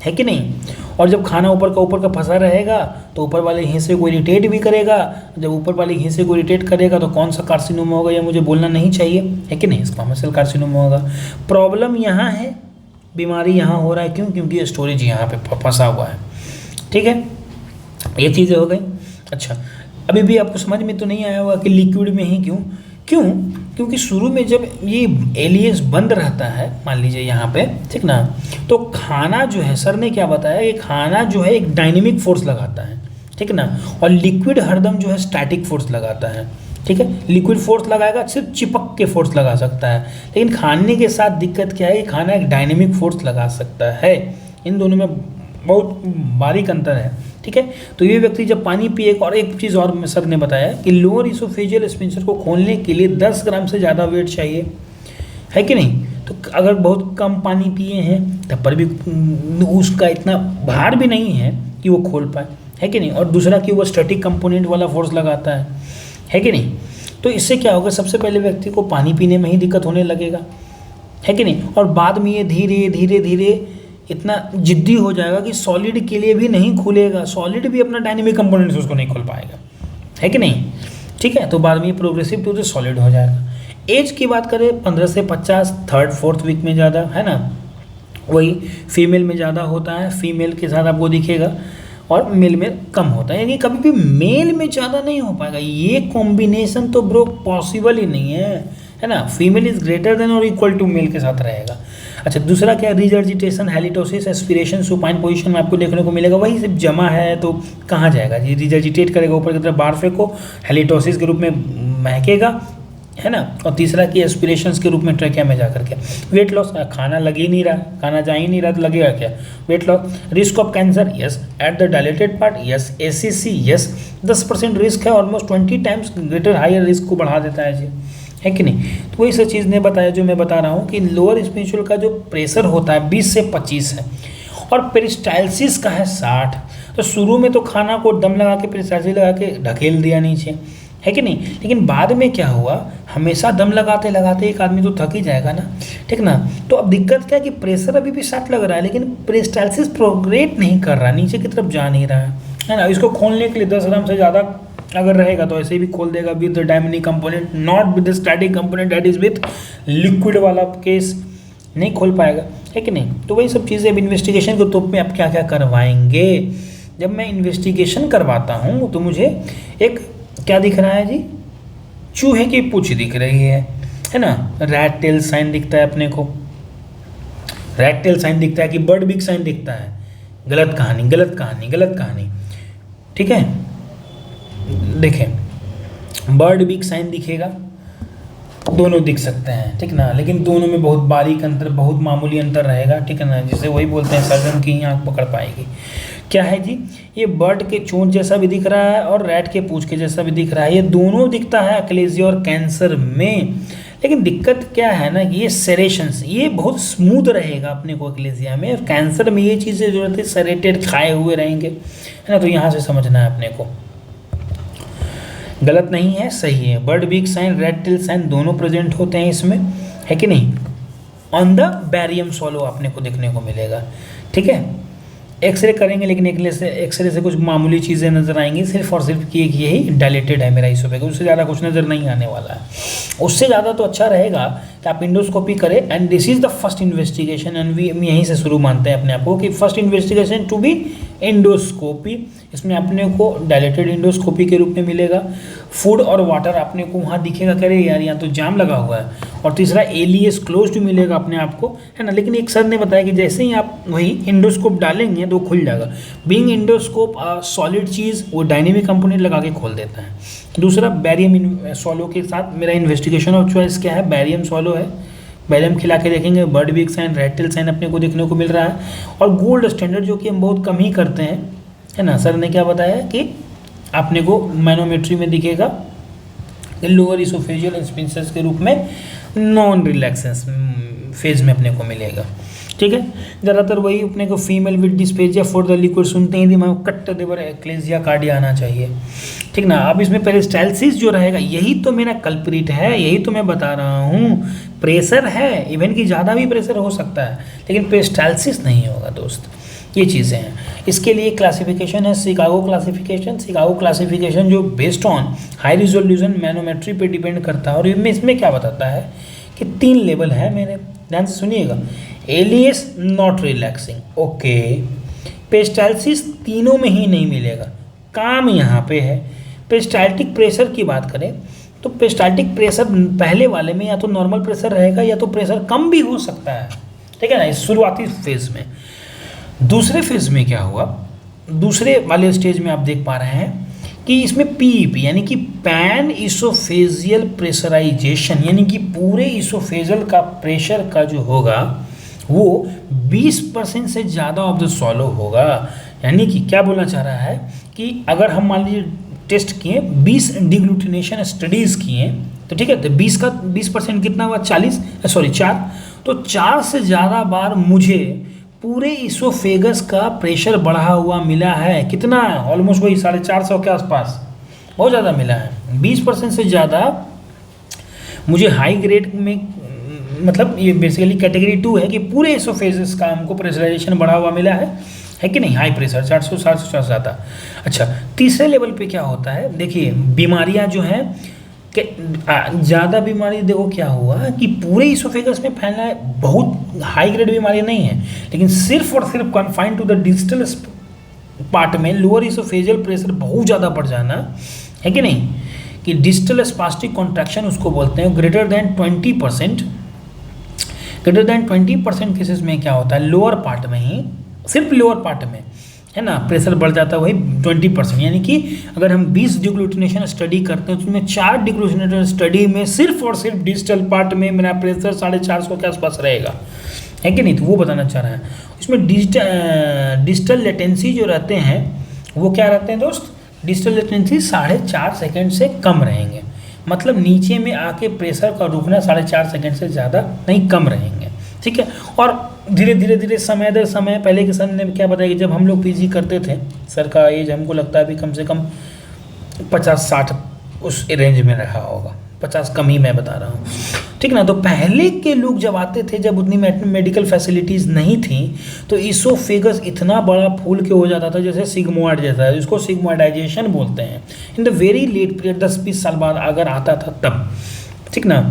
[SPEAKER 1] है कि नहीं। और जब खाना ऊपर का फंसा रहेगा तो ऊपर वाले हिस्से को इरिटेट भी करेगा, जब ऊपर वाले हिस्से को इरिटेट करेगा तो कौन सा कार्सिनोमा होगा, ये मुझे बोलना नहीं चाहिए, है कि नहीं, स्क्वामस सेल कार्सिनोमा होगा। प्रॉब्लम यहाँ है, बीमारी यहाँ हो रहा है, क्यों, क्योंकि स्टोरेज यहाँ पे फंसा हुआ है, ठीक है। ये चीज़ें हो गई। अच्छा, अभी भी आपको समझ में तो नहीं आया होगा कि लिक्विड में ही क्यों, क्योंकि शुरू में जब ये एलियस बंद रहता है, मान लीजिए यहाँ पे, ठीक ना, तो खाना जो है, सर ने क्या बताया, ये खाना जो है एक डायनेमिक फोर्स लगाता है, ठीक है ना। और लिक्विड हरदम जो है स्टैटिक फोर्स लगाता है, ठीक है, लिक्विड फोर्स लगाएगा, सिर्फ चिपक के फोर्स लगा सकता है। लेकिन खाने के साथ दिक्कत क्या है कि खाना एक डायनेमिक फोर्स लगा सकता है। इन दोनों में बहुत बारीक अंतर है, ठीक है। तो ये व्यक्ति जब पानी पिएगा, और एक चीज़ और सर ने बताया कि लोअर इसोफेजियल स्फिंक्टर को खोलने के लिए 10 ग्राम से ज़्यादा वेट चाहिए, है कि नहीं। तो अगर बहुत कम पानी पिए हैं तब पर भी उसका इतना भार भी नहीं है कि वो खोल पाए, है कि नहीं। और दूसरा कि वो स्टैटिक कंपोनेंट वाला फोर्स लगाता है कि नहीं। तो इससे क्या होगा, सबसे पहले व्यक्ति को पानी पीने में ही दिक्कत होने लगेगा, है कि नहीं। और बाद में ये धीरे धीरे धीरे इतना जिद्दी हो जाएगा कि सॉलिड के लिए भी नहीं खुलेगा, सॉलिड भी अपना डायनेमिक कंपोनेंट से उसको नहीं खोल पाएगा, है कि नहीं, ठीक है। तो बाद में ये प्रोग्रेसिव टू द सॉलिड हो जाएगा। एज की बात करें 15 से 50, 3rd-4th वीक में ज़्यादा, है ना। वही फीमेल में ज़्यादा होता है, फीमेल के साथ आपको दिखेगा, और मेल में कम होता है, यानी कभी भी मेल में ज़्यादा नहीं हो पाएगा। ये कॉम्बिनेशन तो ब्रो पॉसिबल ही नहीं है ना। फीमेल इज ग्रेटर देन और इक्वल टू मेल के साथ रहेगा। अच्छा, दूसरा क्या है, रिजर्जिटेशन, हैलिटोसिस, एस्पिरेशन, सुपाइन पोजीशन में आपको देखने को मिलेगा। वही सिर्फ जमा है तो कहाँ जाएगा जी, रिजर्जिटेट करेगा, ऊपर की तरफ बाहर फेंको, हैलिटोसिस के रूप में महकेगा, है ना। और तीसरा कि एस्पिरेशंस के रूप में ट्रैकिया में जा करके। वेट लॉस, खाना लग ही नहीं रहा, खाना जा ही नहीं रहा तो लगेगा क्या, weight loss. Risk of cancer, yes, at the dilated part, yes. ACC, yes, 10% risk है, almost 20 times greater higher risk को बढ़ा देता है जी, है कि नहीं। तो वही सब चीज़ ने बताया जो मैं बता रहा हूँ कि लोअर स्पिरिचुअल का जो प्रेशर होता है 20 से 25 है, और पेरिस्टाल्सिस का है 60। तो शुरू में तो खाना को दम लगा के पेरिस्टाल्सिस लगा के ढकेल दिया नीचे, है कि नहीं। लेकिन बाद में क्या हुआ, हमेशा दम लगाते लगाते एक आदमी तो थक ही जाएगा ना, ठीक ना। तो अब दिक्कत क्या है कि प्रेशर अभी भी 60 लग रहा है, लेकिन पेरिस्टाल्सिस प्रोग्रेट नहीं कर रहा, नीचे की तरफ जा नहीं रहा है ना। इसको खोलने के लिए 10 ग्राम से ज़्यादा अगर रहेगा तो ऐसे भी खोल देगा with the dynamic component, not with the static component, that is with liquid वाला केस नहीं खोल पाएगा, है कि नहीं। तो वही सब चीज़ें अब इन्वेस्टिगेशन के तौर पे आप क्या क्या करवाएंगे। जब मैं इन्वेस्टिगेशन करवाता हूँ तो मुझे एक क्या दिख रहा है जी, चूहे की पूंछ दिख रही है ना। रैट टेल साइन दिखता है अपने को, रैट टेल साइन दिखता है कि बर्ड बिग साइन दिखता है। गलत कहानी, गलत कहानी, गलत कहानी, ठीक है। देखें, बर्ड बिग साइन दिखेगा, दोनों दिख सकते हैं, ठीक ना। लेकिन दोनों में बहुत बारीक अंतर, बहुत मामूली अंतर रहेगा, ठीक है ना। जिसे वही बोलते हैं सर्जन की ही आँख पकड़ पाएगी। क्या है जी, ये बर्ड के चोंच जैसा भी दिख रहा है और रैट के पूंछ के जैसा भी दिख रहा है। ये दोनों दिखता है अक्लेजिया और कैंसर में। लेकिन दिक्कत क्या है ना, ये सेरेशंस, ये बहुत स्मूथ रहेगा अपने को अक्लेजिया में, और कैंसर में ये चीज़ें जो रहती है सेरेटेड खाए हुए रहेंगे, है ना। तो यहाँ से समझना है अपने को, गलत नहीं है, सही है। Bird beak sign, rat tail sign दोनों प्रेजेंट होते हैं इसमें, है कि नहीं। ऑन द बैरियम सॉलो आपने को देखने को मिलेगा, ठीक है। एक्सरे करेंगे, लेकिन एक्सरे से कुछ मामूली चीज़ें नज़र आएंगी, सिर्फ और सिर्फ कि यही डायलेटेड है मेरा इसोफेगस, उससे ज़्यादा कुछ नज़र नहीं आने वाला है। उससे ज़्यादा तो अच्छा रहेगा कि आप इंडोस्कोपी करें, and this is the first investigation, and we यहीं से शुरू मानते हैं अपने आप को कि first investigation to be endoscopy. इसमें अपने को डायलेटेड इंडोस्कोपी के रूप में मिलेगा। फूड और वाटर आपने को वहाँ दिखेगा, कह रहे यार यहाँ तो जाम लगा हुआ है। और तीसरा एलियस क्लोज्ड मिलेगा अपने आप को, है ना। लेकिन एक सर ने बताया कि जैसे ही आप वही इंडोस्कोप डालेंगे तो खुल जाएगा। बीइंग इंडोस्कोप सॉलिड चीज़, वो डायनेमिक कंपोनेंट लगा के खोल देता है। दूसरा बैरियम सॉलो के साथ मेरा इन्वेस्टिगेशन ऑफ चॉइस क्या है, बैरियम सॉलो है। बैरियम खिला के देखेंगे, bird beak sign, rat tail sign अपने को देखने को मिल रहा है। और गोल्ड स्टैंडर्ड जो कि हम बहुत कम ही करते हैं, है ना। सर ने क्या बताया कि आपने को मैनोमेट्री में दिखेगा लोअर इसोफेजियल स्फिंक्टर्स के रूप में नॉन रिलैक्सेंस फेज में अपने को मिलेगा, ठीक है। ज़्यादातर वही अपने को female with dysphasia for the liquid सुनते ही दिमाग कट्ट देवर एक्लेजिया कार्डिया आना चाहिए, ठीक ना। अब इसमें पेरिस्टाल्सिस जो रहेगा, यही तो मेरा कल्प्रिट है, यही तो मैं बता रहा हूँ। प्रेशर है, इवन कि ज़्यादा भी प्रेशर हो सकता है, लेकिन पेरिस्टाल्सिस नहीं होगा दोस्त। ये चीज़ें हैं। इसके लिए क्लासिफिकेशन है शिकागो क्लासिफिकेशन। शिकागो क्लासिफिकेशन जो based on high resolution manometry पे डिपेंड करता है। और इसमें क्या बताता है कि 3 लेवल है मेरे, ध्यान से सुनिएगा। LES not relaxing, okay. Peristalsis तीनों में ही नहीं मिलेगा, काम यहाँ पे है। पेरिस्टाल्टिक प्रेशर की बात करें तो पेरिस्टाल्टिक प्रेशर पहले वाले में या तो नॉर्मल प्रेशर रहेगा या तो प्रेशर कम भी हो सकता है, ठीक है ना, इस शुरुआती फेज में। दूसरे फेज में क्या हुआ दूसरे वाले स्टेज में आप देख पा रहे हैं कि इसमें पीईपी यानी कि पैन इसोफेजियल प्रेशराइजेशन, यानी कि पूरे इसोफेजल का प्रेशर का जो होगा वो 20% से ज़्यादा ऑफ द सॉलो होगा। यानी कि क्या बोलना चाह रहा है कि अगर हम मान लीजिए टेस्ट किए 20 डिग्लूटिनेशन स्टडीज़ किए तो ठीक है, तो 20% कितना हुआ 4, तो 4 से ज़्यादा बार मुझे पूरे इसोफेगस का प्रेशर बढ़ा हुआ मिला है। कितना? ऑलमोस्ट वही 450 के आसपास, बहुत ज़्यादा मिला है। 20% से ज़्यादा मुझे हाई ग्रेड में, मतलब ये बेसिकली कैटेगरी 2 है कि पूरे इसोफेगस का हमको प्रेशराइजेशन बढ़ा हुआ मिला है कि नहीं, हाई प्रेशर 400 ज़्यादा। अच्छा, तीसरे लेवल पे क्या होता है, देखिए बीमारियां जो हैं, ज़्यादा बीमारी देखो क्या हुआ कि पूरे इसोफेगस में फैलना है, बहुत हाई ग्रेड बीमारी नहीं है, लेकिन सिर्फ और सिर्फ confined to the distal part में लोअर इसोफेजियल प्रेशर बहुत ज़्यादा बढ़ जाना है कि नहीं, कि डिस्टल स्पास्टिक कॉन्ट्रैक्शन उसको बोलते हैं। ग्रेटर देन 20% केसेस में क्या होता है, लोअर पार्ट में ही, सिर्फ लोअर पार्ट में है ना, प्रेशर बढ़ जाता है वही 20%। यानी कि अगर हम 20 डिग्लूटिनेशन स्टडी करते हैं तो उसमें 4 डिग्लूटिनेशन स्टडी में सिर्फ और सिर्फ डिस्टल पार्ट में मेरा प्रेशर 450 के आसपास रहेगा, है कि नहीं। तो वो बताना चाह रहा है। इसमें डिस्टल लेटेंसी जो रहते हैं वो क्या रहते हैं दोस्त, डिस्टल लेटेंसी 4.5 सेकेंड से कम रहेंगे, मतलब नीचे में आके प्रेशर का रुकना 4.5 सेकेंड से ज़्यादा नहीं, कम रहेंगे, ठीक है। और धीरे धीरे समय दर समय, पहले के समय में क्या बताया कि जब हम लोग पीजी करते थे, सर का एज हमको लगता है अभी कम से कम 50-60 उस रेंज में रहा होगा, 50 कम ही मैं बता रहा हूँ, ठीक ना। तो पहले के लोग जब आते थे, जब उतनी मेडिकल फैसिलिटीज़ नहीं थी, तो इसोफेगस इतना बड़ा फूल के हो जाता था जैसे सिग्मोइड जैसा, जिसको सिग्मोइडाइजेशन बोलते हैं। In the very late period, 10-20 साल बाद अगर आता था तब, ठीक ना।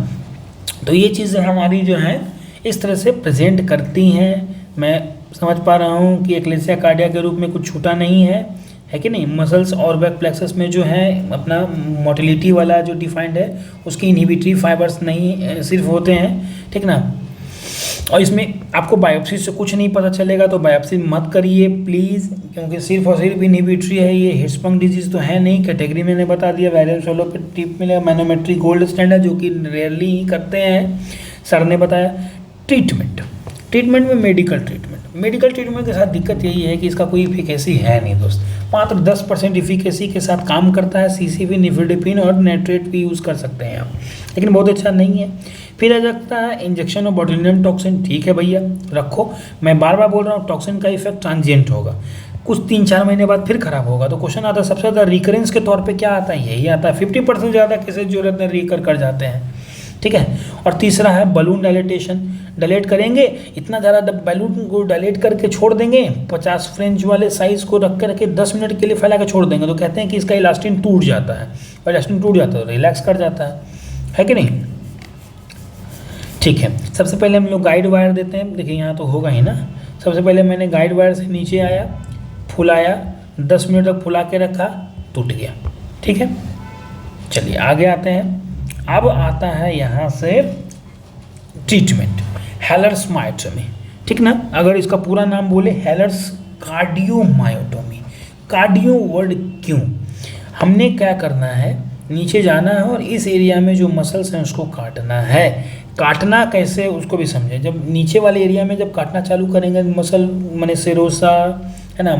[SPEAKER 1] तो ये चीज़ें हमारी जो हैं इस तरह से प्रेजेंट करती हैं। मैं समझ पा रहा हूँ कि एक्लेसिया कार्डिया के रूप में कुछ छूटा नहीं है कि नहीं। मसल्स और बैक प्लेक्सस में जो है अपना मोटिलिटी वाला जो डिफाइंड है, उसकी इनहिबिटरी फाइबर्स नहीं सिर्फ होते हैं, ठीक ना। और इसमें आपको बायोप्सी से कुछ नहीं पता चलेगा, तो बायोप्सी मत करिए प्लीज़, क्योंकि सिर्फ और सिर्फ इनहिबिटरी है। ये हिस्पंग डिजीज़ तो है नहीं, कैटेगरी मैंने बता दिया। वायरल सोलो पे टिप मिलेगा, मैनोमेट्री गोल्ड स्टैंडर्ड, जो कि रेयरली ही करते हैं, सर ने बताया। ट्रीटमेंट में मेडिकल ट्रीटमेंट के साथ दिक्कत यही है कि इसका कोई इफिकेसी है नहीं दोस्त, मात्र 10% इफिकेसी के साथ काम करता है। सीसीपी, निफिडिपिन और नाइट्रेट भी यूज़ कर सकते हैं आप, लेकिन बहुत अच्छा नहीं है। फिर आ जाता है इंजेक्शन ऑफ बोtulinum टॉक्सिन, ठीक है भैया रखो। मैं बार बार बोल रहा हूँ, टॉक्सिन का इफेक्ट ट्रांजिएंट होगा, कुछ 3-4 महीने बाद फिर खराब होगा। तो क्वेश्चन आता है सबसे ज़्यादा रिकरेंस के तौर पे क्या आता है, यही आता है। 50% ज़्यादा केसेज जो रहते हैं रिकर कर जाते हैं, ठीक है। और तीसरा है बलून डायलेटेशन, डायलेट करेंगे, इतना ज़्यादा बलून को डायलेट करके छोड़ देंगे, 50 फ्रेंच वाले साइज़ को रख के 10 मिनट के लिए फैला के छोड़ देंगे, तो कहते हैं कि इसका इलास्टिन टूट जाता है, और इलास्टिन टूट जाता है तो रिलैक्स कर जाता है कि नहीं, ठीक है। सबसे पहले हम लोग गाइड वायर देते हैं, देखिए यहाँ तो होगा ही ना। सबसे पहले मैंने गाइड वायर से नीचे आया, फुलाया, 10 मिनट तक फुला के रखा, टूट गया, ठीक है। चलिए आगे आते हैं। अब आता है यहाँ से ट्रीटमेंट, हेलर्स मायोटोमी, ठीक ना। अगर इसका पूरा नाम बोले हेलर्स कार्डियोमायोटोमी। कार्डियो वर्ड क्यों, हमने क्या करना है, नीचे जाना है और इस एरिया में जो मसल्स हैं उसको काटना है। काटना कैसे उसको भी समझे। जब नीचे वाले एरिया में जब काटना चालू करेंगे, मसल माने सेरोसा है ना,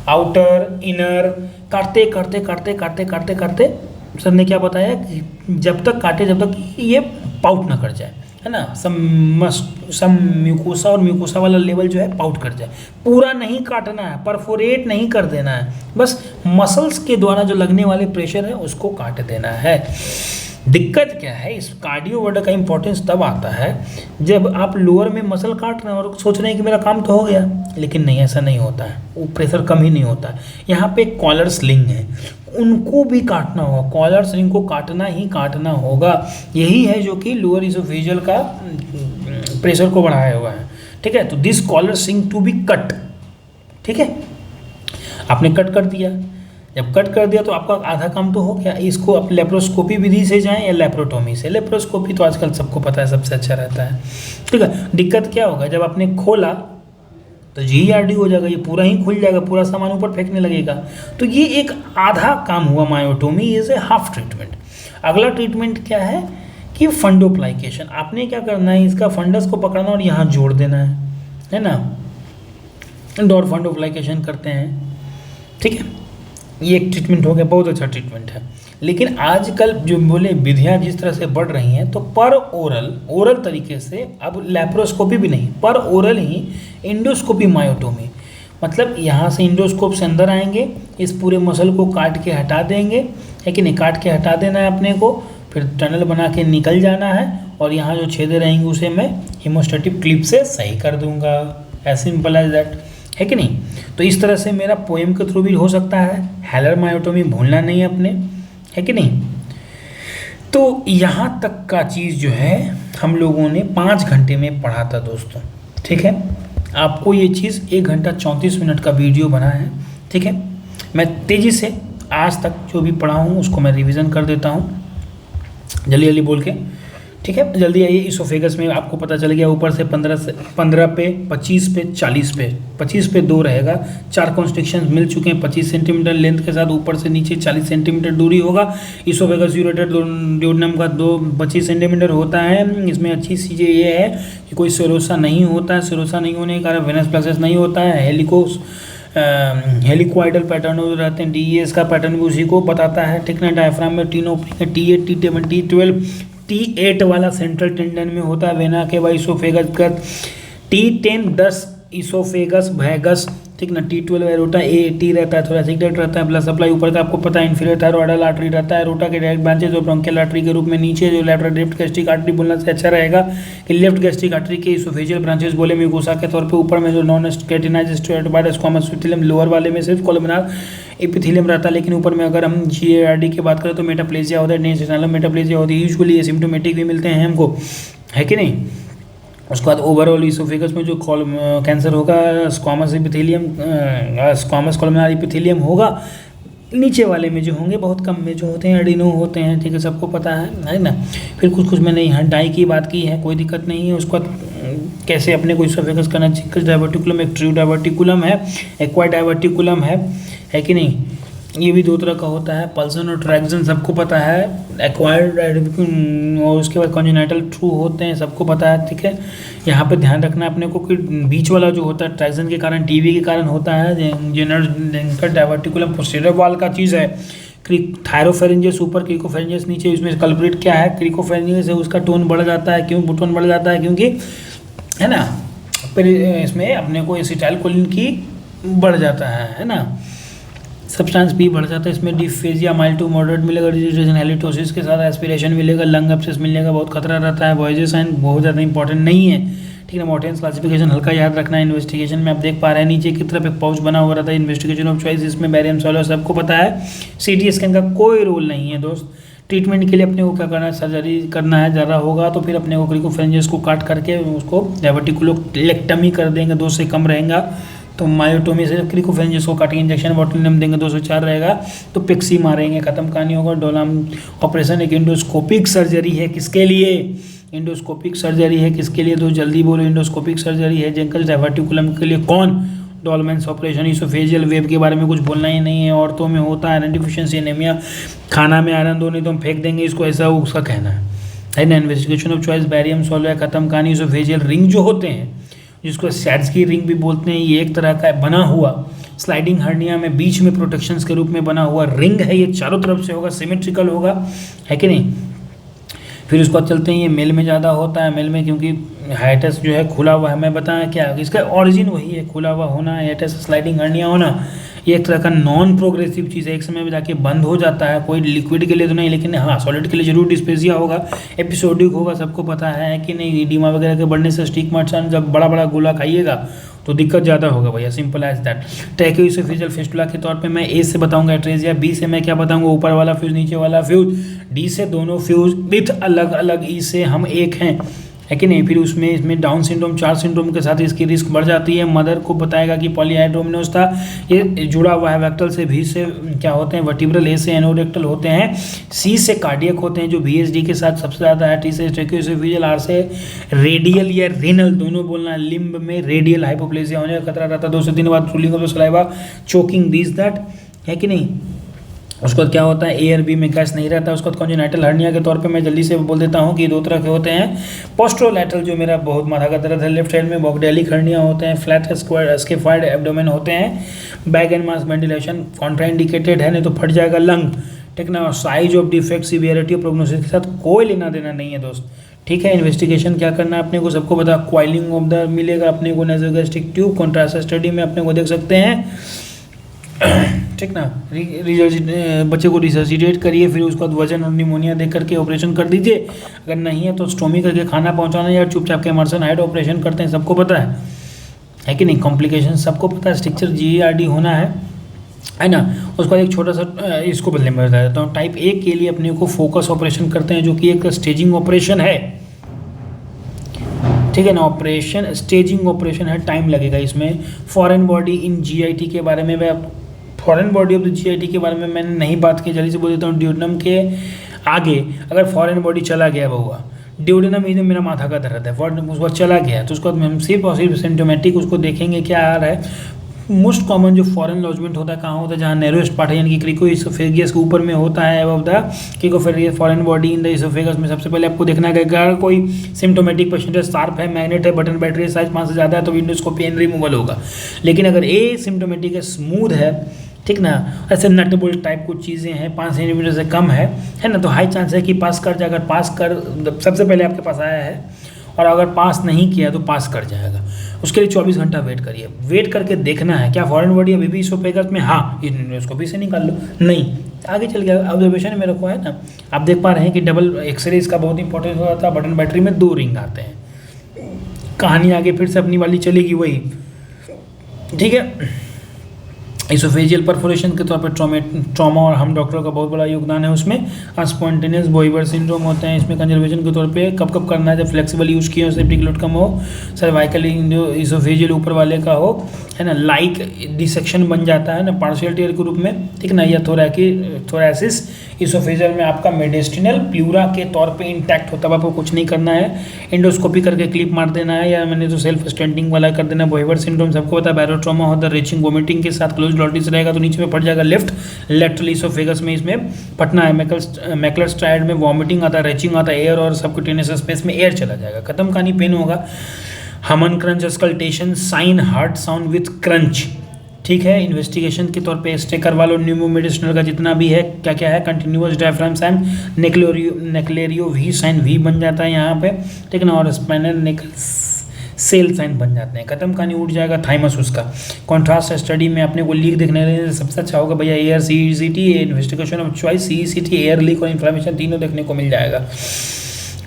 [SPEAKER 1] आउटर इनर, काटते करते करते करते करते करते सर ने क्या बताया कि जब तक काटे जब तक ये पाउट ना कर जाए, है ना, सम म्यूकोसा और म्यूकोसा वाला लेवल जो है पाउट कर जाए। पूरा नहीं काटना है, परफोरेट नहीं कर देना है, बस मसल्स के द्वारा जो लगने वाले प्रेशर है उसको काट देना है। दिक्कत क्या है, इस कार्डियो वर्ड का इंपॉर्टेंस तब आता है जब आप लोअर में मसल काट रहे हैं और सोच रहे हैं कि मेरा काम तो हो गया, लेकिन नहीं, ऐसा नहीं होता है, वो प्रेशर कम ही नहीं होता है। यहाँ पे कॉलर स्लिंग है, उनको भी काटना होगा, कॉलर स्लिंग को काटना ही काटना होगा। यही है जो कि लोअर इसोफेजियल का प्रेशर को बढ़ाया हुआ है, ठीक है। तो this collar sling to be cut, ठीक है। आपने कट कर दिया, जब कट कर दिया तो आपका आधा काम तो हो गया। इसको आप लेप्रोस्कोपी विधि से जाएं या लेप्रोटोमी से। लेप्रोस्कोपी तो आजकल सबको पता है सबसे अच्छा रहता है, ठीक है। दिक्कत क्या होगा, जब आपने खोला तो GERD हो जाएगा, ये पूरा ही खुल जाएगा, पूरा सामान ऊपर फेंकने लगेगा। तो ये एक आधा काम हुआ मायोटोमी, इज ए हाफ ट्रीटमेंट। अगला ट्रीटमेंट क्या है कि फंडोप्लाइकेशन। आपने क्या करना है, इसका फंडस को पकड़ना और यहाँ जोड़ देना है ना, डोर फंडोप्लाइकेशन करते हैं, ठीक है। ये एक ट्रीटमेंट हो गया, बहुत अच्छा ट्रीटमेंट है। लेकिन आजकल जो बोले विधियाँ जिस तरह से बढ़ रही हैं, तो पर ओरल तरीके से, अब लैप्रोस्कोपी भी नहीं, पर ओरल ही इंडोस्कोपी मायोटोमी, मतलब यहाँ से इंडोस्कोप से अंदर आएंगे, इस पूरे मसल को काट के हटा देंगे, है कि नहीं, काट के हटा देना है अपने को, फिर टनल बना के निकल जाना है, और यहाँ जो छेदे रहेंगे उसे मैं हीमोस्टैटिक क्लिप से सही कर दूंगा, एज सिंपल एज दैट, है कि नहीं। तो इस तरह से मेरा पोएम के थ्रू भी हो सकता है। हेलर मायोटोमी भूलना नहीं अपने, है कि नहीं। तो यहाँ तक का चीज़ जो है हम लोगों ने 5 घंटे में पढ़ा था दोस्तों, ठीक है। आपको ये चीज़ 1 घंटा 34 मिनट का वीडियो बना है, ठीक है। मैं तेज़ी से आज तक जो भी पढ़ा हूँ उसको मैं रिवीजन कर देता हूँ जल्दी जल्दी बोल के, ठीक है। जल्दी आइए। इसोफेगस में आपको पता चल गया, ऊपर से 15 पे, 25 पे, 40 पे, 25 पे 2 रहेगा, 4 कॉन्स्ट्रिक्शन मिल चुके हैं 25 सेंटीमीटर लेंथ के साथ, ऊपर से नीचे 40 सेंटीमीटर दूरी होगा। इसोफेगस यूरेटर ड्यूडेनम का 25 सेंटीमीटर होता है। इसमें अच्छी चीज़ ये है कि कोई सेरोसा नहीं होता है, सेरोसा नहीं होने के कारण वेनस प्लेक्सस नहीं होता है, हेलिकोइडल पैटर्न रहते हैं, DES का पैटर्न भी उसी को बताता है, ठीक ना। डायफ्राम में 3 ओपनिंग है, T8, T7, T12, T8 वाला सेंट्रल टेंडन में होता है वेना के बाद इसोफेगस का, T10 10 इसोफेगस वैगस, ठीक ना। T12 एरोटा, AT रहता है, थोड़ा सिगरेट रहता है। ब्लड सप्लाई ऊपर का आपको पता है, इन्फीरियर थायरॉयडल आर्टरी रहता है, रोटा के डायरेक्ट ब्रांचेज और ब्रोंकियल आर्टरी के रूप में नीचे जो लेफ्ट गैस्ट्रिक आर्टरी बोलना से अच्छा रहेगा कि लेफ्ट गैस्ट्रिक आर्टरी के इसोफेजियल ब्रांचेज बोले म्यूकोसा के तौर पे, ऊपर में जो non keratinised stratified squamous epithelium, lower वाले में सिर्फ कोलुमिनार एपिथेलियम रहता है, लेकिन ऊपर में अगर हम GERD की बात करें तो मेटाप्लेजिया होता है, नेशनल मेटाप्लेजिया होती है, यूजुअली एसिम्प्टोमेटिक भी मिलते हैं हमको, है कि नहीं। उसके बाद ओवरऑल इसोफेगस में जो कैंसर होगा स्क्वामस एपिथेलियम, स्क्वामस कोलुमिनार एपिथेलियम होगा, नीचे वाले में जो होंगे बहुत कम में जो होते हैं एडिनो होते हैं, ठीक है, सबको पता है ना। फिर कुछ मैंने यहाँ डाई की बात की है, कोई दिक्कत नहीं है। उसके बाद कैसे अपने को इसोफेगस करना चाहिए, डायवर्टिकुलम, एक ट्रू डायवर्टिकुलम है, एक्वायर डायवर्टिकुलम है कि नहीं। ये भी 2 तरह का होता है, पल्सन और ट्रैक्शन सबको पता है, एक्वायर्ड और उसके बाद कॉन्जेनाइटल ट्रू होते हैं, सबको पता है, ठीक है। यहाँ पे ध्यान रखना है अपने को कि बीच वाला जो होता है ट्रैक्शन के कारण, टीवी के कारण होता है, जेनर डायवर्टिकुलम पोस्टीरियर वाल का चीज़ है, थायरोफेरेंजियस ऊपर, क्रिकोफेरेंजियस नीचे। इसमें कल्प्रिट क्या है, क्रिकोफेरेंजियस से उसका टोन बढ़ जाता है, क्यों टोन बढ़ जाता है, क्योंकि है ना, फिर इसमें अपने को एसिटाइलकोलिन की बढ़ जाता है ना, सब्सटेंस भी बढ़ जाता है। इसमें डिफेजिया माइल्ड टू मॉडरेट मिलेगा, डिजीटेशन हेलिटोसिस के साथ एस्पिरेशन मिलेगा, लंग एब्सेस मिलेगा, बहुत खतरा रहता है। वॉइजेस साइन बहुत ज़्यादा इंपॉर्टेंट नहीं है, ठीक है। मॉर्टेंस क्लासिफिकेशन हल्का याद रखना है। इन्वेस्टिगेशन में आप देख पा रहे हैं नीचे की तरफ एक पाउच बना हुआ रहता है, इन्वेस्टिगेशन ऑफ चॉइस, इसमें बैरियम सॉल्व सबको पता है। CT स्कैन का कोई रोल नहीं है दोस्त। ट्रीटमेंट के लिए अपने को क्या करना है, सर्जरी करना है, ज़रा होगा तो फिर अपने को क्रिकोफेरेंजियस को काट करके उसको डायवर्टिकुलोक्टेक्टमी कर देंगे, 2 से कम रहेगा तो मायोटोमी से क्रिकोफेरेंजियस को काटेंगे, इंजेक्शन बोटुलिनम देंगे, 2 से 4 रहेगा तो पिक्सी मारेंगे, खत्म कहानी होगा। डोलाम ऑपरेशन एक इंडोस्कोपिक सर्जरी है, किसके लिए, इंडोस्कोपिक सर्जरी है, किसके लिए, तो जल्दी बोलो, इंडोस्कोपिक सर्जरी है जेंकल्स डायवर्टिकुलम के लिए। कौन, डॉलमेंस ऑपरेशन। इसोफेजियल वेव के बारे में कुछ बोलना ही नहीं है, औरतों में होता है आयरन डिफिशिएंसी एनीमिया, खाना में आयरन दो नहीं तो हम फेंक देंगे इसको, ऐसा उसका कहना है ना। Investigation of choice, barium solve है, खत्म कहानी। इसोफेजियल रिंग जो होते हैं, जिसको सैड्सकी रिंग भी बोलते हैं, ये एक तरह का बना हुआ स्लाइडिंग हर्निया में बीच में प्रोटेक्शंस के रूप में बना हुआ रिंग है, ये चारों तरफ से होगा, सिमेट्रिकल होगा, है कि नहीं। फिर उसके बाद चलते हैं, ये मेल में ज़्यादा होता है, मेल में क्योंकि हाइटस जो है खुला हुआ है, मैं बताया क्या इसका ओरिजिन वही है, खुला हुआ होना, हाइटस स्लाइडिंग हर्निया होना, ये एक तरह का नॉन प्रोग्रेसिव चीज़ है, एक समय में जाके बंद हो जाता है, कोई लिक्विड के लिए तो नहीं, लेकिन हाँ सॉलिड के लिए जरूर डिस्पेसिया होगा, एपिसोडिक होगा, सबको पता है कि नहीं। ईडिमा वगैरह के बढ़ने से स्टिग्माटाइजन, जब बड़ा बड़ा गोला खाइएगा तो दिक्कत ज़्यादा होगा भैया, सिंपल एज दैट। ट्रैकियोइसोफेजियल फिस्टुला के तौर पे मैं ए से बताऊंगा एट्रेजिया, बी से मैं क्या बताऊंगा ऊपर वाला फ्यूज नीचे वाला फ्यूज, डी से दोनों फ्यूज विथ अलग अलग, ई से हम एक हैं, है कि नहीं। फिर उसमें इसमें डाउन सिंड्रोम, चार्ल्स सिंड्रोम के साथ इसकी रिस्क बढ़ जाती है। मदर को बताएगा कि पॉलीहाइड्रोमिनोस था, ये जुड़ा हुआ है वेक्टल से, भी से क्या होते हैं वर्टिब्रल, ए से एनोरेक्टल होते हैं, सी से कार्डियक होते हैं जो VSD के साथ सबसे ज़्यादा है, टी से ट्रैकियोएसोफेजियल, आर से रेडियल या रेनल दोनों बोलना है। लिम्ब में रेडियल हाइपोप्लेसिया होने का खतरा रहता है 2 से 3 बार, drooling of the saliva, choking, this that, है कि नहीं। उसके बाद क्या होता है, ए और बी में गैस नहीं रहता है। उसके बाद कॉन्जेनाइटल हर्निया के तौर पे मैं जल्दी से बोल देता हूँ कि 2 तरह के होते हैं। पोस्ट्रोलैटरल जो मेरा बहुत माथा का दर्द है लेफ्ट साइड में, बॉगडेलिक हर्निया होते हैं, फ्लैट स्केफाइड एब्डोमेन होते हैं, bag and mass ventilation contraindicated है, नहीं तो फट जाएगा लंग, ठीक ना। साइज ऑफ डिफेक्ट, सीवियरिटी और प्रोग्नोसिस के साथ कोई लेना देना नहीं है दोस्त, ठीक है। इन्वेस्टिगेशन क्या करना है अपने को सबको पता, क्वाइलिंग ऑफ द मिलेगा अपने को, नेसोगैस्ट्रिक ट्यूब, कॉन्ट्रास्ट स्टडी में अपने को देख सकते हैं, ठीक ना। बच्चे को रिसर्सिटेट करिए, फिर उसके बाद वजन और निमोनिया देख करके ऑपरेशन कर दीजिए। अगर नहीं है तो स्टोमी करके खाना पहुंचाना, या चुपचाप के इमर्सन हाइड ऑपरेशन करते हैं, सबको पता है कि नहीं। कॉम्प्लिकेशन सबको पता है, स्ट्रक्चर GERD होना है ना। उसके बाद एक छोटा सा इसको बदले में बता देता हूँ। टाइप ए के लिए अपने को फोकस ऑपरेशन करते हैं, जो कि एक स्टेजिंग ऑपरेशन है, ठीक है ना। ऑपरेशन स्टेजिंग ऑपरेशन है, टाइम लगेगा इसमें। फॉरेन बॉडी इन GIT के बारे में, मैं foreign body of the GIT के बारे में मैंने नहीं बात की, जल्दी से बोल देता हूँ। ड्यूडेनम के आगे अगर फॉरेन बॉडी चला गया बउआ, ड्यूडेनम में मेरा माथा का दर्द है, उसके बाद चला गया, तो उसके बाद हम सिर्फ और सिर्फ सिम्टोमेटिक उसको देखेंगे क्या आ रहा है। मोस्ट कॉमन जो फॉरेन लॉजमेंट होता है कहाँ होता है, जहाँ नैरोएस्ट पार्ट है, यानी कि क्रिकोइसोफेगियस के ऊपर में होता है, above the cricopharyngeus foreign body in the oesophagus में। सबसे पहले आपको देखना है कि अगर कोई सिम्टोमेटिक पेशेंट है, शार्प है, मैग्नेट है, बटन बैटरी साइज 5 से ज़्यादा है, तो विंडोस्कोपी एंड रिमूवल होगा। लेकिन अगर ए सिम्टोमेटिक है, स्मूथ है, ठीक ना, ऐसे नट बोल्ट टाइप कुछ चीज़ें हैं, 5 सेंटीमीटर से कम है ना, तो हाई चांस है कि पास कर जाए। अगर पास कर सबसे पहले आपके पास आया है, और अगर पास नहीं किया तो पास कर जाएगा। उसके लिए 24 घंटा वेट करिए। वेट करके देखना है क्या फॉरेन बॉडी अभी भी इसोफेगस में, हाँ इसको भी से निकाल लो, नहीं आगे चल गया। ऑब्जर्वेशन में रखो है ना, आप देख पा रहे हैं कि डबल एक्सरे इसका बहुत इंपॉर्टेंट होता था। बटन बैटरी में 2 रिंग आते हैं, कहानी आगे फिर से अपनी वाली चलेगी वही, ठीक है। इसोफेजियल परफोरेशन के तौर पर ट्रॉमा और हम डॉक्टरों का बहुत बड़ा योगदान है उसमें। स्पॉन्टेनियस बोइबर सिंड्रोम होते हैं, इसमें कंजर्वेशन के तौर पे कब कब करना है, जब फ्लेक्सिबल यूज़ किया हो, सेप्टिक लोड कम हो, सर्वाइकल इसोफेजियल ऊपर वाले का हो, है ना, लाइक डिसेक्शन बन जाता है ना पार्शियल टीयर के रूप में, ठीक ना, या थोरैसिस इसोफेजियल में आपका मेडिस्टिनल प्लूरा के तौर पे इंटैक्ट होता है, आपको कुछ नहीं करना है, एंडोस्कोपी करके क्लिप मार देना है, या मैंने तो सेल्फ स्टेंटिंग वाला कर देना। बोइबर सिंड्रोम सबको पता है, बैरोट्रोमा होता है, रीचिंग वोमिटिंग के साथ क्लोज लॉटिस रहेगा तो नीचे में पड़ जाएगा लेफ्ट लेटरल इसोफेगस में, इसमें फटना है। मैकलर स्ट्राइड में वॉमिटिंग आता है, रेचिंग आता है, एयर और सबक्यूटेनियस स्पेस में एयर चला जाएगा, खत्म कहानी, पेन होगा। Hamman crunch auscultation sign heart sound with crunch, ठीक है। इन्वेस्टिगेशन के तौर पे स्टे करवा लो, न्यूमो मेडिसिनल का जितना भी है, क्या क्या है, continuous diaphragm sign, Naclerio V sign, V बन जाता है यहाँ पे, ठीक है ना, और स्पाइनल नेकल सेल साइन बन जाते हैं, खत्म कहानी, उठ जाएगा थाइमस उसका। कॉन्ट्रास्ट स्टडी में अपने को लीक देखने लगे सबसे अच्छा होगा भैया air CECT, investigation of choice CECT, air leak और इन्फ्लेमेशन तीनों देखने को मिल जाएगा,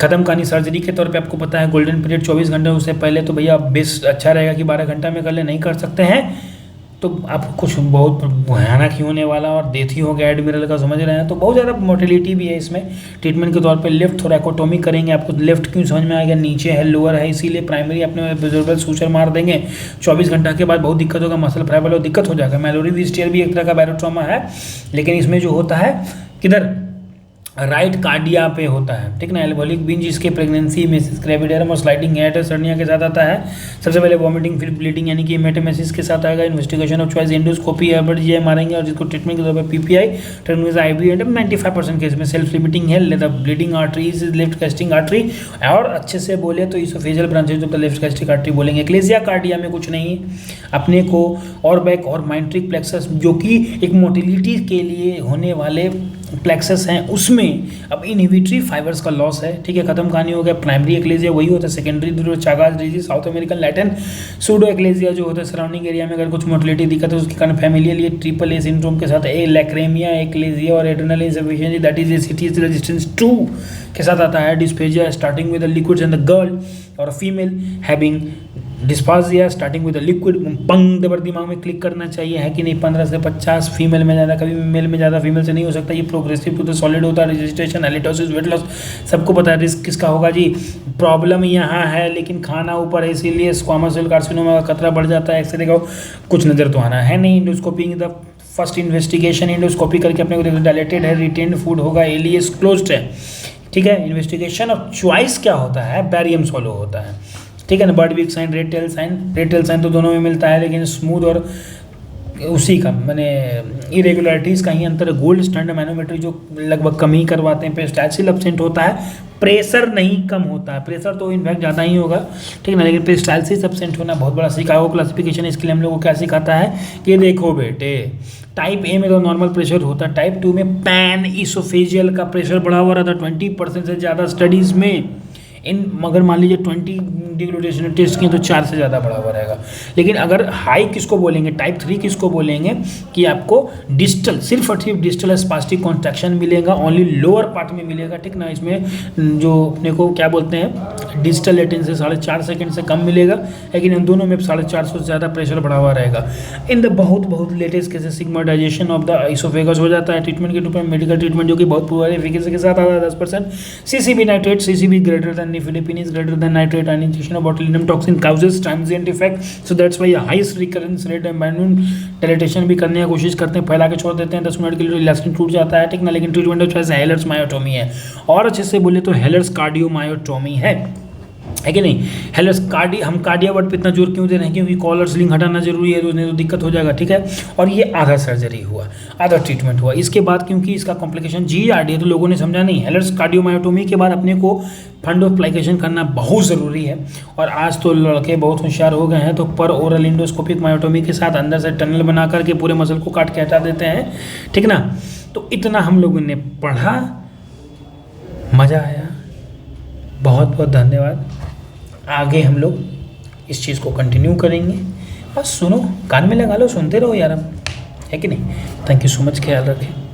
[SPEAKER 1] खत्म कहानी। सर्जरी के तौर पे आपको पता है गोल्डन पीरियड 24 घंटे, उससे पहले तो भैया बेस्ट अच्छा रहेगा कि 12 घंटा में कर ले, नहीं कर सकते हैं तो आपको कुछ बहुत भयानक ही होने वाला, और डेथ ही हो गया एडमिरल का, समझ रहे हैं। तो बहुत ज़्यादा मोर्टेलिटी भी है इसमें। ट्रीटमेंट के तौर पे लेफ्ट थोरैकोटोमी करेंगे, आपको लेफ्ट क्यों समझ में आएगा, नीचे है, लोअर है, इसीलिए प्राइमरी अपने विजुअल सूचर मार देंगे। 24 घंटा के बाद बहुत दिक्कत होगा, मसल फ्राइबल और दिक्कत हो जाएगा। मैलोरी विस्टियर भी एक तरह का बैरोट्रोमा है, लेकिन इसमें जो होता है किधर, राइट कार्डिया पे होता है, ठीक ना। एल्वोलिक बिंज इसके प्रेगनेंसी में ग्रेविडेरम और स्लाइडिंग हाइएटस हर्निया के साथ आता है। सबसे पहले वॉमिटिंग फिर ब्लीडिंग यानी कि मेटामेसिस के साथ आएगा। इन्वेस्टिगेशन ऑफ चॉइस एंडोस्कोपी एबर्ट मारेंगे, और जिसको ट्रीटमेंट के तौर पर PPI terminus IV and 95% case में सेल्फ लिमिटिंग है। लेदा bleeding artery is left gastric artery, और अच्छे से बोले तो oesophageal branches of the left gastric artery बोलेंगे। एक्लेसिया कार्डिया में कुछ नहीं अपने को, और बैक और माइंट्रिक प्लेक्सस जो कि एक मोटिलिटी के लिए होने वाले प्लेक्सस हैं, उसमें अब इनहिबिटरी फाइबर्स का लॉस है, ठीक है, खत्म कहानी हो गया। प्राइमरी एक्लेजिया वही होता है, secondary Chagas disease, South American Latin pseudo achalasia जो होता है सराउंडिंग एरिया में अगर कुछ मोटिलिटी दिक्कत है उसके कारण फैमिलियल ये AAA सिंड्रोम के साथ लैक्रेमिया एक्लेजिया और adrenal insufficiency that is ACTH resistance 2 के साथ आता है। Dysphagia starting with the liquids in the girl और female having dysphagia starting with liquid, पंग देवर दिमाग में क्लिक करना चाहिए, है कि नहीं। 15 से 50, फीमेल में ज़्यादा, कभी मेल में ज़्यादा, फीमेल से नहीं हो सकता। ये प्रोग्रेसिव टू द सॉलिड होता है, रजिस्ट्रेशन, हेलिटोसिस, वेट लॉस, सबको पता है। रिस्क किसका होगा जी, प्रॉब्लम यहाँ है लेकिन खाना ऊपर है, इसीलिए स्क्वामस सेल कार्सिनोमा का खतरा बढ़ जाता है। एक्सरे का कुछ नज़र तो आना है नहीं। इंडोस्कोपिंग द फर्स्ट इन्वेस्टिगेशन, इंडोस्कोपी करके अपने को देखो डायलेटेड है, रिटेन्ड फूड होगा, एलियस क्लोज्ड है, ठीक है। इन्वेस्टिगेशन ऑफ चॉइस क्या होता है, बैरियम सॉलो होता है, ठीक है ना। Bird beak sign, rat tail sign, rat tail sign तो दोनों में मिलता है, लेकिन स्मूथ और उसी का मैंने इरेगुलरिटीज़ का ही अंतर है। गोल्ड स्टैंडर्ड मैनोमेट्री जो लगभग कम ही करवाते हैं। पेस्टाइसिल एब्सेंट होता है, प्रेशर नहीं कम होता है, प्रेशर तो इनफैक्ट ज़्यादा ही होगा, ठीक है ना। लेकिन पेस्टाइसिस एब्सेंट होना बहुत बड़ा। शिकागो क्लासिफिकेशन इसके लिए हम लोग को क्या सिखाता है कि देखो बेटे, टाइप ए में तो नॉर्मल प्रेशर होता है, टाइप 2 में पैन इसोफेजियल का प्रेशर बढ़ा हुआ रहता है 20% से ज़्यादा स्टडीज़ में। मगर मान लीजिए 20 डिग्रेडेशन टेस्ट किए तो 4 से ज़्यादा बढ़ा हुआ रहेगा। लेकिन अगर हाई किसको बोलेंगे, टाइप 3 किसको बोलेंगे कि आपको डिस्टल, सिर्फ और सिर्फ डिस्टल स्पास्टिक कॉन्ट्रैक्शन मिलेगा, ओनली लोअर पार्ट में मिलेगा, ठीक ना। इसमें जो अपने को क्या बोलते हैं, डिस्टल लेटेंसी 4.5 सेकेंड से कम मिलेगा, लेकिन इन दोनों में 450 से ज़्यादा प्रेशर बढ़ा हुआ रहेगा। इन द बहुत latest cases sigmoidisation of the oesophagus हो जाता है। ट्रीटमेंट के रूप में मेडिकल ट्रीटमेंट जो कि बहुत पुअर एफिकेसी के साथ आता है 10%। CCB nitrate, CCB greater than nifedipine is greater than nitrate, and injection of botulinum toxin causes transient effect, so that's why a highest recurrence rate है। मैनुअल डायलेटेशन भी करने की कोशिश करते हैं, फैला के छोड़ देते हैं, 10 मिनट के लिए इलास्टिन टूट जाता है, ठीक ना। लेकिन ट्रीटमेंट ऑफ चॉइस हेलर्स मायोटोमी है, और अच्छे से बोले तो हेलर्स कार्डियोमायोटोमी है कि नहीं। हेलर्स हम कार्डिया वर्ड पे इतना जोर क्यों दे रहे हैं, क्योंकि कॉलर स्लिंग हटाना जरूरी है, तो नहीं तो दिक्कत हो जाएगा, ठीक है। और ये आधा सर्जरी हुआ, आधा ट्रीटमेंट हुआ। इसके बाद क्योंकि इसका कॉम्प्लिकेशन GERD है तो लोगों ने समझा नहीं। हेलर्स कार्डियोमायोटोमी के बाद अपने को फंडोप्लाइकेशन करना बहुत ज़रूरी है, और आज तो लड़के बहुत होशियार हो गए हैं, तो पर ओरल इंडोस्कोपिक मायोटोमी के साथ अंदर से टनल बना करके पूरे मसल को काट के हटा देते हैं, ठीक ना। तो इतना हम लोगों ने पढ़ा, मज़ा आया, बहुत बहुत धन्यवाद। आगे हम लोग इस चीज़ को कंटिन्यू करेंगे। बस सुनो, कान में लगा लो, सुनते रहो यार, है कि नहीं। थैंक यू सो मच, ख्याल रखें।